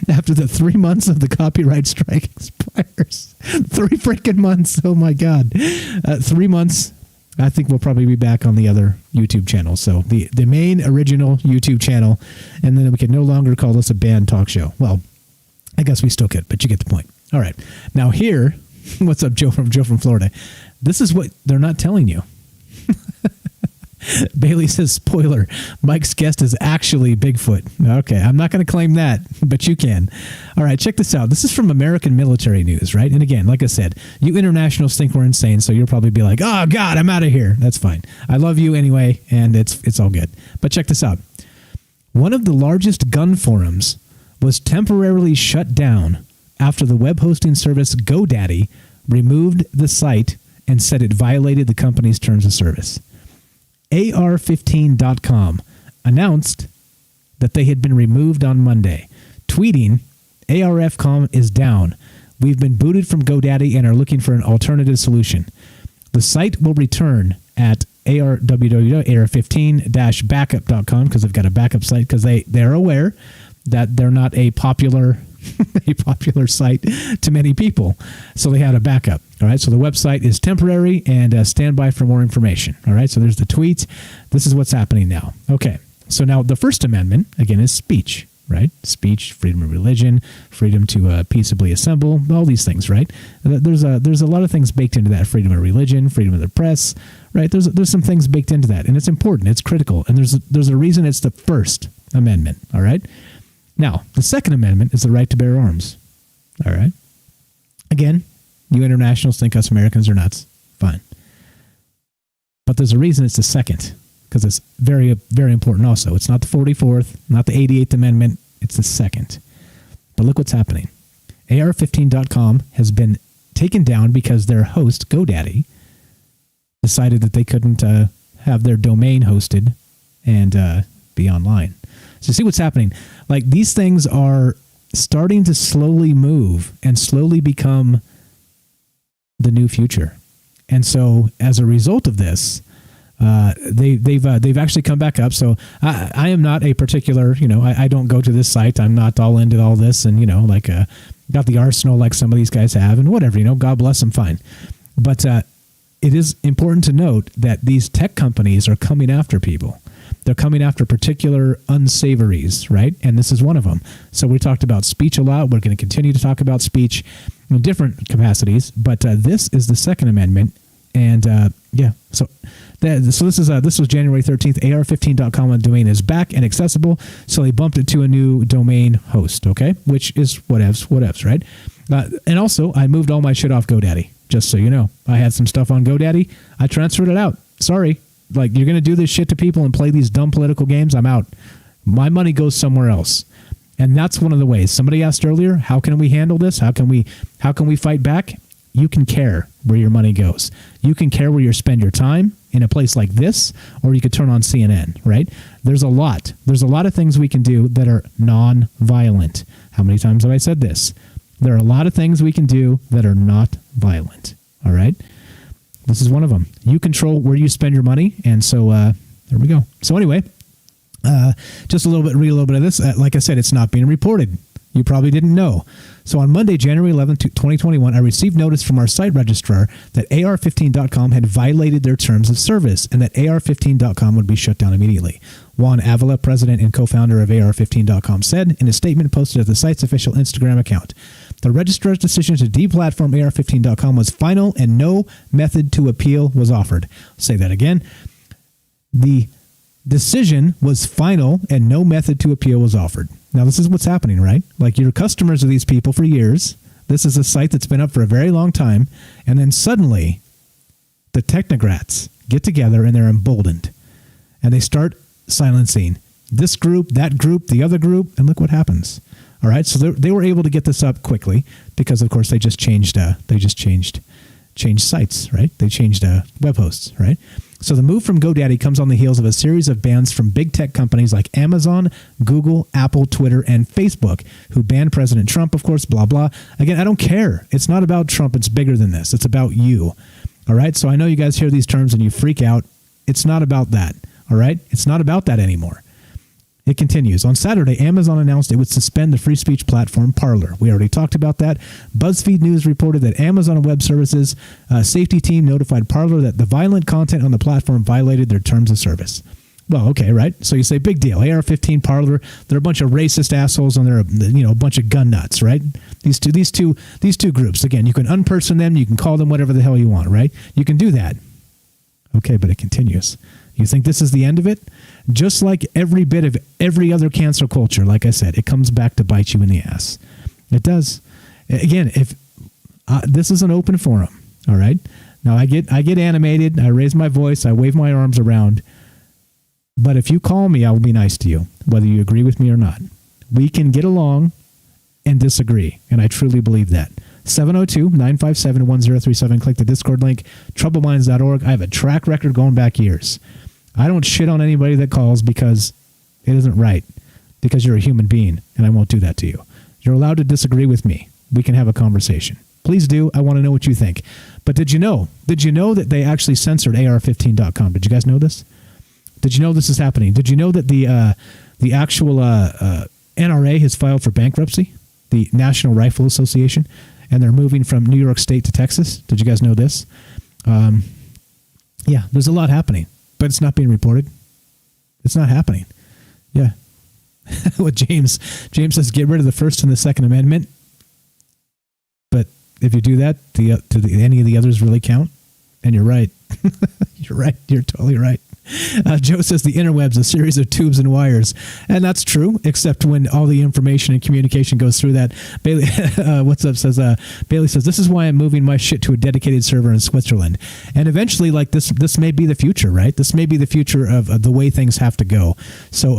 After the 3 months of the copyright strike expires. 3 freaking months. Oh, my God. 3 months. I think we'll probably be back on the other YouTube channel. So the main original YouTube channel. And then we can no longer call this a band talk show. Well, I guess we still could, but you get the point. All right. Now here, what's up, Joe from Florida? This is what they're not telling you. Bailey says, spoiler, Mike's guest is actually Bigfoot. Okay, I'm not going to claim that, but you can. All right, check this out. This is from American Military News, right? And again, like I said, you internationals think we're insane, so you'll probably be like, oh, God, I'm out of here. That's fine. I love you anyway, and it's all good. But check this out. One of the largest gun forums was temporarily shut down after the web hosting service GoDaddy removed the site and said it violated the company's terms of service. AR15.com announced that they had been removed on Monday, tweeting, ARFCom is down. We've been booted from GoDaddy and are looking for an alternative solution. The site will return at AR15-backup.com because they've got a backup site because they're aware that they're not a popular site to many people. So they had a backup. All right. So the website is temporary and stand by for more information. All right. So there's the tweet. This is what's happening now. Okay. So now the First Amendment, again, is speech. right? Speech, freedom of religion, freedom to peaceably assemble, all these things, right? There's a lot of things baked into that. Freedom of religion, freedom of the press, right? There's some things baked into that, and it's important, it's critical, and there's a reason it's the First Amendment, all right? Now, the Second Amendment is the right to bear arms, all right? Again, you internationals think us Americans are nuts. Fine. But there's a reason it's the second, because it's very, very important also. It's not the 44th, not the 88th Amendment. It's the second. But look what's happening. AR15.com has been taken down because their host, GoDaddy, decided that they couldn't have their domain hosted and be online. So see what's happening. Like, these things are starting to slowly move and slowly become the new future. And so as a result of this, they've actually come back up. So I am not a particular, I don't go to this site. I'm not all into all this and, got the arsenal like some of these guys have and whatever, God bless them, fine. But it is important to note that these tech companies are coming after people. They're coming after particular unsavories, right? And this is one of them. So we talked about speech a lot. We're going to continue to talk about speech in different capacities. But this is the Second Amendment. And so this was January 13th. AR15.com domain is back and accessible. So they bumped it to a new domain host, okay? Which is whatevs, right? And also, I moved all my shit off GoDaddy, just so you know. I had some stuff on GoDaddy. I transferred it out. Sorry. Like, you're going to do this shit to people and play these dumb political games? I'm out. My money goes somewhere else. And that's one of the ways. Somebody asked earlier, how can we handle this? How can we fight back? You can care where your money goes. You can care where you spend your time in a place like this, or you could turn on CNN, right? There's a lot of things we can do that are non-violent. How many times have I said this? There are a lot of things we can do that are not violent, all right? This is one of them. You control where you spend your money, and so there we go. So anyway, just read a little bit of this. Like I said, it's not being reported. You probably didn't know. So on Monday, January 11th, 2021, I received notice from our site registrar that AR15.com had violated their terms of service and that AR15.com would be shut down immediately. Juan Avila, president and co-founder of AR15.com, said in a statement posted at the site's official Instagram account, the registrar's decision to deplatform AR15.com was final and no method to appeal was offered. I'll say that again. The decision was final and no method to appeal was offered. Now, this is what's happening, right? Like, you're customers of these people for years. This is a site that's been up for a very long time. And then suddenly, the technocrats get together and they're emboldened. And they start silencing this group, that group, the other group, and look what happens. All right, so they were able to get this up quickly because, of course, they just changed sites, right? They changed web hosts, right? So the move from GoDaddy comes on the heels of a series of bans from big tech companies like Amazon, Google, Apple, Twitter, and Facebook, who banned President Trump, of course, blah, blah. Again, I don't care. It's not about Trump. It's bigger than this. It's about you. All right? So I know you guys hear these terms and you freak out. It's not about that. All right? It's not about that anymore. It continues. On Saturday, Amazon announced it would suspend the free speech platform Parler. We already talked about that. BuzzFeed News reported that Amazon Web Services safety team notified Parler that the violent content on the platform violated their terms of service. Well, okay, right? So you say, big deal. AR-15 Parler, they're a bunch of racist assholes and they're a bunch of gun nuts, right? These two groups. Again, you can unperson them, you can call them whatever the hell you want, right? You can do that. Okay, but it continues. You think this is the end of it? Just like every bit of every other cancel culture, like I said, it comes back to bite you in the ass. It does. Again, if this is an open forum, all right? Now, I get animated. I raise my voice. I wave my arms around. But if you call me, I will be nice to you, whether you agree with me or not. We can get along and disagree, and I truly believe that. 702-957-1037. Click the Discord link, troubleminds.org. I have a track record going back years. I don't shit on anybody that calls because it isn't right, because you're a human being, and I won't do that to you. You're allowed to disagree with me. We can have a conversation. Please do. I want to know what you think. But did you know that they actually censored AR15.com? Did you guys know this? Did you know this is happening? Did you know that the actual NRA has filed for bankruptcy, the National Rifle Association, and they're moving from New York State to Texas? Did you guys know this? Yeah, there's a lot happening, but it's not being reported. It's not happening. Yeah. What James says, get rid of the First and the Second Amendment. But if you do that, any of the others really count? And you're right. You're right. You're totally right. Joe says the interweb's a series of tubes and wires. And that's true, except when all the information and communication goes through that. Bailey, what's up, says, Bailey says, this is why I'm moving my shit to a dedicated server in Switzerland. And eventually, like, this may be the future, right? This may be the future of the way things have to go. So,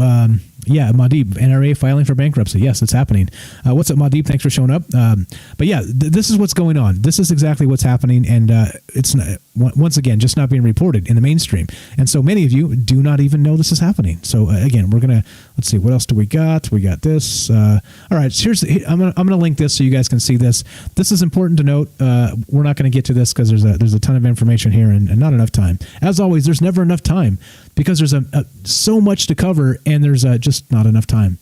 yeah, Madib, NRA filing for bankruptcy. Yes, it's happening. What's up, Madib? Thanks for showing up. But yeah, this is what's going on. This is exactly what's happening. And it's, once again, just not being reported in the mainstream. And so many of you do not even know this is happening. So again, we're going to, let's see, what else do we got? We got this. All right, so I'm going to link this so you guys can see this. This is important to note. We're not going to get to this because there's a ton of information here and not enough time. As always, there's never enough time because there's so much to cover and there's just not enough time.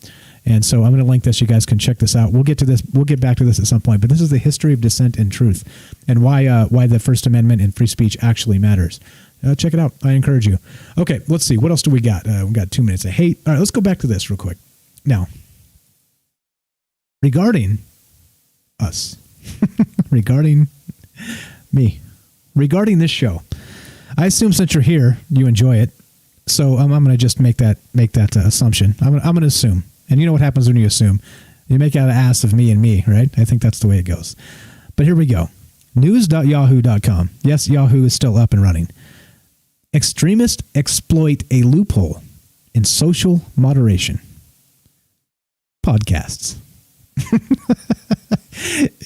And so I'm going to link this. You guys can check this out. We'll get to this. We'll get back to this at some point. But this is the history of dissent and truth and why the First Amendment and free speech actually matters. Check it out. I encourage you. Okay, let's see. What else do we got? We got 2 minutes of hate. All right, let's go back to this real quick. Now, regarding us, regarding me, regarding this show, I assume since you're here, you enjoy it. So I'm going to just make that assumption. I'm going to assume. And you know what happens when you assume? You make out an ass of me and me, right? I think that's the way it goes. But here we go. News.yahoo.com. Yes, Yahoo is still up and running. Extremists exploit a loophole in social moderation. Podcasts.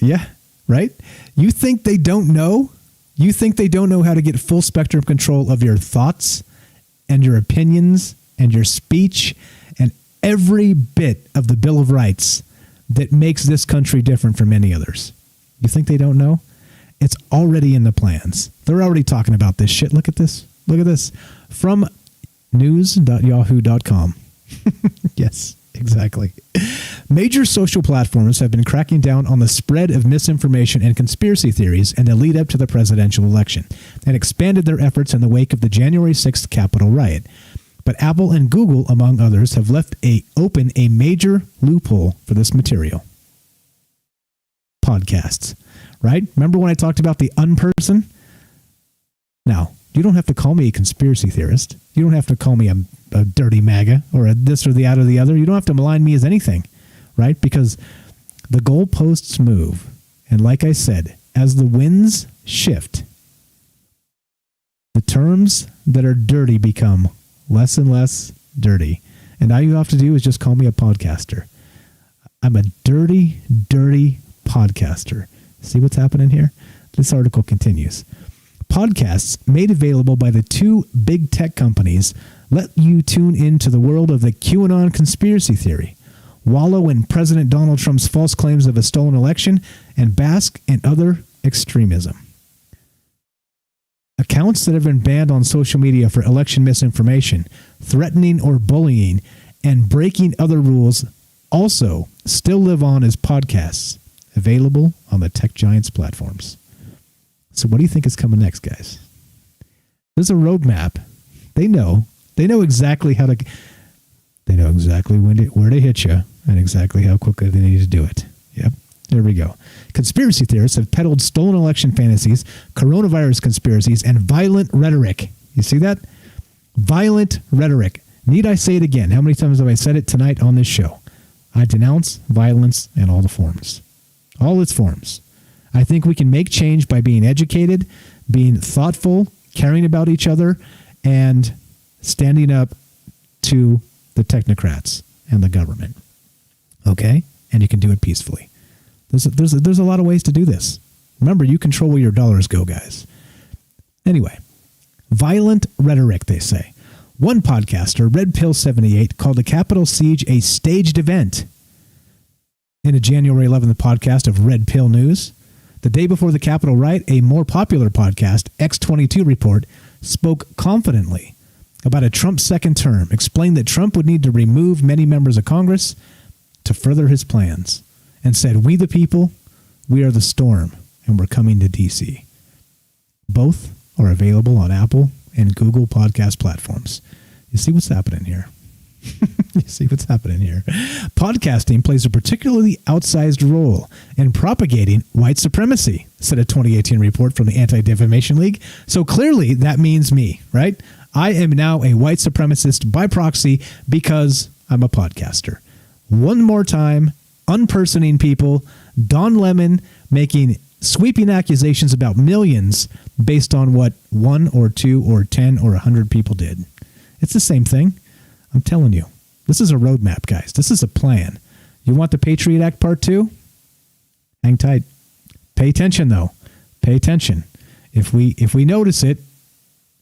Yeah, right? You think they don't know? You think they don't know how to get full spectrum control of your thoughts and your opinions and your speech and every bit of the Bill of Rights that makes this country different from any others? You think they don't know? It's already in the plans. They're already talking about this shit. Look at this. Look at this. From news.yahoo.com. Yes, exactly. Major social platforms have been cracking down on the spread of misinformation and conspiracy theories in the lead up to the presidential election and expanded their efforts in the wake of the January 6th Capitol riot. But Apple and Google, among others, have left open a major loophole for this material. Podcasts, right? Remember when I talked about the unperson? Now, you don't have to call me a conspiracy theorist. You don't have to call me a dirty MAGA or a this or the out or the other. You don't have to malign me as anything, right? Because the goalposts move. And like I said, as the winds shift, the terms that are dirty become less and less dirty. And all you have to do is just call me a podcaster. I'm a dirty, dirty podcaster. See what's happening here? This article continues. Podcasts made available by the two big tech companies let you tune into the world of the QAnon conspiracy theory, wallow in President Donald Trump's false claims of a stolen election, and bask in other extremism. Accounts that have been banned on social media for election misinformation, threatening or bullying, and breaking other rules also still live on as podcasts, available on the tech giants' platforms. So what do you think is coming next, guys? There's a roadmap. They know exactly how to. They know exactly where to hit you and exactly how quickly they need to do it. Yep. There we go. Conspiracy theorists have peddled stolen election fantasies, coronavirus conspiracies, and violent rhetoric. You see that? Violent rhetoric. Need I say it again? How many times have I said it tonight on this show? I denounce violence in all the forms. All its forms. I think we can make change by being educated, being thoughtful, caring about each other, and standing up to the technocrats and the government. Okay? And you can do it peacefully. There's a lot of ways to do this. Remember, you control where your dollars go, guys. Anyway, violent rhetoric, they say. One podcaster, Red Pill 78, called the Capitol siege a staged event. In a January 11th podcast of Red Pill News, the day before the Capitol riot, a more popular podcast, X22 Report, spoke confidently about a Trump second term, explained that Trump would need to remove many members of Congress to further his plans, and said, "We the people, we are the storm, and we're coming to D.C." Both are available on Apple and Google podcast platforms. You see what's happening here? You see what's happening here. Podcasting plays a particularly outsized role in propagating white supremacy, said a 2018 report from the Anti-Defamation League. So clearly that means me, right? I am now a white supremacist by proxy because I'm a podcaster. One more time, unpersoning people, Don Lemon making sweeping accusations about millions based on what 1 or 2 or 10 or 100 people did. It's the same thing. I'm telling you. This is a roadmap, guys. This is a plan. You want the Patriot Act Part 2? Hang tight. Pay attention, though. Pay attention. If we notice it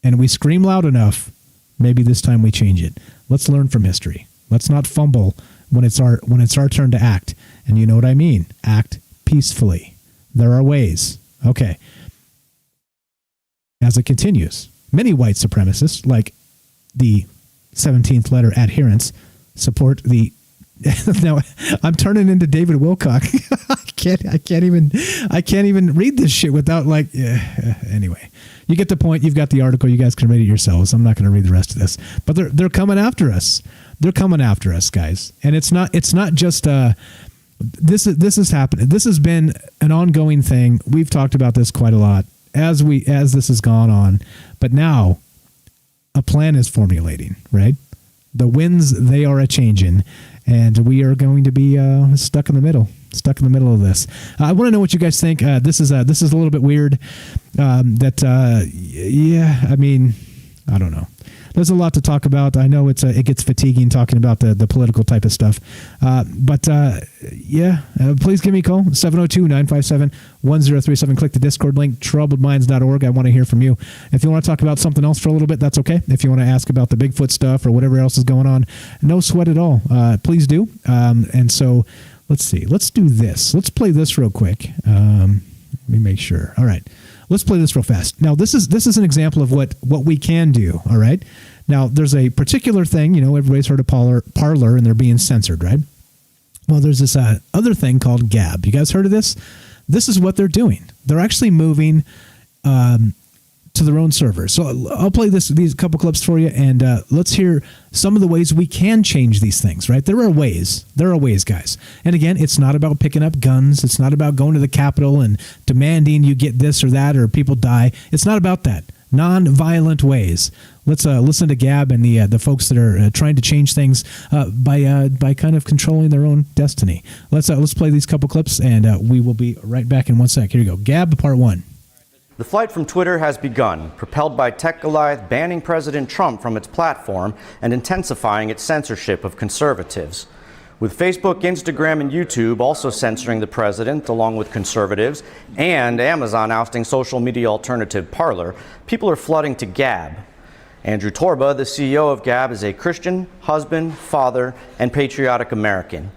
and we scream loud enough, maybe this time we change it. Let's learn from history. Let's not fumble when it's our turn to act. And you know what I mean. Act peacefully. There are ways. Okay. As it continues, many white supremacists, like the 17th letter adherents, support the now I'm turning into David Wilcock. I can't even read this shit without anyway. You get the point. You've got the article. You guys can read it yourselves. I'm not going to read the rest of this. But they're coming after us. They're coming after us, guys. And it's not just this is happening. This has been an ongoing thing. We've talked about this quite a lot as this has gone on. But now a plan is formulating, right? The winds, they are a-changing, and we are going to be stuck in the middle of this. I want to know what you guys think. This is a little bit weird. I mean, I don't know. There's a lot to talk about. I know it gets fatiguing talking about the political type of stuff. Please give me a call, 702-957-1037. Click the Discord link, troubledminds.org. I want to hear from you. If you want to talk about something else for a little bit, that's okay. If you want to ask about the Bigfoot stuff or whatever else is going on, no sweat at all. Please do. And so let's see. Let's do this. Let's play this real quick. Let me make sure. All right. Let's play this real fast. Now, this is an example of what we can do, all right? Now, there's a particular thing, everybody's heard of Parler, and they're being censored, right? Well, there's this other thing called Gab. You guys heard of this? This is what they're doing. They're actually moving to their own servers. So I'll play these couple clips for you, and let's hear some of the ways we can change these things, right? There are ways, guys. And again, it's not about picking up guns. It's not about going to the Capitol and demanding you get this or that or people die. It's not about that. Non-violent ways. Let's listen to Gab and the folks that are trying to change things by kind of controlling their own destiny. Let's play these couple clips, and we will be right back in 1 sec. Here you go. Gab, part 1. The flight from Twitter has begun, propelled by Tech Goliath banning President Trump from its platform and intensifying its censorship of conservatives. With Facebook, Instagram, and YouTube also censoring the president along with conservatives, and Amazon ousting social media alternative Parler, people are flooding to Gab. Andrew Torba, the CEO of Gab, is a Christian, husband, father, and patriotic American.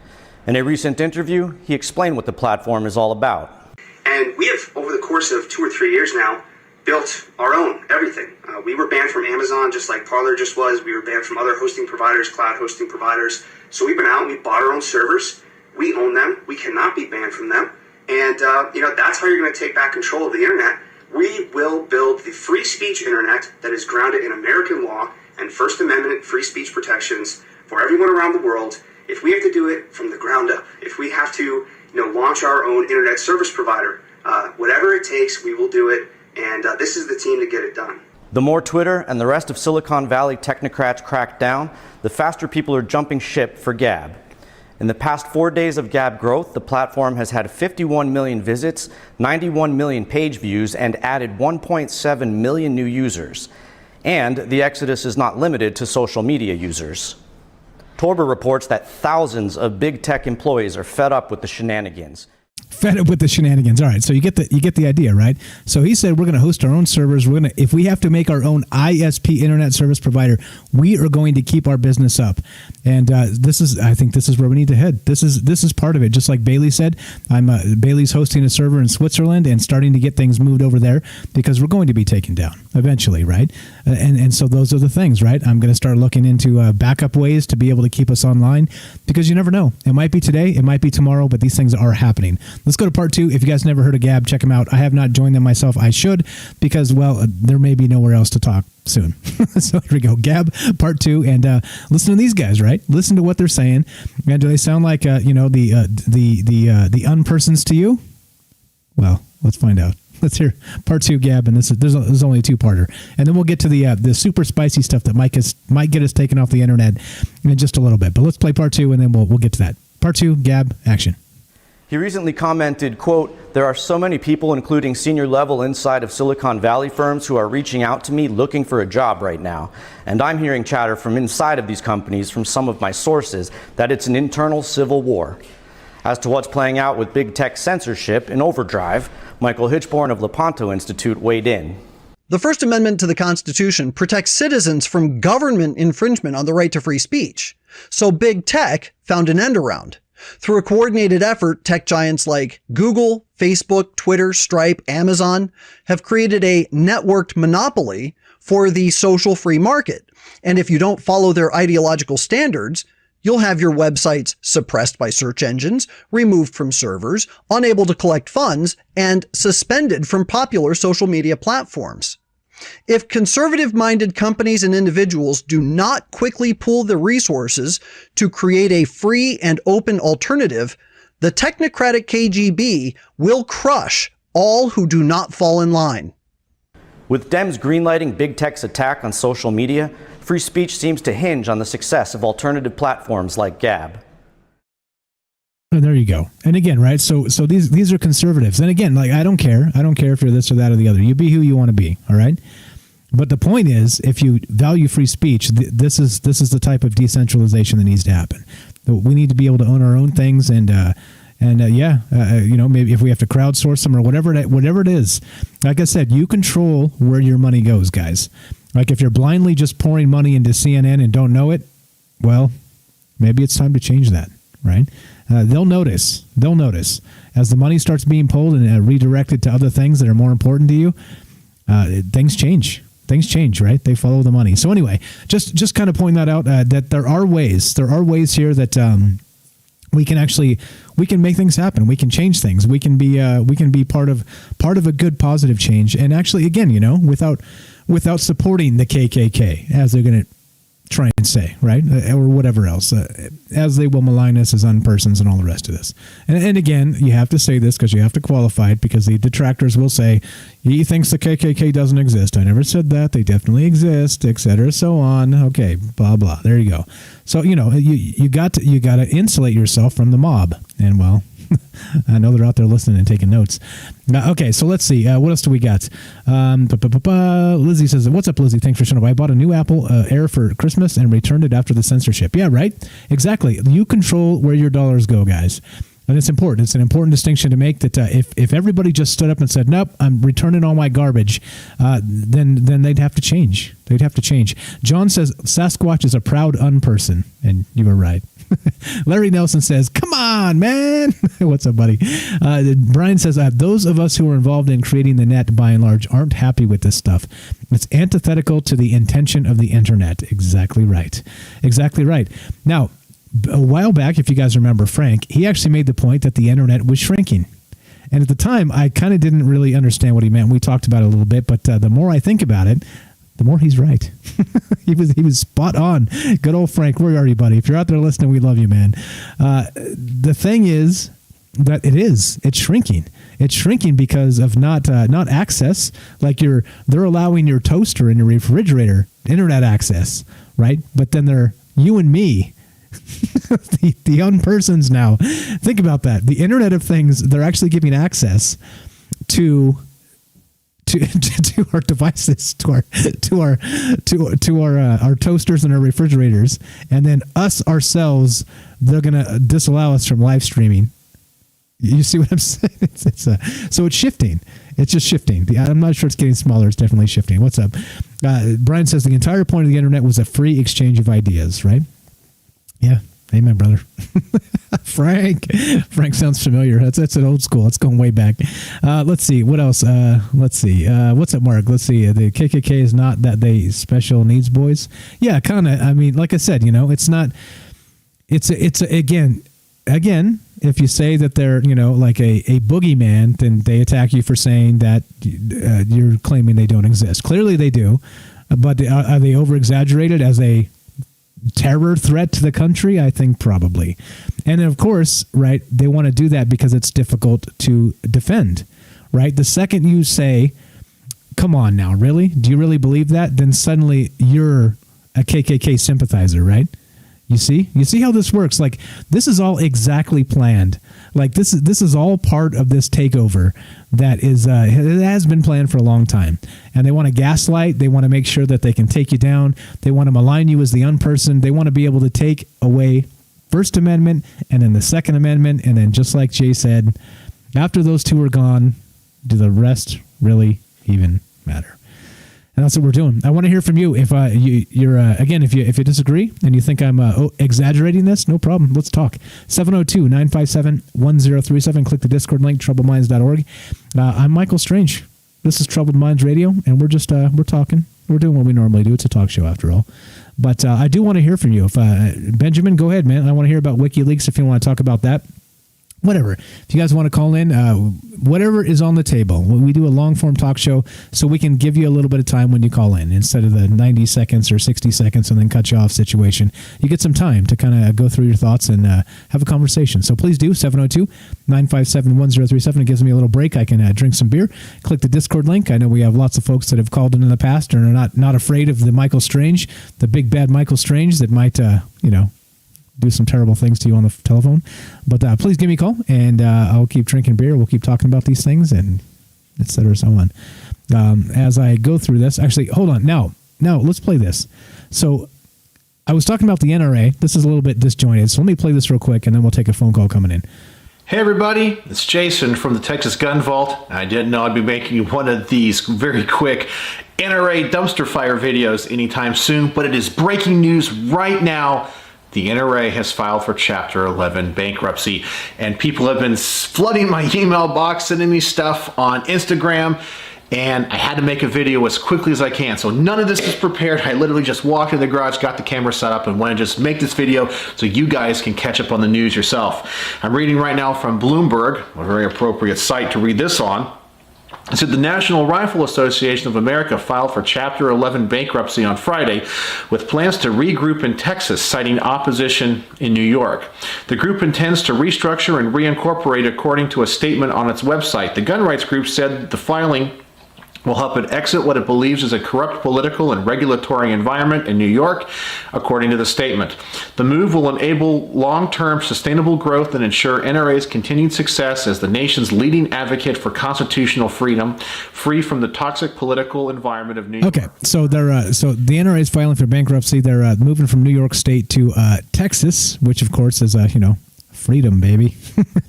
In a recent interview, he explained what the platform is all about. And we have, over the course of 2 or 3 years now, built our own everything. We were banned from Amazon just like Parler just was. We were banned from other hosting providers, cloud hosting providers. So we've been out and we bought our own servers. We own them. We cannot be banned from them. And, that's how you're going to take back control of the internet. We will build the free speech internet that is grounded in American law and First Amendment free speech protections for everyone around the world. If we have to do it from the ground up, if we have to launch our own internet service provider, whatever it takes, we will do it. And this is the team to get it done. The more Twitter and the rest of Silicon Valley technocrats crack down, the faster people are jumping ship for Gab. In the past 4 days of Gab growth, the platform has had 51 million visits, 91 million page views, and added 1.7 million new users. And the exodus is not limited to social media users. Torba reports that thousands of big tech employees are fed up with the shenanigans. Fed up with the shenanigans. All right, so you get the idea, right? So he said we're going to host our own servers. If we have to make our own ISP internet service provider, we are going to keep our business up. And I think this is where we need to head. This is part of it. Just like Bailey said, Bailey's hosting a server in Switzerland and starting to get things moved over there because we're going to be taken down eventually, right? And so those are the things, right? I'm going to start looking into backup ways to be able to keep us online because you never know. It might be today, it might be tomorrow, but these things are happening. let's go to part 2. If you guys never heard of Gab, check them out. I have not joined them myself. I should, because, well, there may be nowhere else to talk soon. So here we go. Gab, part 2, and listen to these guys, right? Listen to what they're saying. And do they sound like, the unpersons to you? Well, let's find out. Let's hear part 2, Gab, and there's only a 2-parter, and then we'll get to the super spicy stuff that might get us taken off the internet in just a little bit. But let's play part 2, and then we'll get to that. Part 2, Gab, action. He recently commented, quote, "There are so many people, including senior level inside of Silicon Valley firms, who are reaching out to me looking for a job right now. And I'm hearing chatter from inside of these companies from some of my sources that it's an internal civil war." As to what's playing out with big tech censorship in overdrive, Michael Hitchborn of Lepanto Institute weighed in. The First Amendment to the Constitution protects citizens from government infringement on the right to free speech. So big tech found an end around. Through a coordinated effort, tech giants like Google, Facebook, Twitter, Stripe, Amazon have created a networked monopoly for the social free market. And if you don't follow their ideological standards, you'll have your websites suppressed by search engines, removed from servers, unable to collect funds, and suspended from popular social media platforms. If conservative-minded companies and individuals do not quickly pool the resources to create a free and open alternative, the technocratic KGB will crush all who do not fall in line. With Dems greenlighting big tech's attack on social media, free speech seems to hinge on the success of alternative platforms like Gab. And there you go. And again, right? So these are conservatives. And again, like, I don't care if you're this or that or the other. You be who you want to be, all right? But the point is, if you value free speech, this is the type of decentralization that needs to happen. We need to be able to own our own things, maybe if we have to crowdsource them or whatever it is. Like I said, you control where your money goes, guys. Like, if you're blindly just pouring money into CNN and don't know it, well, maybe it's time to change that, right? They'll notice as the money starts being pulled and redirected to other things that are more important to you. Things change, right? They follow the money. So anyway, just kind of point that out, that there are ways here that we can make things happen. We can change things. We can be part of a good positive change. And actually, again, without supporting the KKK, as they're going to try and say, right? Or whatever else, as they will malign us as unpersons and all the rest of this. And again, you have to say this because you have to qualify it, because the detractors will say, he thinks the KKK doesn't exist. I never said that. They definitely exist, etc., so on. Okay, blah, blah. There you go. So, you got to insulate yourself from the mob. And, well, I know they're out there listening and taking notes. Okay, so let's see. What else do we got? Lizzie says, "What's up, Lizzie? Thanks for showing up. I bought a new Apple Air for Christmas and returned it after the censorship." Yeah, right? Exactly. You control where your dollars go, guys. And it's important. It's an important distinction to make, that if everybody just stood up and said, "Nope, I'm returning all my garbage," then they'd have to change. They'd have to change. John says, "Sasquatch is a proud unperson." And you were right. Larry Nelson says, "Come on, man." What's up, buddy? Brian says, "Those of us who are involved in creating the net, by and large, aren't happy with this stuff. It's antithetical to the intention of the internet." Exactly right. Exactly right. Now, a while back, if you guys remember Frank, he actually made the point that the internet was shrinking. And at the time, I kind of didn't really understand what he meant. We talked about it a little bit, but the more I think about it, the more he's right. He was spot on. Good old Frank. Where are you, buddy? If you're out there listening, we love you, man. The thing is that it's shrinking. It's shrinking because of not access. Like they're allowing your toaster and your refrigerator internet access, right? But then they're you and me, the unpersons now. Think about that. The Internet of Things, they're actually giving access to our devices, to our toasters and our refrigerators, and then ourselves, they're gonna disallow us from live streaming. You see what I'm saying? So it's shifting. It's just shifting. I'm not sure it's getting smaller. It's definitely shifting. What's up? Brian says the entire point of the internet was a free exchange of ideas, right? Yeah. Amen, brother. Frank sounds familiar. That's an old school. It's going way back. Let's see. What else? Let's see. What's up, Mark? Let's see. The KKK is not that they special needs boys. Yeah, kind of. I mean, like I said, it's not. It's again. If you say that they're, like a boogeyman, then they attack you for saying that you're claiming they don't exist. Clearly they do, but are they over-exaggerated as a terror threat to the country? I think probably. And of course, right, they want to do that because it's difficult to defend, right? The second you say, come on now, really? Do you really believe that? Then suddenly you're a KKK sympathizer, right? You see how this works? Like, this is all exactly planned. Like, this is all part of this takeover that is it has been planned for a long time. And they want to gaslight. They want to make sure that they can take you down. They want to malign you as the unperson. They want to be able to take away First Amendment and then the Second Amendment. And then, just like Jay said, after those two are gone, do the rest really even matter? And that's what we're doing. I want to hear from you. If you're again, if you disagree and you think I'm exaggerating this, no problem. Let's talk. 702-957-1037. Click the Discord link, troubledminds.org. I'm Michael Strange. This is Troubled Minds Radio, and we're just we're talking. We're doing what we normally do. It's a talk show after all. But I do want to hear from you. If Benjamin, go ahead, man. I want to hear about WikiLeaks if you want to talk about that. Whatever. If you guys want to call in, whatever is on the table. We do a long-form talk show, so we can give you a little bit of time when you call in instead of the 90 seconds or 60 seconds and then cut you off situation. You get some time to kind of go through your thoughts and have a conversation. So please do, 702-957-1037. It gives me a little break. I can drink some beer. Click the Discord link. I know we have lots of folks that have called in the past and are not afraid of the Michael Strange, the big bad Michael Strange that might, do some terrible things to you on the telephone. But please give me a call, and I'll keep drinking beer. We'll keep talking about these things, and et cetera, so on. As I go through this, actually, hold on. Now, let's play this. So I was talking about the NRA. This is a little bit disjointed, so let me play this real quick, and then we'll take a phone call coming in. Hey everybody, it's Jason from the Texas Gun Vault. I didn't know I'd be making one of these very quick NRA dumpster fire videos anytime soon, but it is breaking news right now. The NRA has filed for Chapter 11 bankruptcy, and people have been flooding my email box, sending me stuff on Instagram, and I had to make a video as quickly as I can. So none of this is prepared. I literally just walked in the garage, got the camera set up, and wanted to just make this video so you guys can catch up on the news yourself. I'm reading right now from Bloomberg, a very appropriate site to read this on. It said the National Rifle Association of America filed for Chapter 11 bankruptcy on Friday with plans to regroup in Texas, citing opposition in New York. The group intends to restructure and reincorporate according to a statement on its website. The gun rights group said the filing will help it exit what it believes is a corrupt political and regulatory environment in New York, according to the statement. The move will enable long-term sustainable growth and ensure NRA's continued success as the nation's leading advocate for constitutional freedom, free from the toxic political environment of New York. Okay, so they're so the NRA is filing for bankruptcy. They're moving from New York State to Texas, which of course is freedom, baby.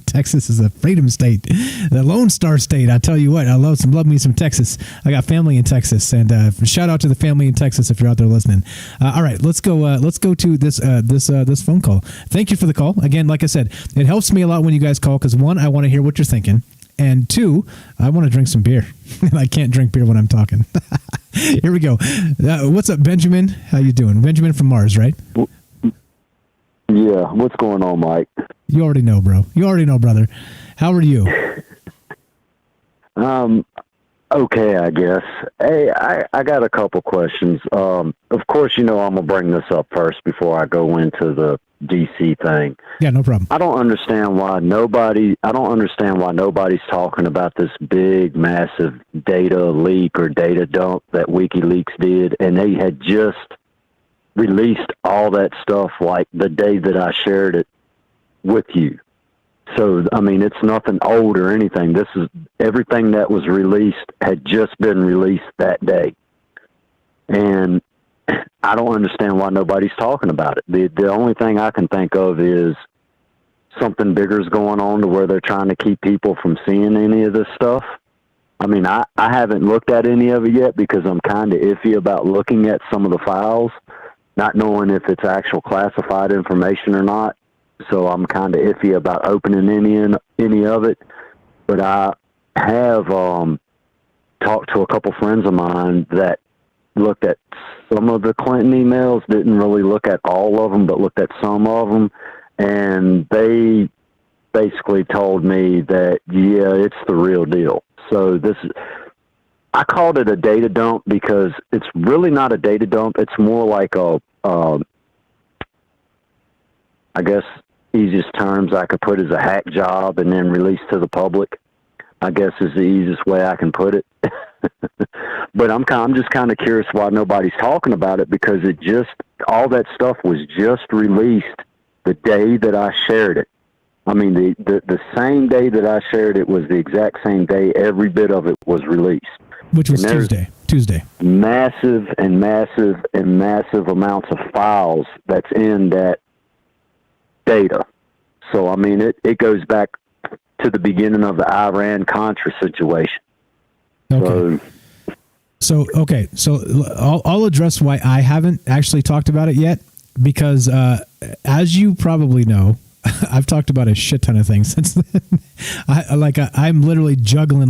Texas is a freedom state, the Lone Star State. I tell you what, I love me some Texas. I got family in Texas, and shout out to the family in Texas if you're out there listening. All right, let's go to this phone call. Thank you for the call. Again, like I said, it helps me a lot when you guys call because one, I want to hear what you're thinking, and two, I want to drink some beer, and I can't drink beer when I'm talking. Here we go. What's up, Benjamin? How you doing? Benjamin from Mars, right? Yeah, what's going on, Mike? You already know, bro. You already know, brother. How are you? Okay, I guess. Hey, I got a couple questions. Of course, I'm going to bring this up first before I go into the DC thing. Yeah, no problem. I don't understand why nobody's talking about this big, massive data leak or data dump that WikiLeaks did, and they had just released all that stuff like the day that I shared it with you. So, I mean, it's nothing old or anything. This is everything that was released had just been released that day. And I don't understand why nobody's talking about it. The only thing I can think of is something bigger is going on to where they're trying to keep people from seeing any of this stuff. I mean, I haven't looked at any of it yet because I'm kind of iffy about looking at some of the files, not knowing if it's actual classified information or not. So I'm kind of iffy about opening any of it. But I have talked to a couple friends of mine that looked at some of the Clinton emails, didn't really look at all of them, but looked at some of them. And they basically told me that, yeah, it's the real deal. So I called it a data dump because it's really not a data dump. It's more like I guess easiest terms I could put is a hack job and then released to the public, I guess is the easiest way I can put it. But I'm just kind of curious why nobody's talking about it, because all that stuff was just released the day that I shared it. I mean, the same day that I shared it was the exact same day every bit of it was released. Which was Tuesday. Massive and massive and massive amounts of files that's in that data. So, I mean, it goes back to the beginning of the Iran-Contra situation. Okay. So I'll address why I haven't actually talked about it yet, because as you probably know, I've talked about a shit ton of things since then. I'm literally juggling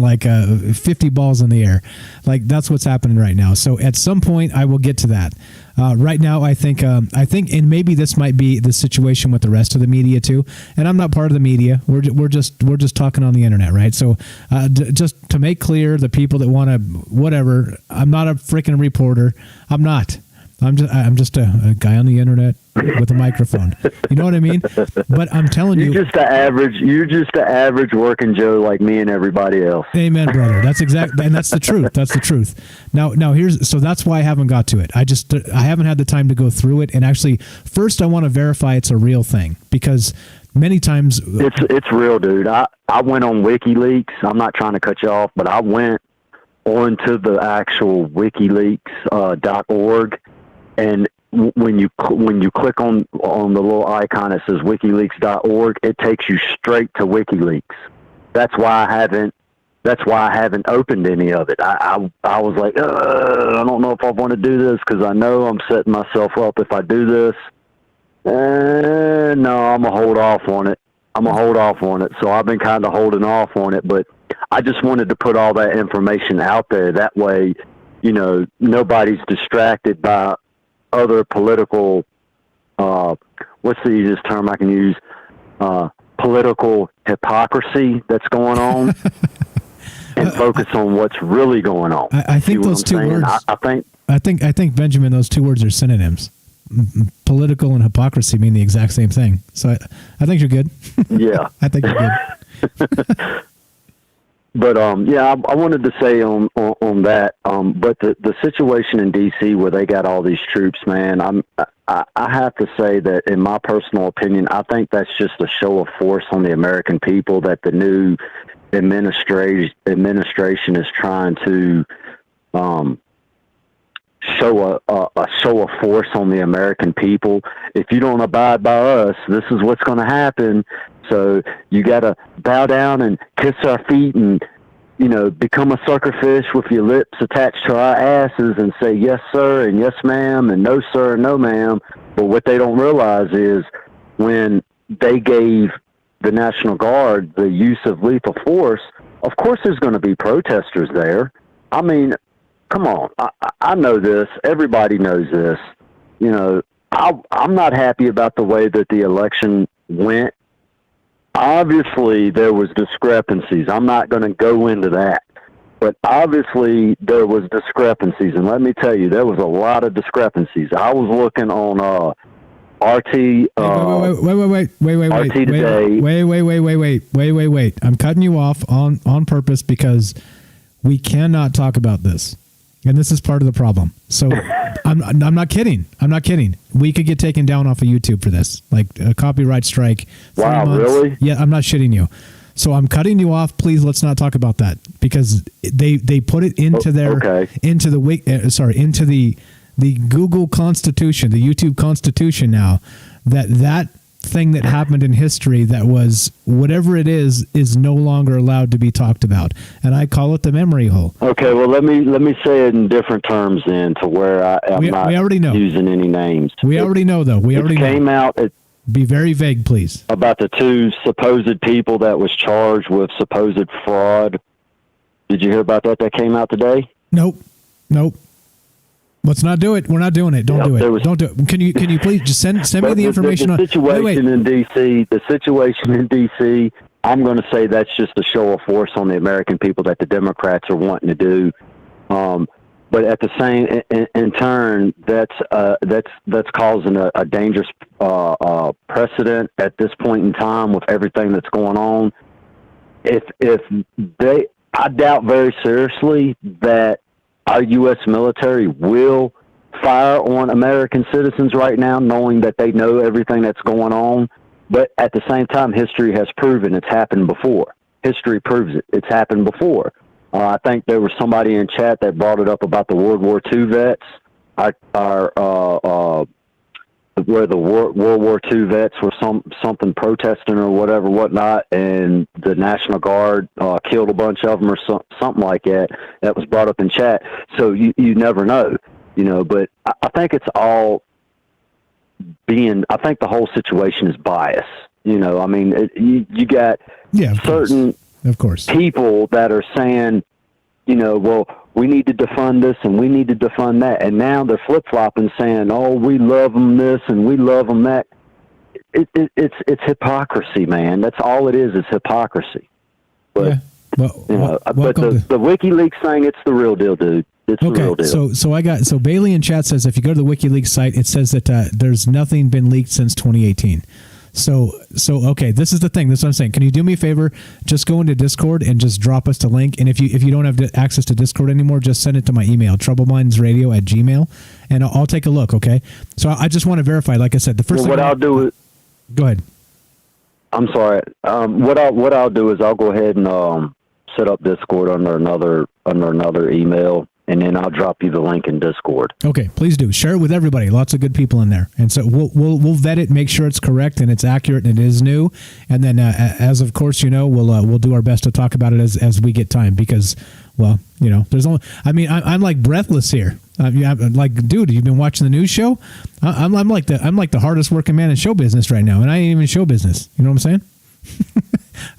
50 balls in the air. Like, that's what's happening right now. So at some point I will get to that. Right now, I think, and maybe this might be the situation with the rest of the media too. And I'm not part of the media. We're just talking on the internet, right? So, just to make clear, the people that want to whatever, I'm not a freaking reporter. I'm not. I'm just a guy on the internet with a microphone. You know what I mean? But I'm telling you, you're just the average working Joe like me and everybody else. Amen, brother. That's exactly, and that's the truth. That's the truth. Now so that's why I haven't got to it. I haven't had the time to go through it. And actually, first I want to verify it's a real thing, because many times it's real, dude. I went on WikiLeaks. I'm not trying to cut you off, but I went onto the actual WikiLeaks.org. And when you click on the little icon that says WikiLeaks.org, it takes you straight to WikiLeaks. That's why I haven't opened any of it. I was like, I don't know if I want to do this, because I know I'm setting myself up if I do this. No, I'm gonna hold off on it. So I've been kind of holding off on it, but I just wanted to put all that information out there. That way, nobody's distracted by other political, what's the easiest term I can use? Political hypocrisy that's going on, and focus on what's really going on. I think those two words. I think Benjamin, those two words are synonyms. Political and hypocrisy mean the exact same thing. So I think you're good. Yeah, I think you're good. But I wanted to say on that. But the situation in D.C. where they got all these troops, man, I have to say that, in my personal opinion, I think that's just a show of force on the American people that the new administration is trying to show a show of force on the American people. If you don't abide by us, this is what's going to happen. So you got to bow down and kiss our feet and, become a suckerfish with your lips attached to our asses and say yes, sir, and yes, ma'am, and no, sir, and no, ma'am. But what they don't realize is when they gave the National Guard the use of lethal force, of course there's going to be protesters there. I mean, come on. I know this. Everybody knows this. I'm not happy about the way that the election went. Obviously, there was discrepancies. I'm not going to go into that. But obviously, there was discrepancies. And let me tell you, there was a lot of discrepancies. I was looking on RT. Wait. I'm cutting you off on purpose, because we cannot talk about this. And this is part of the problem. So I'm not kidding. We could get taken down off of YouTube for this, like a copyright strike. Wow, really? Yeah, I'm not shitting you. So I'm cutting you off. Please, let's not talk about that, because they put it into into the Google Constitution, the YouTube Constitution now, that thing that happened in history that was whatever it is no longer allowed to be talked about, and I call it the memory hole. Okay, well let me say it in different terms then, to where I'm not using any names. We already know, though. Came out. Be very vague, please. About the two supposed people that was charged with supposed fraud. Did you hear about that? That came out today. Nope. Let's not do it. We're not doing it. Don't do it. Don't do it. Can you please just send me the information? The situation in D.C. The situation in D.C. I'm going to say that's just a show of force on the American people that the Democrats are wanting to do. But at the same, in turn, that's causing a dangerous precedent at this point in time with everything that's going on. I doubt very seriously that our U.S. military will fire on American citizens right now, knowing that they know everything that's going on. But at the same time, history has proven it's happened before. History proves it. It's happened before. I think there was somebody in chat that brought it up about the World War II vets, where the World War II vets were something protesting or whatnot, and the National Guard killed a bunch of them or something like that. That was brought up in chat. So you never know, But I think it's all I think the whole situation is bias. I mean, you got certain of course people that are saying, well, we need to defund this and we need to defund that, and now they're flip-flopping saying, oh, we love them this and we love them that. It's hypocrisy, man. That's all it is hypocrisy. But but the WikiLeaks thing, it's the real deal, dude. It's the real deal. So Bailey in chat says if you go to the WikiLeaks site, it says that there's nothing been leaked since 2018. So okay, this is the thing. This is what I'm saying. Can you do me a favor? Just go into Discord and just drop us the link. And if you don't have access to Discord anymore, just send it to my email, troublemindsradio@gmail.com, and I'll take a look. Okay. So I just want to verify. Like I said, the first thing. What I'll do is. Go ahead. I'm sorry. What I'll do is I'll go ahead and set up Discord under another email. And then I'll drop you the link in Discord. Okay, please do. Share it with everybody. Lots of good people in there. And so we'll vet it, make sure it's correct and it's accurate and it is new. And then as of course, we'll do our best to talk about it as we get time because, well, there's only. I mean, I'm like breathless here. I'm like, dude, you've been watching the news show? I'm like the hardest working man in show business right now, and I ain't even show business. You know what I'm saying?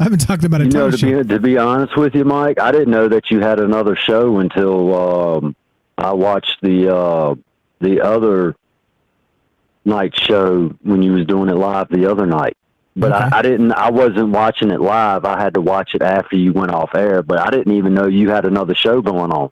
I haven't talked about it. To be honest with you, Mike, I didn't know that you had another show until I watched the other night show when you was doing it live the other night. But okay. I wasn't watching it live. I had to watch it after you went off air. But I didn't even know you had another show going on.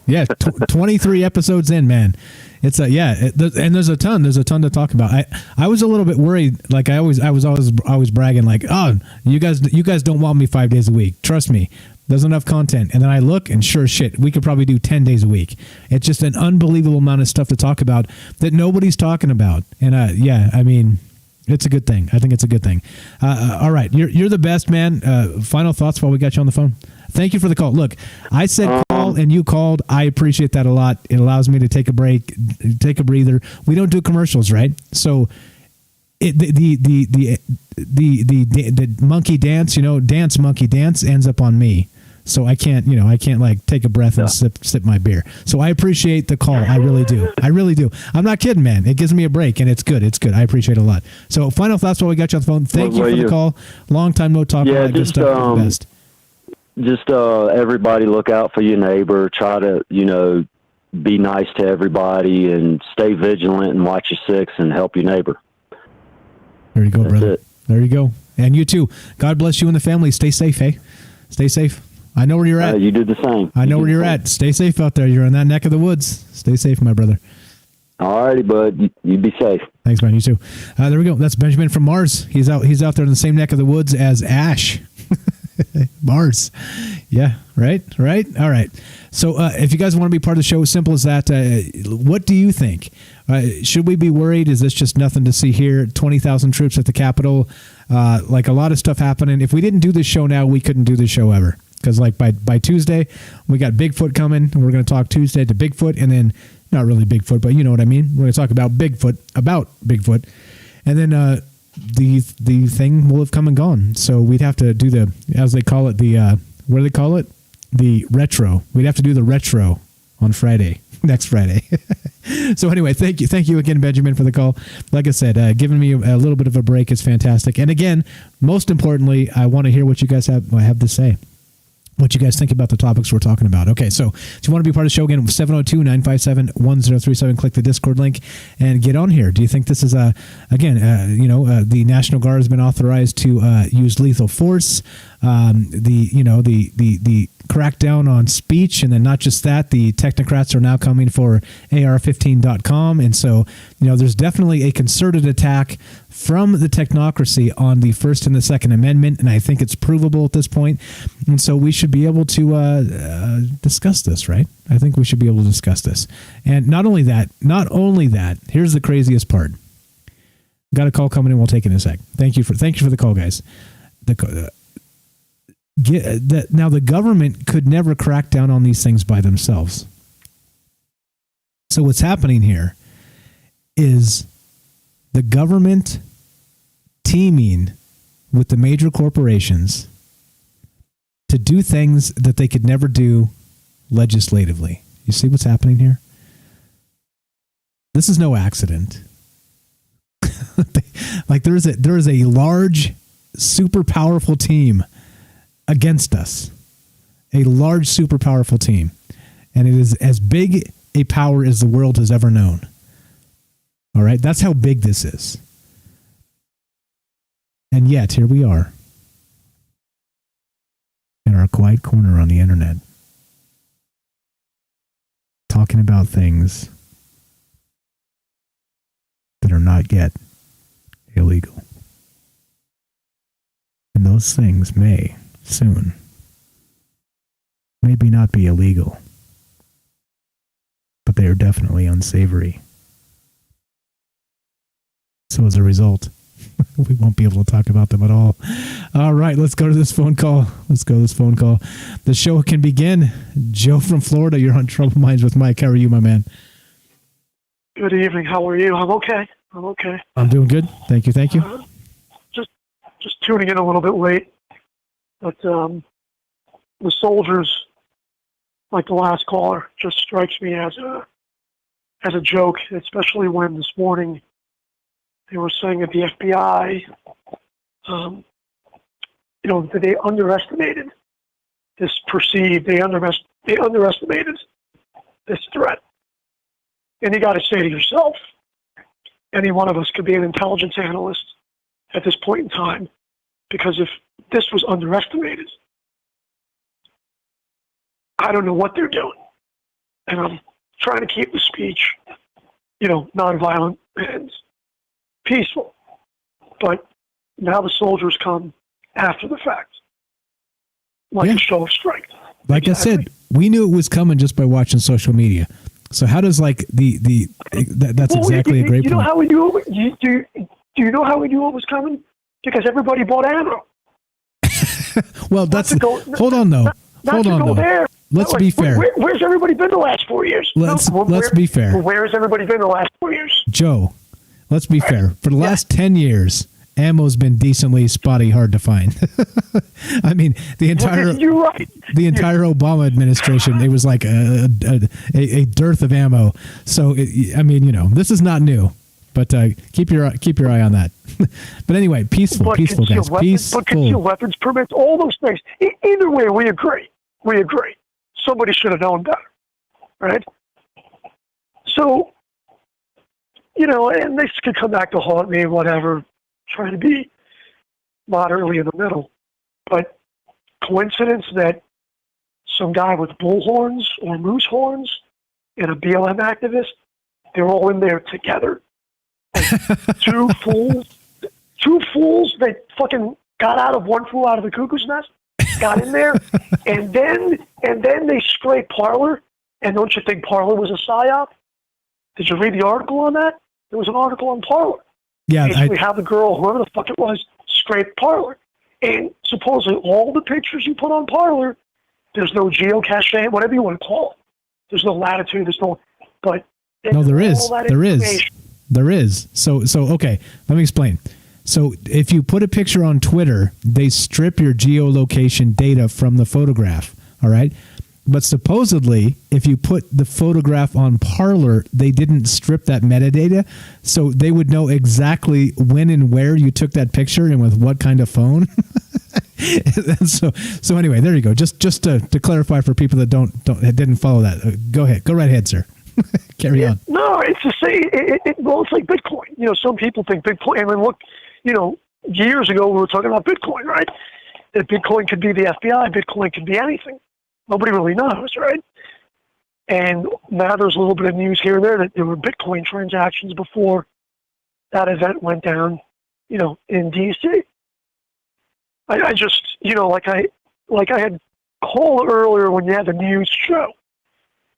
Yeah, 23 episodes in, man. It's and there's a ton to talk about. I was a little bit worried, like I was always bragging, like, oh, you guys don't want me 5 days a week. Trust me, there's enough content. And then I look, and sure shit, we could probably do 10 days a week. It's just an unbelievable amount of stuff to talk about that nobody's talking about. And I mean, it's a good thing. I think it's a good thing. All right, you're the best, man. Final thoughts while we got you on the phone. Thank you for the call. Look, I said call and you called. I appreciate that a lot. It allows me to take a break, take a breather. We don't do commercials, right? So the monkey dance, dance monkey dance ends up on me. So I can't like take a breath and sip my beer. So I appreciate the call. I really do. I'm not kidding, man. It gives me a break and it's good. It's good. I appreciate it a lot. So final thoughts while we got you on the phone. Thank you for the call. Long time no talk. Yeah, just best. Just everybody look out for your neighbor. Try to, be nice to everybody and stay vigilant and watch your six and help your neighbor. There you go, brother. There you go. And you too. God bless you and the family. Stay safe, hey? Stay safe. I know where you're at. You do the same. I know where you're at. Stay safe out there. You're in that neck of the woods. Stay safe, my brother. All righty, bud. You be safe. Thanks, man. You too. There we go. That's Benjamin from Mars. He's out there in the same neck of the woods as Ash. Mars. Yeah, right. All right. So if you guys want to be part of the show, simple as that. What do you think? Should we be worried? Is this just nothing to see here? 20,000 troops at the Capitol. Like a lot of stuff happening. If we didn't do this show now, we couldn't do this show ever. Because like by Tuesday, we got Bigfoot coming. And we're going to talk Tuesday to Bigfoot. And then, not really Bigfoot, but you know what I mean. We're going to talk about Bigfoot. And then the thing will have come and gone. So we'd have to do the, as they call it, what do they call it? The retro. We'd have to do the retro on Friday, next Friday. So anyway, thank you again, Benjamin, for the call. Like I said, giving me a little bit of a break is fantastic. And again, most importantly, I want to hear what you guys have to say. what you guys think about the topics we're talking about. Okay, so if you want to be part of the show, again, 702-957-1037, click the Discord link and get on here. Do you think this is the National Guard has been authorized to use lethal force? The crackdown on speech, and then not just that, the technocrats are now coming for AR-15.com, and so there's definitely a concerted attack from the technocracy on the First and the Second Amendment, and I think it's provable at this point. And so we should be able to discuss this, right? I think we should be able to discuss this. And not only that, here's the craziest part. Got a call coming in. We'll take it in a sec. Thank you for the call, guys. Now the government could never crack down on these things by themselves. So what's happening here is the government teaming with the major corporations to do things that they could never do legislatively. You see what's happening here? This is no accident. Like there is a large, super powerful team against us. A large, super powerful team. And it is as big a power as the world has ever known. All right? That's how big this is. And yet, here we are in our quiet corner on the internet talking about things that are not yet illegal. And those things may soon maybe not be illegal, but they are definitely unsavory. So as a result, we won't be able to talk about them at all. All right, let's go to this phone call. The show can begin. Joe from Florida, you're on Troubled Minds with Mike. How are you, my man? Good evening. How are you? I'm okay. I'm doing good. Thank you. Just tuning in a little bit late. But the soldiers, like the last caller, just strikes me as a joke, especially when this morning they were saying that the FBI, that they underestimated this they underestimated this threat. And you got to say to yourself, any one of us could be an intelligence analyst at this point in time, because if this was underestimated, I don't know what they're doing. And I'm trying to keep the speech, nonviolent and peaceful. But now the soldiers come after the fact, like a show of strength. Like I said, we knew it was coming just by watching social media. So how does that's exactly a great point. Do you know how we knew it was coming? Because everybody bought ammo. Well, hold on though. Let's be fair. Where's everybody been the last 4 years? Let's be fair. Where's everybody been the last 4 years? Joe, let's be fair. For the last 10 years, ammo's been decently spotty, hard to find. I mean, the entire Obama administration, it was like a dearth of ammo. So, this is not new. But keep your eye on that. But anyway, peaceful, guys. Peaceful. But concealed weapons permits, all those things. Either way, we agree. Somebody should have known better, right? So, and this could come back to haunt me, whatever, trying to be moderately in the middle. But coincidence that some guy with bull horns or moose horns and a BLM activist, they're all in there together. Two fools that fucking one fool out of the cuckoo's nest, got in there, and then they scrape Parler. And don't you think Parler was a psyop? Did you read the article on that? There was an article on Parler. Yeah, basically how the girl, whoever the fuck it was, scraped Parler. And supposedly all the pictures you put on Parler, there's no geocaching, whatever you want to call it. There's no latitude. But no, there is. There is. So okay, let me explain. So if you put a picture on Twitter, they strip your geolocation data from the photograph, all right? But supposedly, if you put the photograph on Parler, they didn't strip that metadata, so they would know exactly when and where you took that picture and with what kind of phone. so anyway, there you go. Just to clarify for people that didn't follow that. Go ahead. Go right ahead, sir. Carry on. No, it's the same. Well, it's like Bitcoin. Some people think Bitcoin. I mean, look, years ago we were talking about Bitcoin, right? That Bitcoin could be the FBI. Bitcoin could be anything. Nobody really knows, right? And now there's a little bit of news here and there that there were Bitcoin transactions before that event went down, in D.C. I just, like I had called earlier when you had the news show.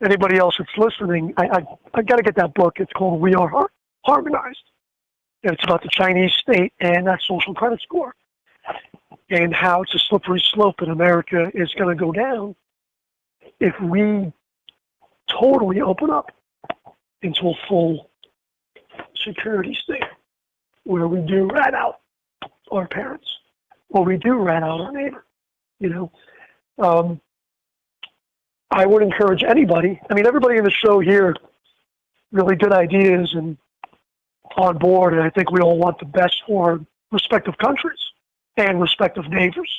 Anybody else that's listening, I got to get that book. It's called We Are Harmonized. And it's about the Chinese state and that social credit score and how it's a slippery slope in America is going to go down if we totally open up into a full security state where we do rat out our parents or we do rat out our neighbor. I would encourage anybody, everybody in the show here, really good ideas and on board, and I think we all want the best for respective countries and respective neighbors.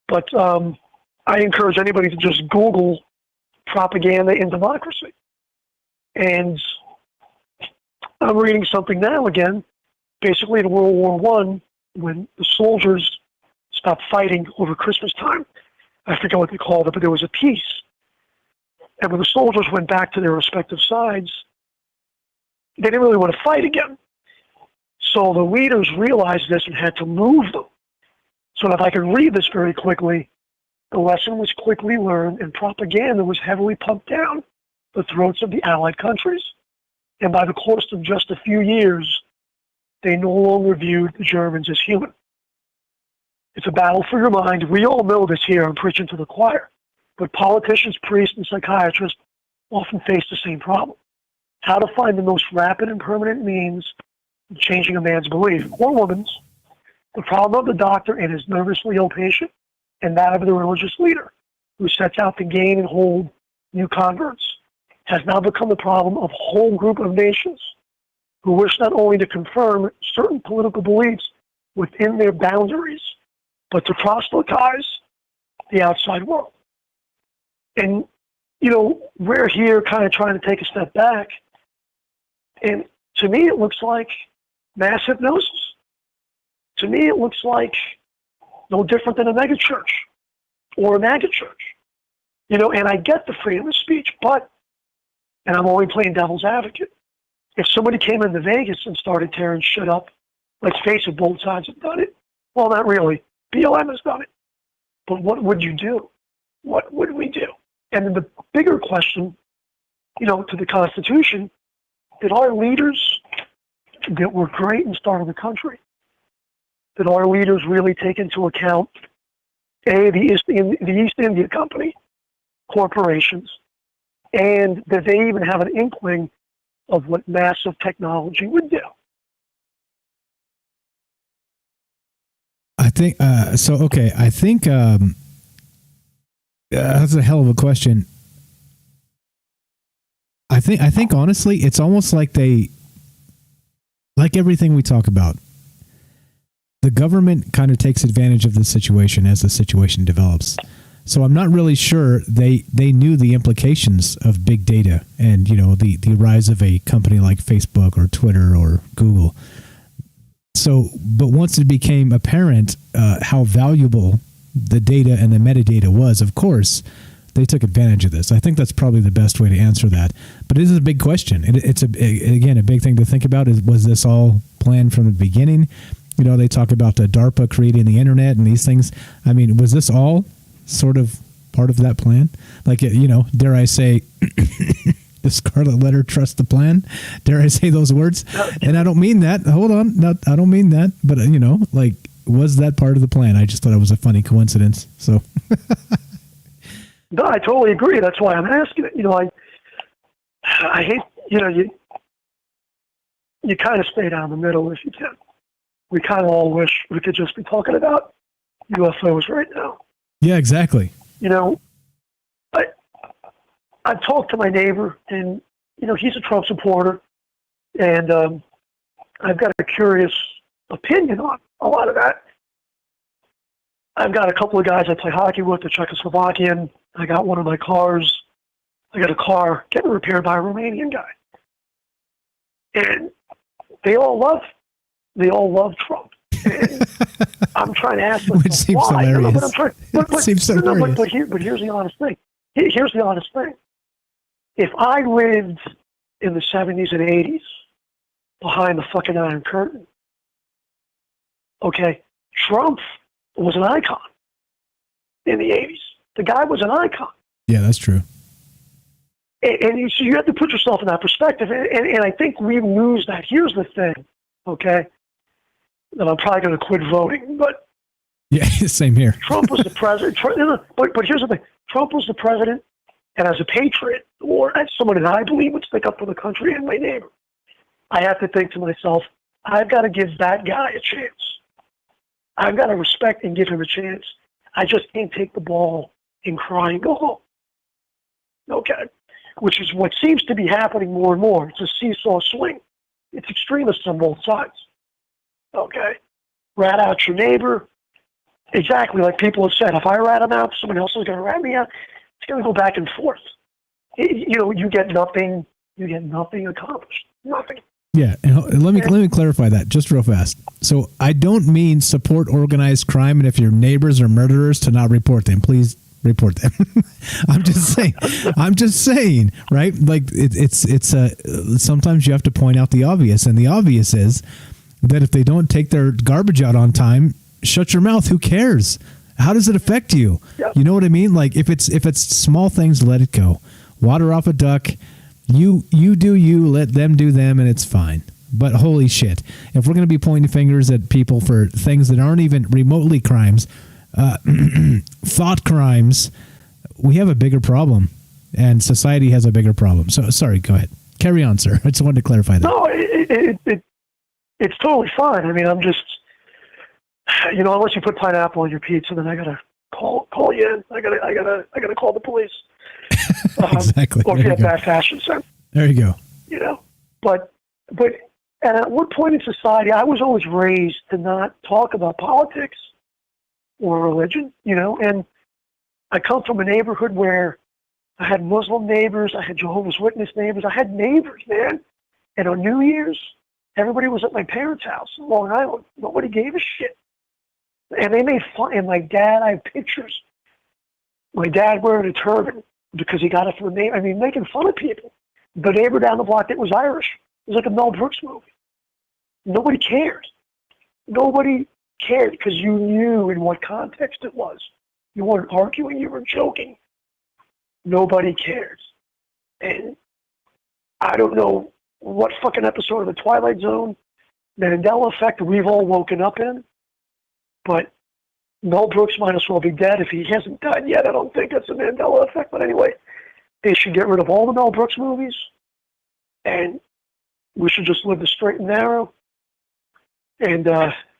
But I encourage anybody to just Google propaganda in democracy. And I'm reading something now again, basically in World War I, when the soldiers stopped fighting over Christmas time. I forget what they called it, but there was a peace. And when the soldiers went back to their respective sides, they didn't really want to fight again. So the leaders realized this and had to move them. So if I can read this very quickly, the lesson was quickly learned and propaganda was heavily pumped down the throats of the Allied countries. And by the course of just a few years, they no longer viewed the Germans as human. It's a battle for your mind. We all know this here. I'm preaching to the choir. But politicians, priests, and psychiatrists often face the same problem. How to find the most rapid and permanent means of changing a man's belief, or woman's. The problem of the doctor and his nervously ill patient, and that of the religious leader, who sets out to gain and hold new converts, has now become the problem of a whole group of nations who wish not only to confirm certain political beliefs within their boundaries, but to proselytize the outside world. And, we're here kind of trying to take a step back. And to me, it looks like mass hypnosis. To me, it looks like no different than a mega church or a MAGA church. And I get the freedom of speech, but, and I'm only playing devil's advocate, if somebody came into Vegas and started tearing shit up, let's face it, both sides have done it. Well, not really. BLM has done it. But what would you do? What would we do? And then the bigger question, to the Constitution, did our leaders that were great and started the country, did our leaders really take into account, A, the East India Company, corporations, and did they even have an inkling of what massive technology would do? I think so. Okay, I think that's a hell of a question. I think honestly, it's almost like like everything we talk about, the government kind of takes advantage of the situation as the situation develops. So I'm not really sure they knew the implications of big data and the rise of a company like Facebook or Twitter or Google. So, but once it became apparent how valuable the data and the metadata was, of course, they took advantage of this. I think that's probably the best way to answer that. But it is a big question. It's a big thing to think about. Was this all planned from the beginning? They talk about the DARPA creating the internet and these things. I mean, was this all sort of part of that plan? Like, dare I say, the scarlet letter, trust the plan? Dare I say those words? And I don't mean that. Hold on. I don't mean that. But, was that part of the plan? I just thought it was a funny coincidence. So. No, I totally agree. That's why I'm asking it. I hate, you kind of stay down the middle if you can. We kind of all wish we could just be talking about UFOs right now. Yeah, exactly. I've talked to my neighbor, and, he's a Trump supporter, and I've got a curious opinion on a lot of that. I've got a couple of guys I play hockey with, the Czechoslovakian. I got one of my cars. I got a car getting repaired by a Romanian guy. And they all love Trump. And I'm trying to ask them, Which seems why? hilarious. No, but I'm trying, It seems hilarious. but here's the honest thing. Here's the honest thing. If I lived in the 70s and 80s behind the fucking Iron Curtain, okay, Trump was an icon in the 80s. The guy was an icon. Yeah, that's true. And so you have to put yourself in that perspective. And I think we lose that. Here's the thing, okay, that I'm probably going to quit voting. But yeah, same here. Trump was the president. But here's the thing. Trump was the president. And as a patriot, or as someone that I believe would stick up for the country and my neighbor, I have to think to myself, I've got to give that guy a chance. I've got to respect and give him a chance. I just can't take the ball and cry and go home. Okay? Which is what seems to be happening more and more. It's a seesaw swing. It's extremists on both sides. Okay? Rat out your neighbor. Exactly like people have said. If I rat him out, someone else is going to rat me out. It's going to go back and forth. You get nothing accomplished. Nothing. Yeah, and let me clarify that just real fast. So I don't mean support organized crime, and if your neighbors are murderers, to not report them. Please report them. I'm just saying, right? Like it's sometimes you have to point out the obvious, and the obvious is that if they don't take their garbage out on time, shut your mouth. Who cares? How does it affect you? Yep. You know what I mean? Like if it's small things, let it go. Water off a duck. You do you, let them do them, and it's fine. But holy shit, if we're going to be pointing fingers at people for things that aren't even remotely crimes, thought crimes, we have a bigger problem, and society has a bigger problem. So sorry, go ahead. Carry on, sir. I just wanted to clarify that. No, it's totally fine. I mean, I'm just, unless you put pineapple on your pizza, then I gotta call you in. I gotta call the police. Exactly. Or if you have bad fashion sense. There you go. But and at what point in society, I was always raised to not talk about politics or religion, and I come from a neighborhood where I had Muslim neighbors, I had Jehovah's Witness neighbors, I had neighbors, man. And on New Year's, everybody was at my parents' house in Long Island. Nobody gave a shit. And they made fun. And my dad, I have pictures. My dad wearing a turban because he got it from the neighbor. I mean, making fun of people. The neighbor down the block that was Irish. It was like a Mel Brooks movie. Nobody cared. Nobody cared because you knew in what context it was. You weren't arguing. You were joking. Nobody cares. And I don't know what fucking episode of The Twilight Zone, the Mandela Effect, we've all woken up in. But Mel Brooks might as well be dead if he hasn't died yet. I don't think that's a Mandela Effect. But anyway, they should get rid of all the Mel Brooks movies. And we should just live the straight and narrow. And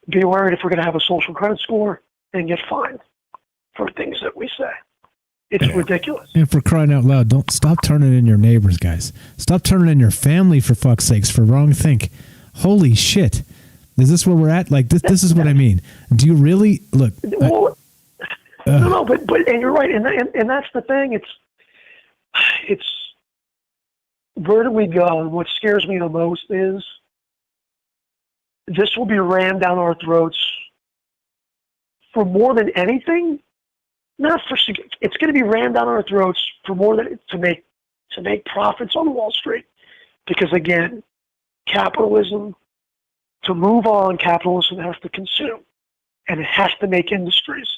be worried if we're going to have a social credit score and get fined for things that we say. It's ridiculous. And for crying out loud, don't stop turning in your neighbors, guys. Stop turning in your family, for fuck's sakes, for wrong think. Holy shit. Is this where we're at? Like, this is what I mean. Do you really look? Well, no, but and you're right, and that's the thing. It's where do we go? And what scares me the most is this will be rammed down our throats for more than anything. Not for it's going to be rammed down our throats for more than to make profits on Wall Street, because again, capitalism. To move on, capitalism has to consume, and it has to make industries.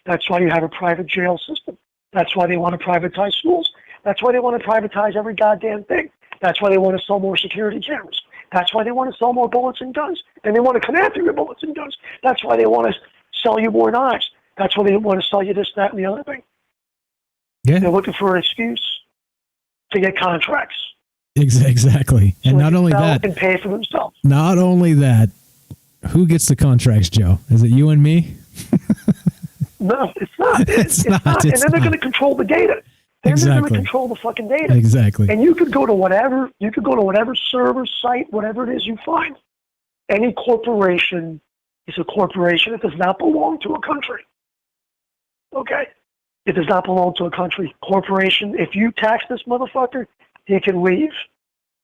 That's why you have a private jail system. That's why they want to privatize schools. That's why they want to privatize every goddamn thing. That's why they want to sell more security cameras. That's why they want to sell more bullets and guns. And they want to come after your bullets and guns. That's why they want to sell you more knives. That's why they want to sell you this, that, and the other thing. Yeah. They're looking for an excuse to get contracts. Exactly. So and not only that, and pay for themselves. Not only that, who gets the contracts, Joe? Is it you and me? No, it's not. It's not. And then they're going to control the data. Then they're going to control the fucking data. Exactly. And you could go to whatever server site, whatever it is you find. Any corporation is a corporation. It does not belong to a country. Okay? It does not belong to a country. Corporation, if you tax this motherfucker, he can leave.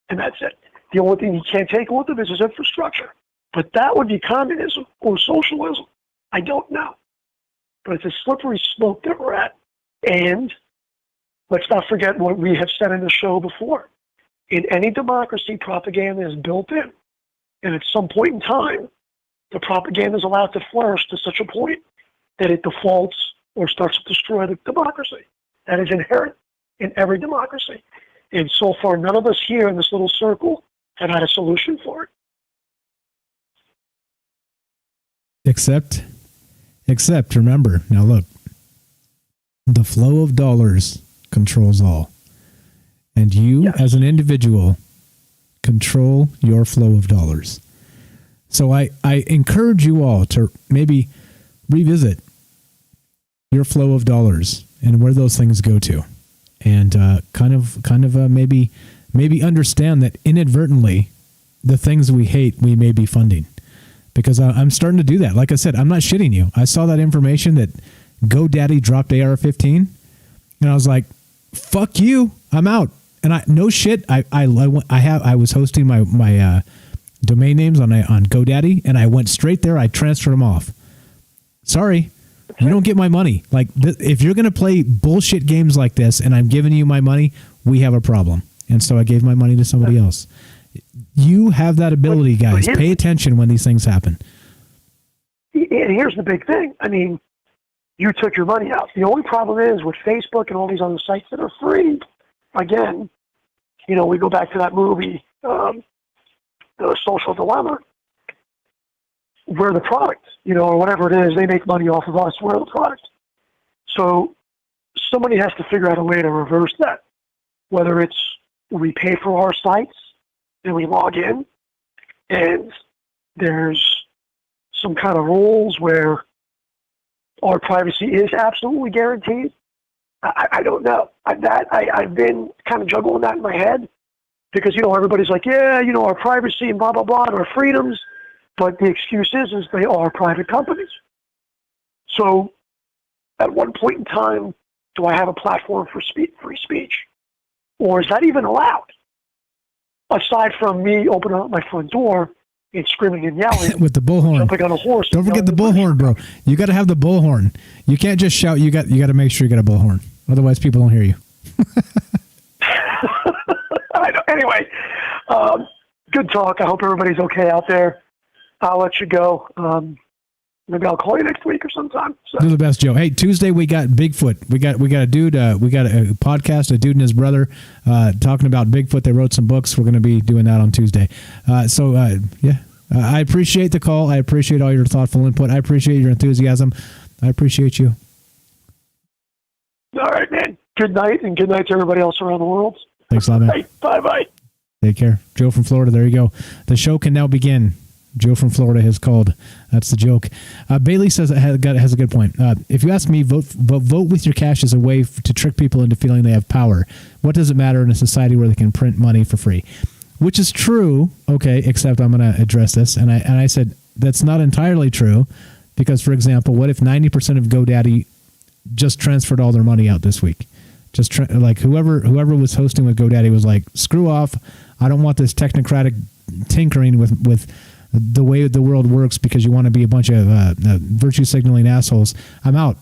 And that's it. The only thing he can't take with him is his infrastructure. But that would be communism or socialism. I don't know. But it's a slippery slope that we're at. And let's not forget what we have said in the show before. In any democracy, propaganda is built in. And at some point in time, the propaganda is allowed to flourish to such a point that it defaults or starts to destroy the democracy. That is inherent in every democracy. And so far, none of us here in this little circle have had a solution for it. Except, remember, now look, the flow of dollars controls all. And you, as an individual, control your flow of dollars. So I encourage you all to maybe revisit your flow of dollars and where those things go to. And maybe understand that inadvertently, the things we hate, we may be funding. Because I'm starting to do that. Like I said, I'm not shitting you. I saw that information that GoDaddy dropped AR-15, and I was like, "Fuck you! I'm out." And I was hosting my domain names on GoDaddy, and I went straight there. I transferred them off. Sorry, you don't get my money. Like if you're gonna play bullshit games like this, and I'm giving you my money, we have a problem. And so I gave my money to somebody else. You have that ability, guys. Pay attention when these things happen. And here's the big thing. I mean, you took your money out. The only problem is with Facebook and all these other sites that are free, again, we go back to that movie, The Social Dilemma. We're the product, or whatever it is. They make money off of us. We're the product. So somebody has to figure out a way to reverse that, whether it's we pay for our sites, and we log in, and there's some kind of rules where our privacy is absolutely guaranteed. I don't know. I've been kind of juggling that in my head because, everybody's like, yeah, our privacy and blah, blah, blah, and our freedoms. But the excuse is they are private companies. So at one point in time, do I have a platform for free speech? Or is that even allowed? Aside from me opening up my front door and screaming and yelling with the bullhorn, jumping on a horse. Don't forget the bullhorn, bro. You got to have the bullhorn. You can't just shout. You got to make sure you got a bullhorn. Otherwise, people don't hear you. I know. Anyway, good talk. I hope everybody's okay out there. I'll let you go. Maybe I'll call you next week or sometime. So. Do the best, Joe. Hey, Tuesday we got Bigfoot. We got a dude. We got a podcast. A dude and his brother talking about Bigfoot. They wrote some books. We're going to be doing that on Tuesday. I appreciate the call. I appreciate all your thoughtful input. I appreciate your enthusiasm. I appreciate you. All right, man. Good night, and good night to everybody else around the world. Thanks a lot, man. Hey, bye-bye. Take care. Joe from Florida. There you go. The show can now begin. Joe from Florida has called. That's the joke. Bailey says it has a good point. If you ask me, vote with your cash as a way to trick people into feeling they have power. What does it matter in a society where they can print money for free? Which is true. Okay, except I'm going to address this. And I said that's not entirely true because, for example, what if 90% of GoDaddy just transferred all their money out this week? Like whoever was hosting with GoDaddy was like, screw off. I don't want this technocratic tinkering with the way the world works because you want to be a bunch of virtue signaling assholes. I'm out.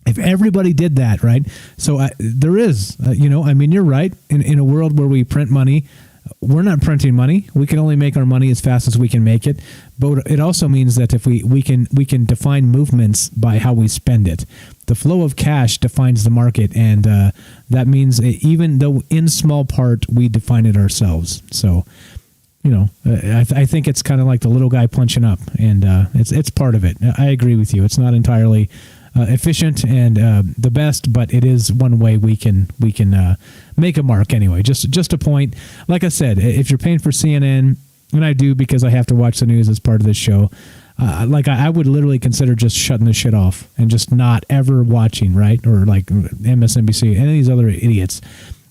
If everybody did that, right? So there is, you're right. In a world where we print money, we're not printing money. We can only make our money as fast as we can make it. But it also means that if we can define movements by how we spend it. The flow of cash defines the market, and that means even though in small part we define it ourselves. So. I think it's kind of like the little guy punching up, and it's part of it. I agree with you. It's not entirely efficient and the best, but it is one way we can make a mark anyway. Just a point. Like I said, if you're paying for CNN, and I do because I have to watch the news as part of this show, I would literally consider just shutting this shit off and just not ever watching, right? Or like MSNBC, any of these other idiots.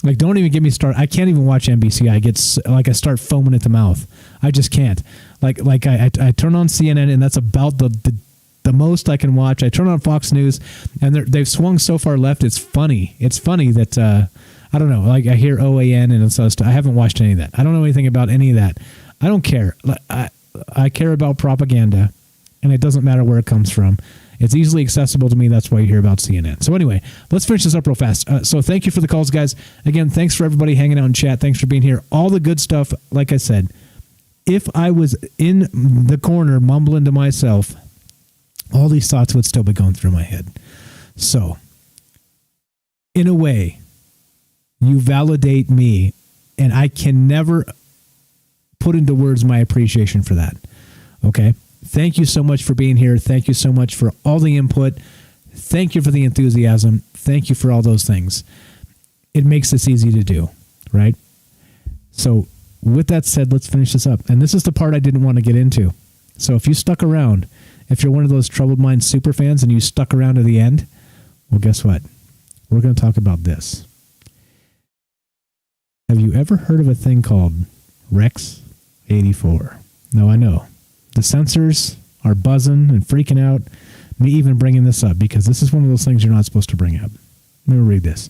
Like, don't even get me started. I can't even watch NBC. I start foaming at the mouth. I just can't. I turn on CNN, and that's about the the most I can watch. I turn on Fox News, and they've swung so far left. It's funny. It's funny that I don't know. Like I hear OAN and stuff. I haven't watched any of that. I don't know anything about any of that. I don't care. I care about propaganda, and it doesn't matter where it comes from. It's easily accessible to me. That's why you hear about CNN. So anyway, let's finish this up real fast. So thank you for the calls, guys. Again, thanks for everybody hanging out in chat. Thanks for being here. All the good stuff, like I said, if I was in the corner mumbling to myself, all these thoughts would still be going through my head. So, in a way, you validate me, and I can never put into words my appreciation for that. Okay? Thank you so much for being here. Thank you so much for all the input. Thank you for the enthusiasm. Thank you for all those things. It makes this easy to do, right? So, with that said, let's finish this up. And this is the part I didn't want to get into. So, if you stuck around, if you're one of those Troubled Minds super fans and you stuck around to the end, well, guess what? We're going to talk about this. Have you ever heard of a thing called Rex 84? No, I know. The censors are buzzing and freaking out, me even bringing this up, because this is one of those things you're not supposed to bring up. Let me read this.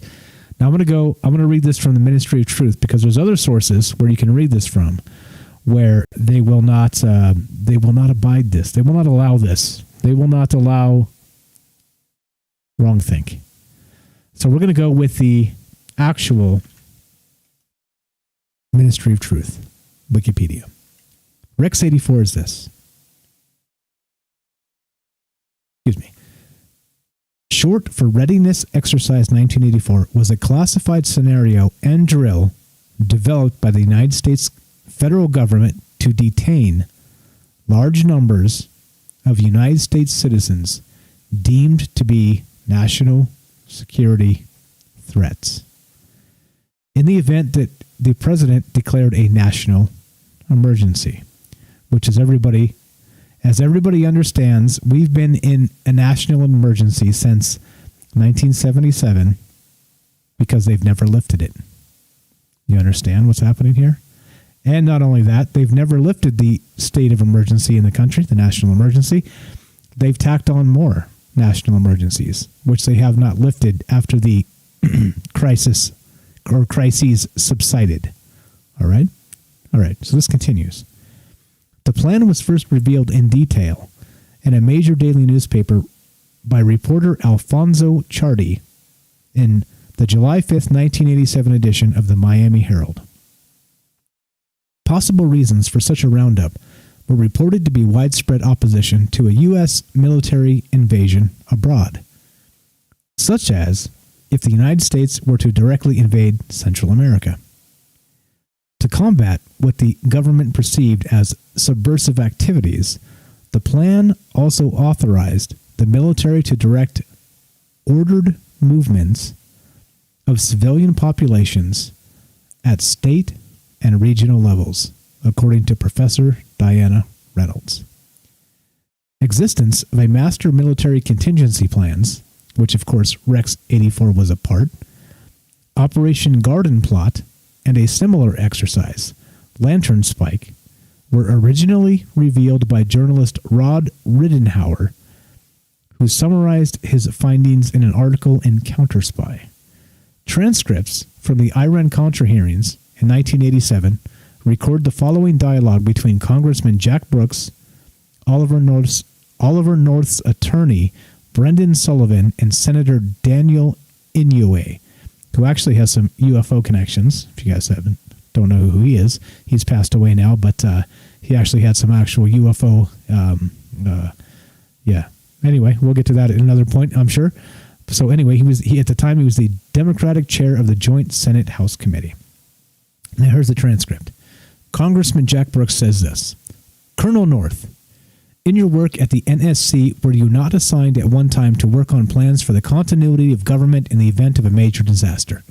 Now, I'm going to read this from the Ministry of Truth, because there's other sources where you can read this from, where they will not abide this. They will not allow this. They will not allow wrongthink. So we're going to go with the actual Ministry of Truth, Wikipedia. Rex 84 is this. Excuse me. Short for Readiness Exercise 1984 was a classified scenario and drill developed by the United States federal government to detain large numbers of United States citizens deemed to be national security threats. In the event that the president declared a national emergency, which is as everybody understands, we've been in a national emergency since 1977 because they've never lifted it. You understand what's happening here? And not only that, they've never lifted the state of emergency in the country, the national emergency. They've tacked on more national emergencies, which they have not lifted after the crises subsided. All right? All right, so this continues. The plan was first revealed in detail in a major daily newspaper by reporter Alfonso Chardy in the July 5th, 1987 edition of the Miami Herald. Possible reasons for such a roundup were reported to be widespread opposition to a U.S. military invasion abroad, such as if the United States were to directly invade Central America. To combat what the government perceived as subversive activities, the plan also authorized the military to direct ordered movements of civilian populations at state and regional levels, according to Professor Diana Reynolds. Existence of a master military contingency plans, which of course Rex 84 was a part, Operation Garden Plot, and a similar exercise, Lantern Spike, were originally revealed by journalist Rod Riddenhauer, who summarized his findings in an article in Counterspy. Transcripts from the Iran-Contra hearings in 1987 record the following dialogue between Congressman Jack Brooks, Oliver North's attorney Brendan Sullivan, and Senator Daniel Inouye, who actually has some UFO connections. If you guys don't know who he is, he's passed away now, but he actually had some actual UFO. Anyway, we'll get to that at another point, I'm sure. So anyway, he at the time he was the Democratic chair of the Joint Senate House Committee. Now here's the transcript. Congressman Jack Brooks says this: Colonel North, in your work at the NSC, were you not assigned at one time to work on plans for the continuity of government in the event of a major disaster?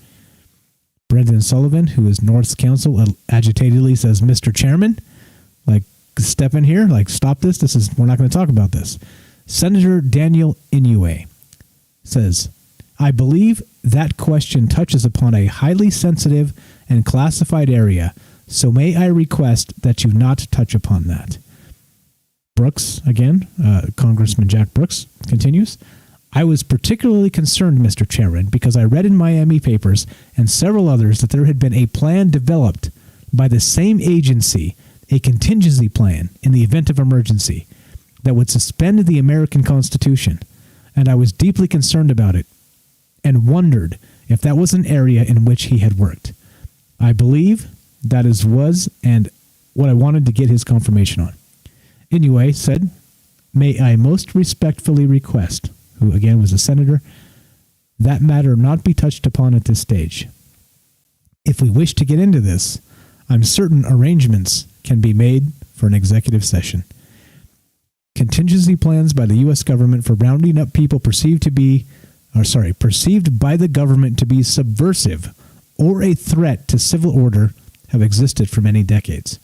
Brendan Sullivan, who is North's counsel, agitatedly says, Mr. Chairman, step in here, stop this. We're not going to talk about this. Senator Daniel Inouye says, I believe that question touches upon a highly sensitive and classified area, so may I request that you not touch upon that. Brooks, again, Congressman Jack Brooks, continues, I was particularly concerned, Mr. Chairman, because I read in Miami papers and several others that there had been a plan developed by the same agency, a contingency plan in the event of emergency, that would suspend the American Constitution, and I was deeply concerned about it and wondered if that was an area in which he had worked. I believe that was and what I wanted to get his confirmation on. Anyway, said, may I most respectfully request, who again was a senator, that matter not be touched upon at this stage. If we wish to get into this, I'm certain arrangements can be made for an executive session. Contingency plans by the U.S. government for rounding up people perceived by the government to be subversive or a threat to civil order have existed for many decades.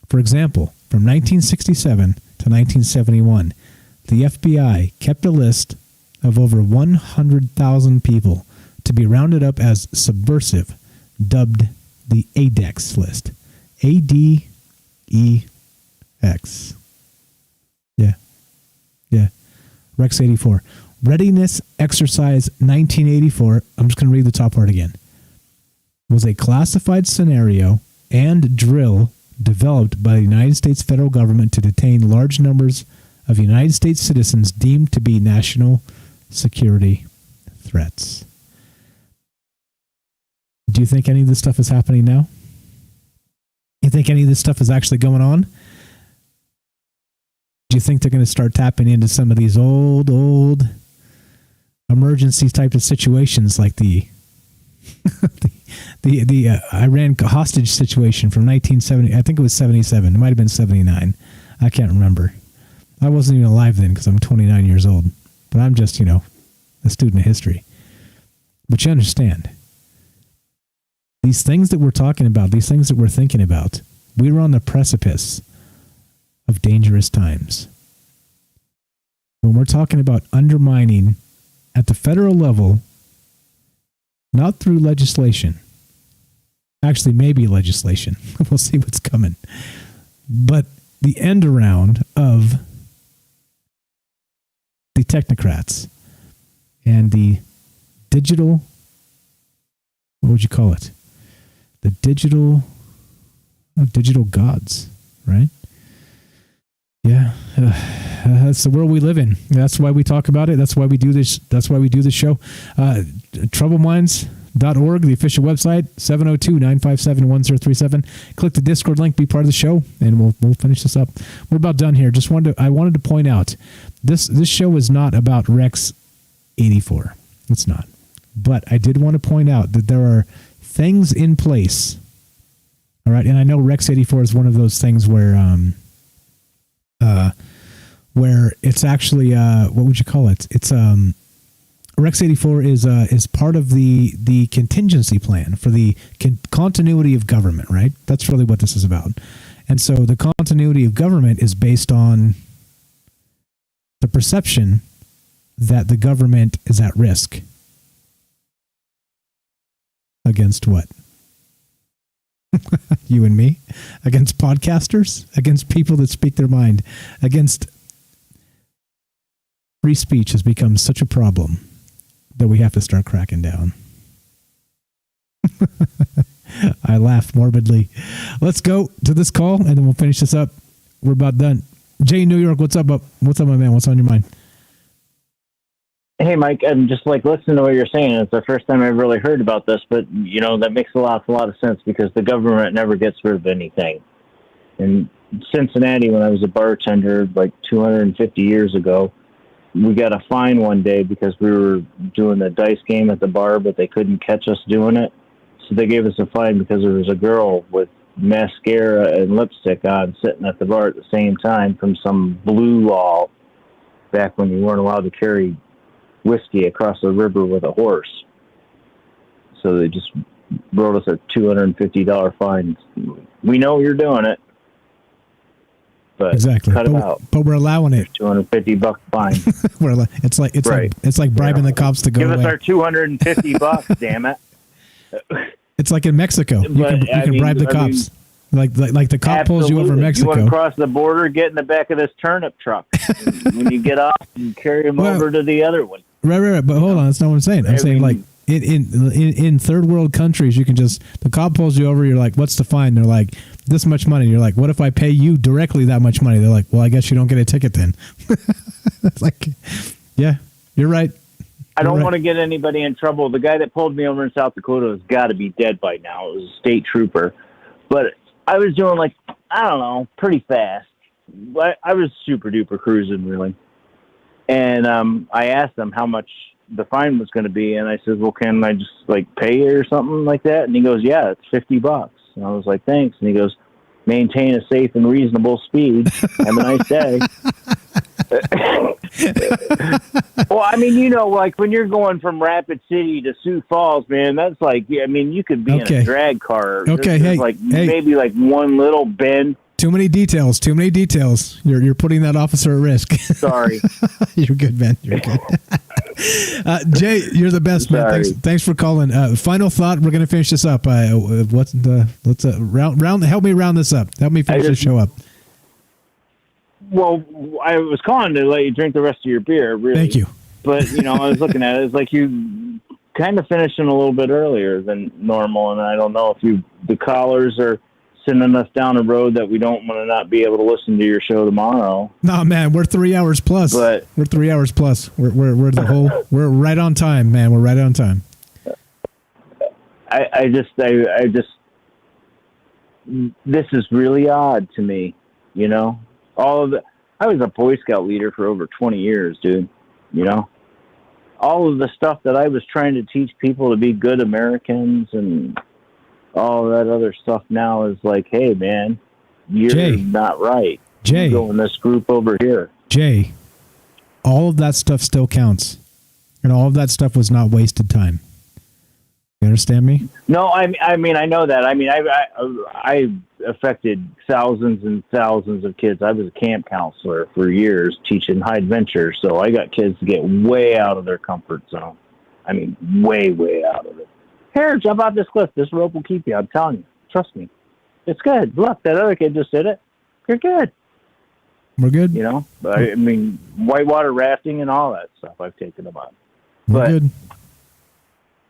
For example, from 1967 to 1971, the FBI kept a list of over 100,000 people to be rounded up as subversive, dubbed the ADEX list. ADEX. Yeah. Rex 84. Readiness Exercise 1984, I'm just going to read the top part again, was a classified scenario and drill developed by the United States federal government to detain large numbers of United States citizens deemed to be national security threats. Do you think any of this stuff is happening now? You think any of this stuff is actually going on? Do you think they're going to start tapping into some of these old emergency type of situations like the Iran hostage situation from 1970? I think it was 77. It might have been 79. I can't remember. I wasn't even alive then because I'm 29 years old. But I'm just, a student of history. But you understand, these things that we're talking about, these things that we're thinking about, we were on the precipice of dangerous times. When we're talking about undermining at the federal level, not through legislation, actually maybe legislation, we'll see what's coming, but the end around of the technocrats and the digital, what would you call it? The digital gods, right? Yeah, that's the world we live in. That's why we talk about it. That's why we do this. That's why we do this show. Troubleminds.org, the official website, 702-957-1037. Click the Discord link, be part of the show, and we'll finish this up. We're about done here. I wanted to point out this show is not about Rex 84. It's not. But I did want to point out that there are things in place. All right, and I know Rex 84 is one of those things where it's actually what would you call it? It's Rex 84 is part of the contingency plan for the continuity of government, right? That's really what this is about. And so the continuity of government is based on the perception that the government is at risk. Against what? You and me? Against podcasters? Against people that speak their mind? Against free speech has become such a problem that we have to start cracking down. I laugh morbidly. Let's go to this call and then we'll finish this up. We're about done. Jay in New York, what's up, What's up, my man? What's on your mind? Hey, Mike, I'm just listening to what you're saying. It's the first time I've really heard about this, but that makes a lot of sense because the government never gets rid of anything. In Cincinnati, when I was a bartender 250 years ago, we got a fine one day because we were doing a dice game at the bar, but they couldn't catch us doing it. So they gave us a fine because there was a girl with mascara and lipstick on sitting at the bar at the same time from some blue law back when you weren't allowed to carry whiskey across the river with a horse. So they just wrote us a $250 fine. We know you're doing it, but exactly. Cut it out. But we're allowing it. $250 fine. It's like bribing the cops to go Give away. us our $250, damn it. It's like in Mexico. You can bribe the cops. Like the cop pulls you over in Mexico. You want to cross the border, get in the back of this turnip truck. When you get off, you carry them over to the other one. Right. But hold on, that's not what I'm saying. I'm saying like in third world countries, you can just, the cop pulls you over. You're like, what's the fine? They're like, this much money. You're like, what if I pay you directly that much money? They're like, well, I guess you don't get a ticket then. It's like, yeah, you're right. I don't want to get anybody in trouble. The guy that pulled me over in South Dakota has got to be dead by now. It was a state trooper. But I was doing like, I don't know, pretty fast. I was super duper cruising really. And I asked him how much the fine was going to be. And I said, well, can I just like pay it or something like that? And he goes, yeah, it's $50. And I was like, thanks. And he goes, maintain a safe and reasonable speed. Have a nice day. Well, I mean, you know, like when you're going from Rapid City to Sioux Falls, man, that's like, I mean, you could be in a drag car. Okay, There's like maybe like one little bend. Too many details. You're putting that officer at risk. Sorry. You're good, man. You're good. Jay, you're the best, man. Thanks for calling. Final thought. We're gonna finish this up. Let's help me round this up. Help me finish the show up. Well, I was calling to let you drink the rest of your beer. Really. Thank you. But you know, I was looking at it. It's like you kind of finishing a little bit earlier than normal, and I don't know if the callers are sending us down a road that we don't want to not be able to listen to your show tomorrow. No, man, we're 3 hours plus. We're 3 hours plus. We're the whole. We're right on time, man. We're right on time. I just this is really odd to me, you know. I was a Boy Scout leader for over 20 years, dude. You know, all of the stuff that I was trying to teach people to be good Americans and all that other stuff now is like, hey, man, you're not right. Jay, go in this group over here. Jay, all of that stuff still counts, and all of that stuff was not wasted time. You understand me? No, I mean, I know that. I mean, I affected thousands and thousands of kids. I was a camp counselor for years teaching high adventure, so I got kids to get way out of their comfort zone. I mean, way, way out of it. Here, jump off this cliff. This rope will keep you. I'm telling you. Trust me. It's good. Look, that other kid just did it. You're good. We're good. You know, I mean, whitewater rafting and all that stuff I've taken them on. We're good.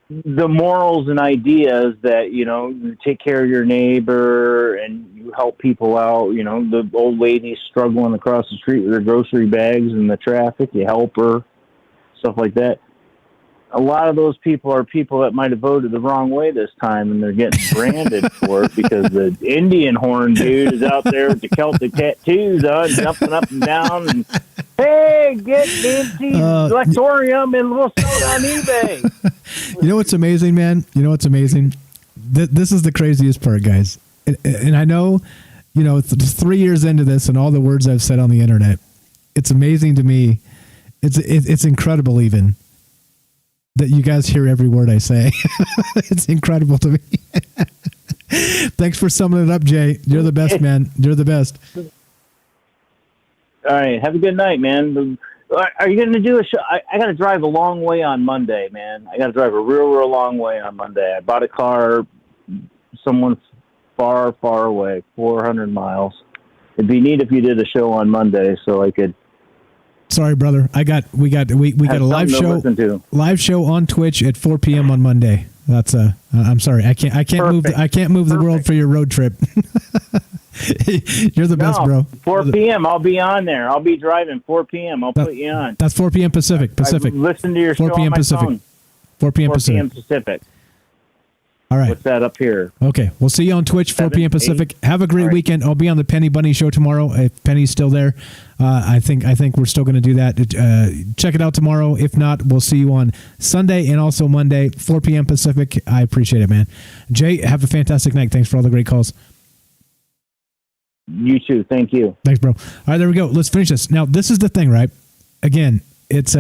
The morals and ideas that, you know, you take care of your neighbor and you help people out, you know, the old lady struggling across the street with her grocery bags in the traffic, you help her, stuff like that. A lot of those people are people that might have voted the wrong way this time, and they're getting branded for it because the Indian horn dude is out there with the Celtic tattoos on, jumping up and down, and hey, get Nancy's Electorium and we'll sell it on eBay. You know what's amazing, man? You know what's amazing? This is the craziest part, guys. And I know, you know, it's 3 years into this and all the words I've said on the internet. It's amazing to me. It's incredible even that you guys hear every word I say. It's incredible to me. Thanks for summing it up, Jay. You're the best, man. You're the best. All right. Have a good night, man. Are you going to do a show? I got to drive a long way on Monday, man. I got to drive a real, real long way on Monday. I bought a car, someone far, far away, 400 miles. It'd be neat if you did a show on Monday so I could. Sorry, brother. We got a live show on Twitch at 4 p.m. on Monday. That's I'm sorry. I can't move the world for your road trip. You're the best, bro. 4 p.m. I'll be on there. I'll be driving 4 p.m. I'll put you on. That's 4 p.m. Pacific. Listen to your 4 show p.m. on my Pacific. phone. 4 p.m. 4 Pacific. p.m. Pacific. All right. What's that up here? Okay. We'll see you on Twitch, 4 p.m. Pacific. Have a great weekend. I'll be on the Penny Bunny show tomorrow. If Penny's still there, I think we're still going to do that. Check it out tomorrow. If not, we'll see you on Sunday and also Monday, 4 p.m. Pacific. I appreciate it, man. Jay, have a fantastic night. Thanks for all the great calls. You too. Thank you. Thanks, bro. All right, there we go. Let's finish this. Now, this is the thing, right? Again, it's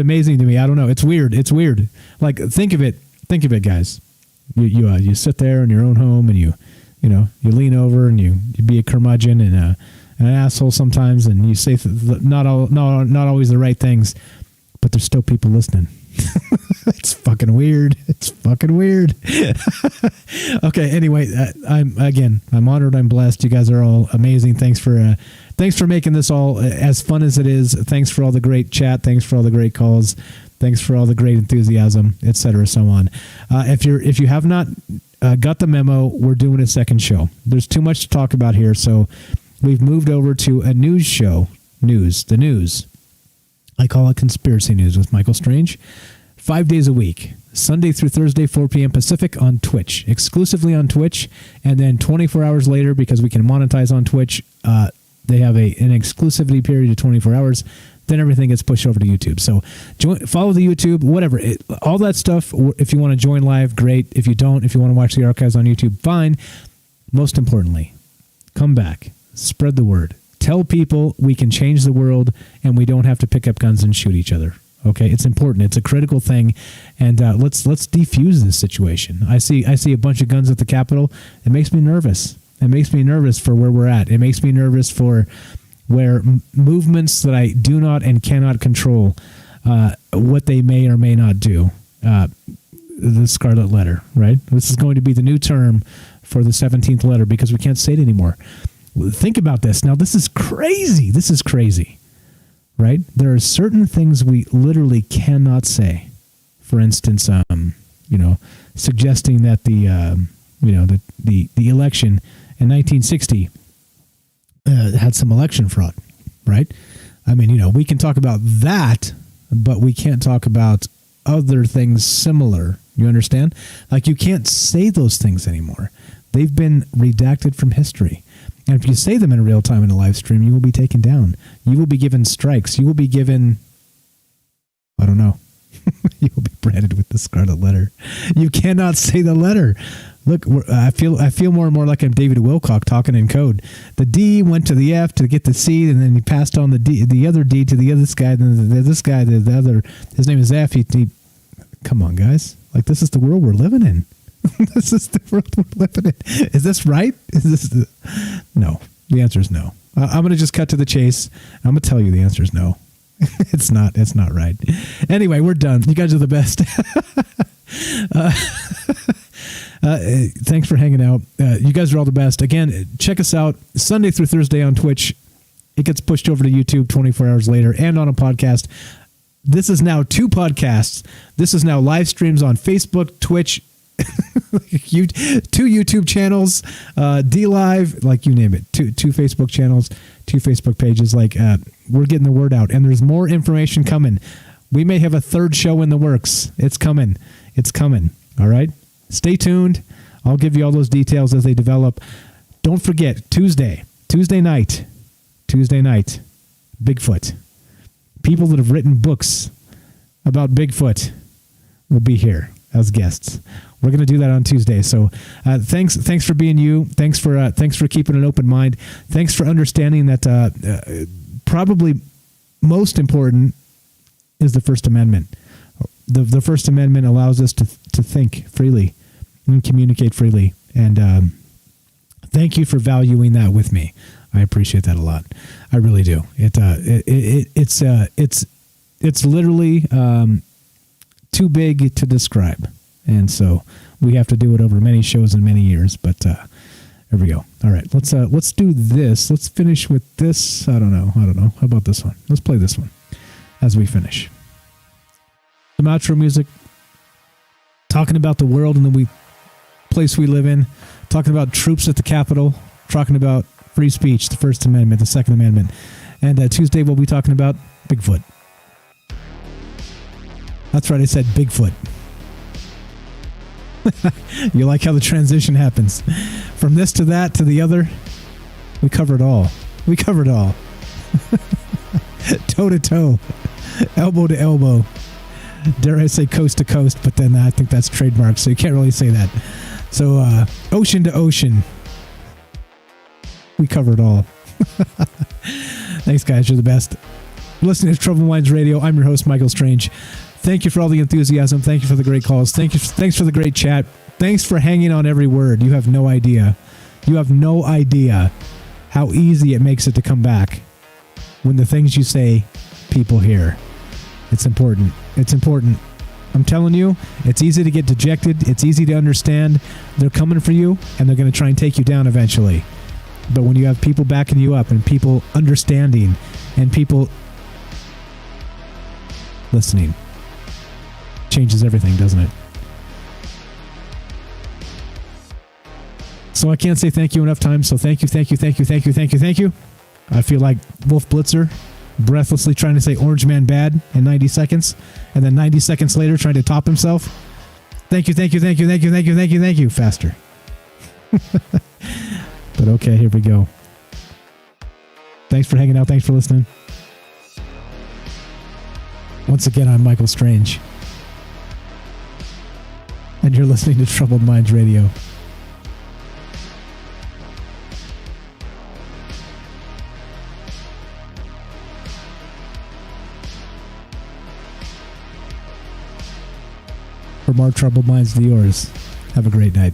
amazing to me. I don't know. It's weird. Like, think of it, guys. You sit there in your own home and you lean over and you be a curmudgeon and an asshole sometimes, and you say not always the right things, but there's still people listening. It's fucking weird. It's fucking weird. Okay. Anyway, I'm honored. I'm blessed. You guys are all amazing. Thanks for making this all as fun as it is. Thanks for all the great chat. Thanks for all the great calls. Thanks for all the great enthusiasm, etc. So on. If you have not got the memo, we're doing a second show. There's too much to talk about here, so we've moved over to a news show. The news. I call it Conspiracy News with Michael Strange. 5 days a week, Sunday through Thursday, 4 p.m. Pacific on Twitch, exclusively on Twitch. And then 24 hours later, because we can monetize on Twitch, they have an exclusivity period of 24 hours. Then everything gets pushed over to YouTube. So follow the YouTube, whatever. All that stuff, if you want to join live, great. If you don't, if you want to watch the archives on YouTube, fine. Most importantly, come back. Spread the word. Tell people we can change the world and we don't have to pick up guns and shoot each other. Okay, it's important. It's a critical thing, and let's defuse this situation. I see a bunch of guns at the Capitol. It makes me nervous. It makes me nervous for where we're at. It makes me nervous for where movements that I do not and cannot control, what they may or may not do. The Scarlet Letter, right? This is going to be the new term for the 17th letter because we can't say it anymore. Think about this. Now, this is crazy. This is crazy. Right? There are certain things we literally cannot say. For instance, suggesting that the election in 1960 had some election fraud, right? I mean, we can talk about that, but we can't talk about other things similar. You understand? Like, you can't say those things anymore. They've been redacted from history. And if you say them in real time in a live stream, you will be taken down. You will be given strikes. You will be given, I don't know. You will be branded with the Scarlet Letter. You cannot say the letter. Look, I feel more and more like I'm David Wilcock talking in code. The D went to the F to get the C, and then he passed on the other D to the other guy. Then this guy, the other, his name is F. He, come on, guys. Like, this is the world we're living in. This is the world we're living in. Is this right? No. The answer is no. I'm going to just cut to the chase. I'm going to tell you the answer is no. It's not right. Anyway, we're done. You guys are the best. Thanks for hanging out. You guys are all the best. Again, check us out Sunday through Thursday on Twitch. It gets pushed over to YouTube 24 hours later and on a podcast. This is now 2 podcasts. This is now live streams on Facebook, Twitch, 2 YouTube channels, D-Live, like you name it, 2 Facebook channels, 2 Facebook pages. Like, we're getting the word out, and there's more information coming. We may have a 3rd show in the works. It's coming. All right. Stay tuned. I'll give you all those details as they develop. Don't forget, Tuesday night, Bigfoot. People that have written books about Bigfoot will be here as guests. We're going to do that on Tuesday. So thanks for being you. Thanks for keeping an open mind. Thanks for understanding that probably most important is the First Amendment. The First Amendment allows us to think freely and communicate freely. And thank you for valuing that with me. I appreciate that a lot. I really do. It's literally too big to describe. And so we have to do it over many shows and many years, but there we go. All right, let's do this. Let's finish with this. I don't know. How about this one? Let's play this one as we finish. Some outro music, talking about the world and the place we live in, talking about troops at the Capitol, talking about free speech, the First Amendment, the Second Amendment. And Tuesday we'll be talking about Bigfoot. That's right, I said Bigfoot. You like how the transition happens from this to that to the other? We cover it all. Toe to toe, elbow to elbow, dare I say coast to coast, but then I think that's trademarked, so you can't really say that. So ocean to ocean, we cover it all. Thanks, guys. You're the best. Listening to Troubled Minds Radio, I'm your host, Michael Strange. Thank you for all the enthusiasm. Thank you for the great calls. Thanks for the great chat. Thanks for hanging on every word. You have no idea. How easy it makes it to come back when the things you say, people hear. It's important. I'm telling you, it's easy to get dejected. It's easy to understand. They're coming for you, and they're going to try and take you down eventually. But when you have people backing you up and people understanding and people listening, changes everything, doesn't it? So I can't say thank you enough times. So thank you. I feel like Wolf Blitzer, breathlessly trying to say Orange Man bad in 90 seconds, and then 90 seconds later trying to top himself. Thank you. Faster. But okay, here we go. Thanks for hanging out. Thanks for listening. Once again, I'm Michael Strange. And you're listening to Troubled Minds Radio. For more Troubled Minds to yours, have a great night.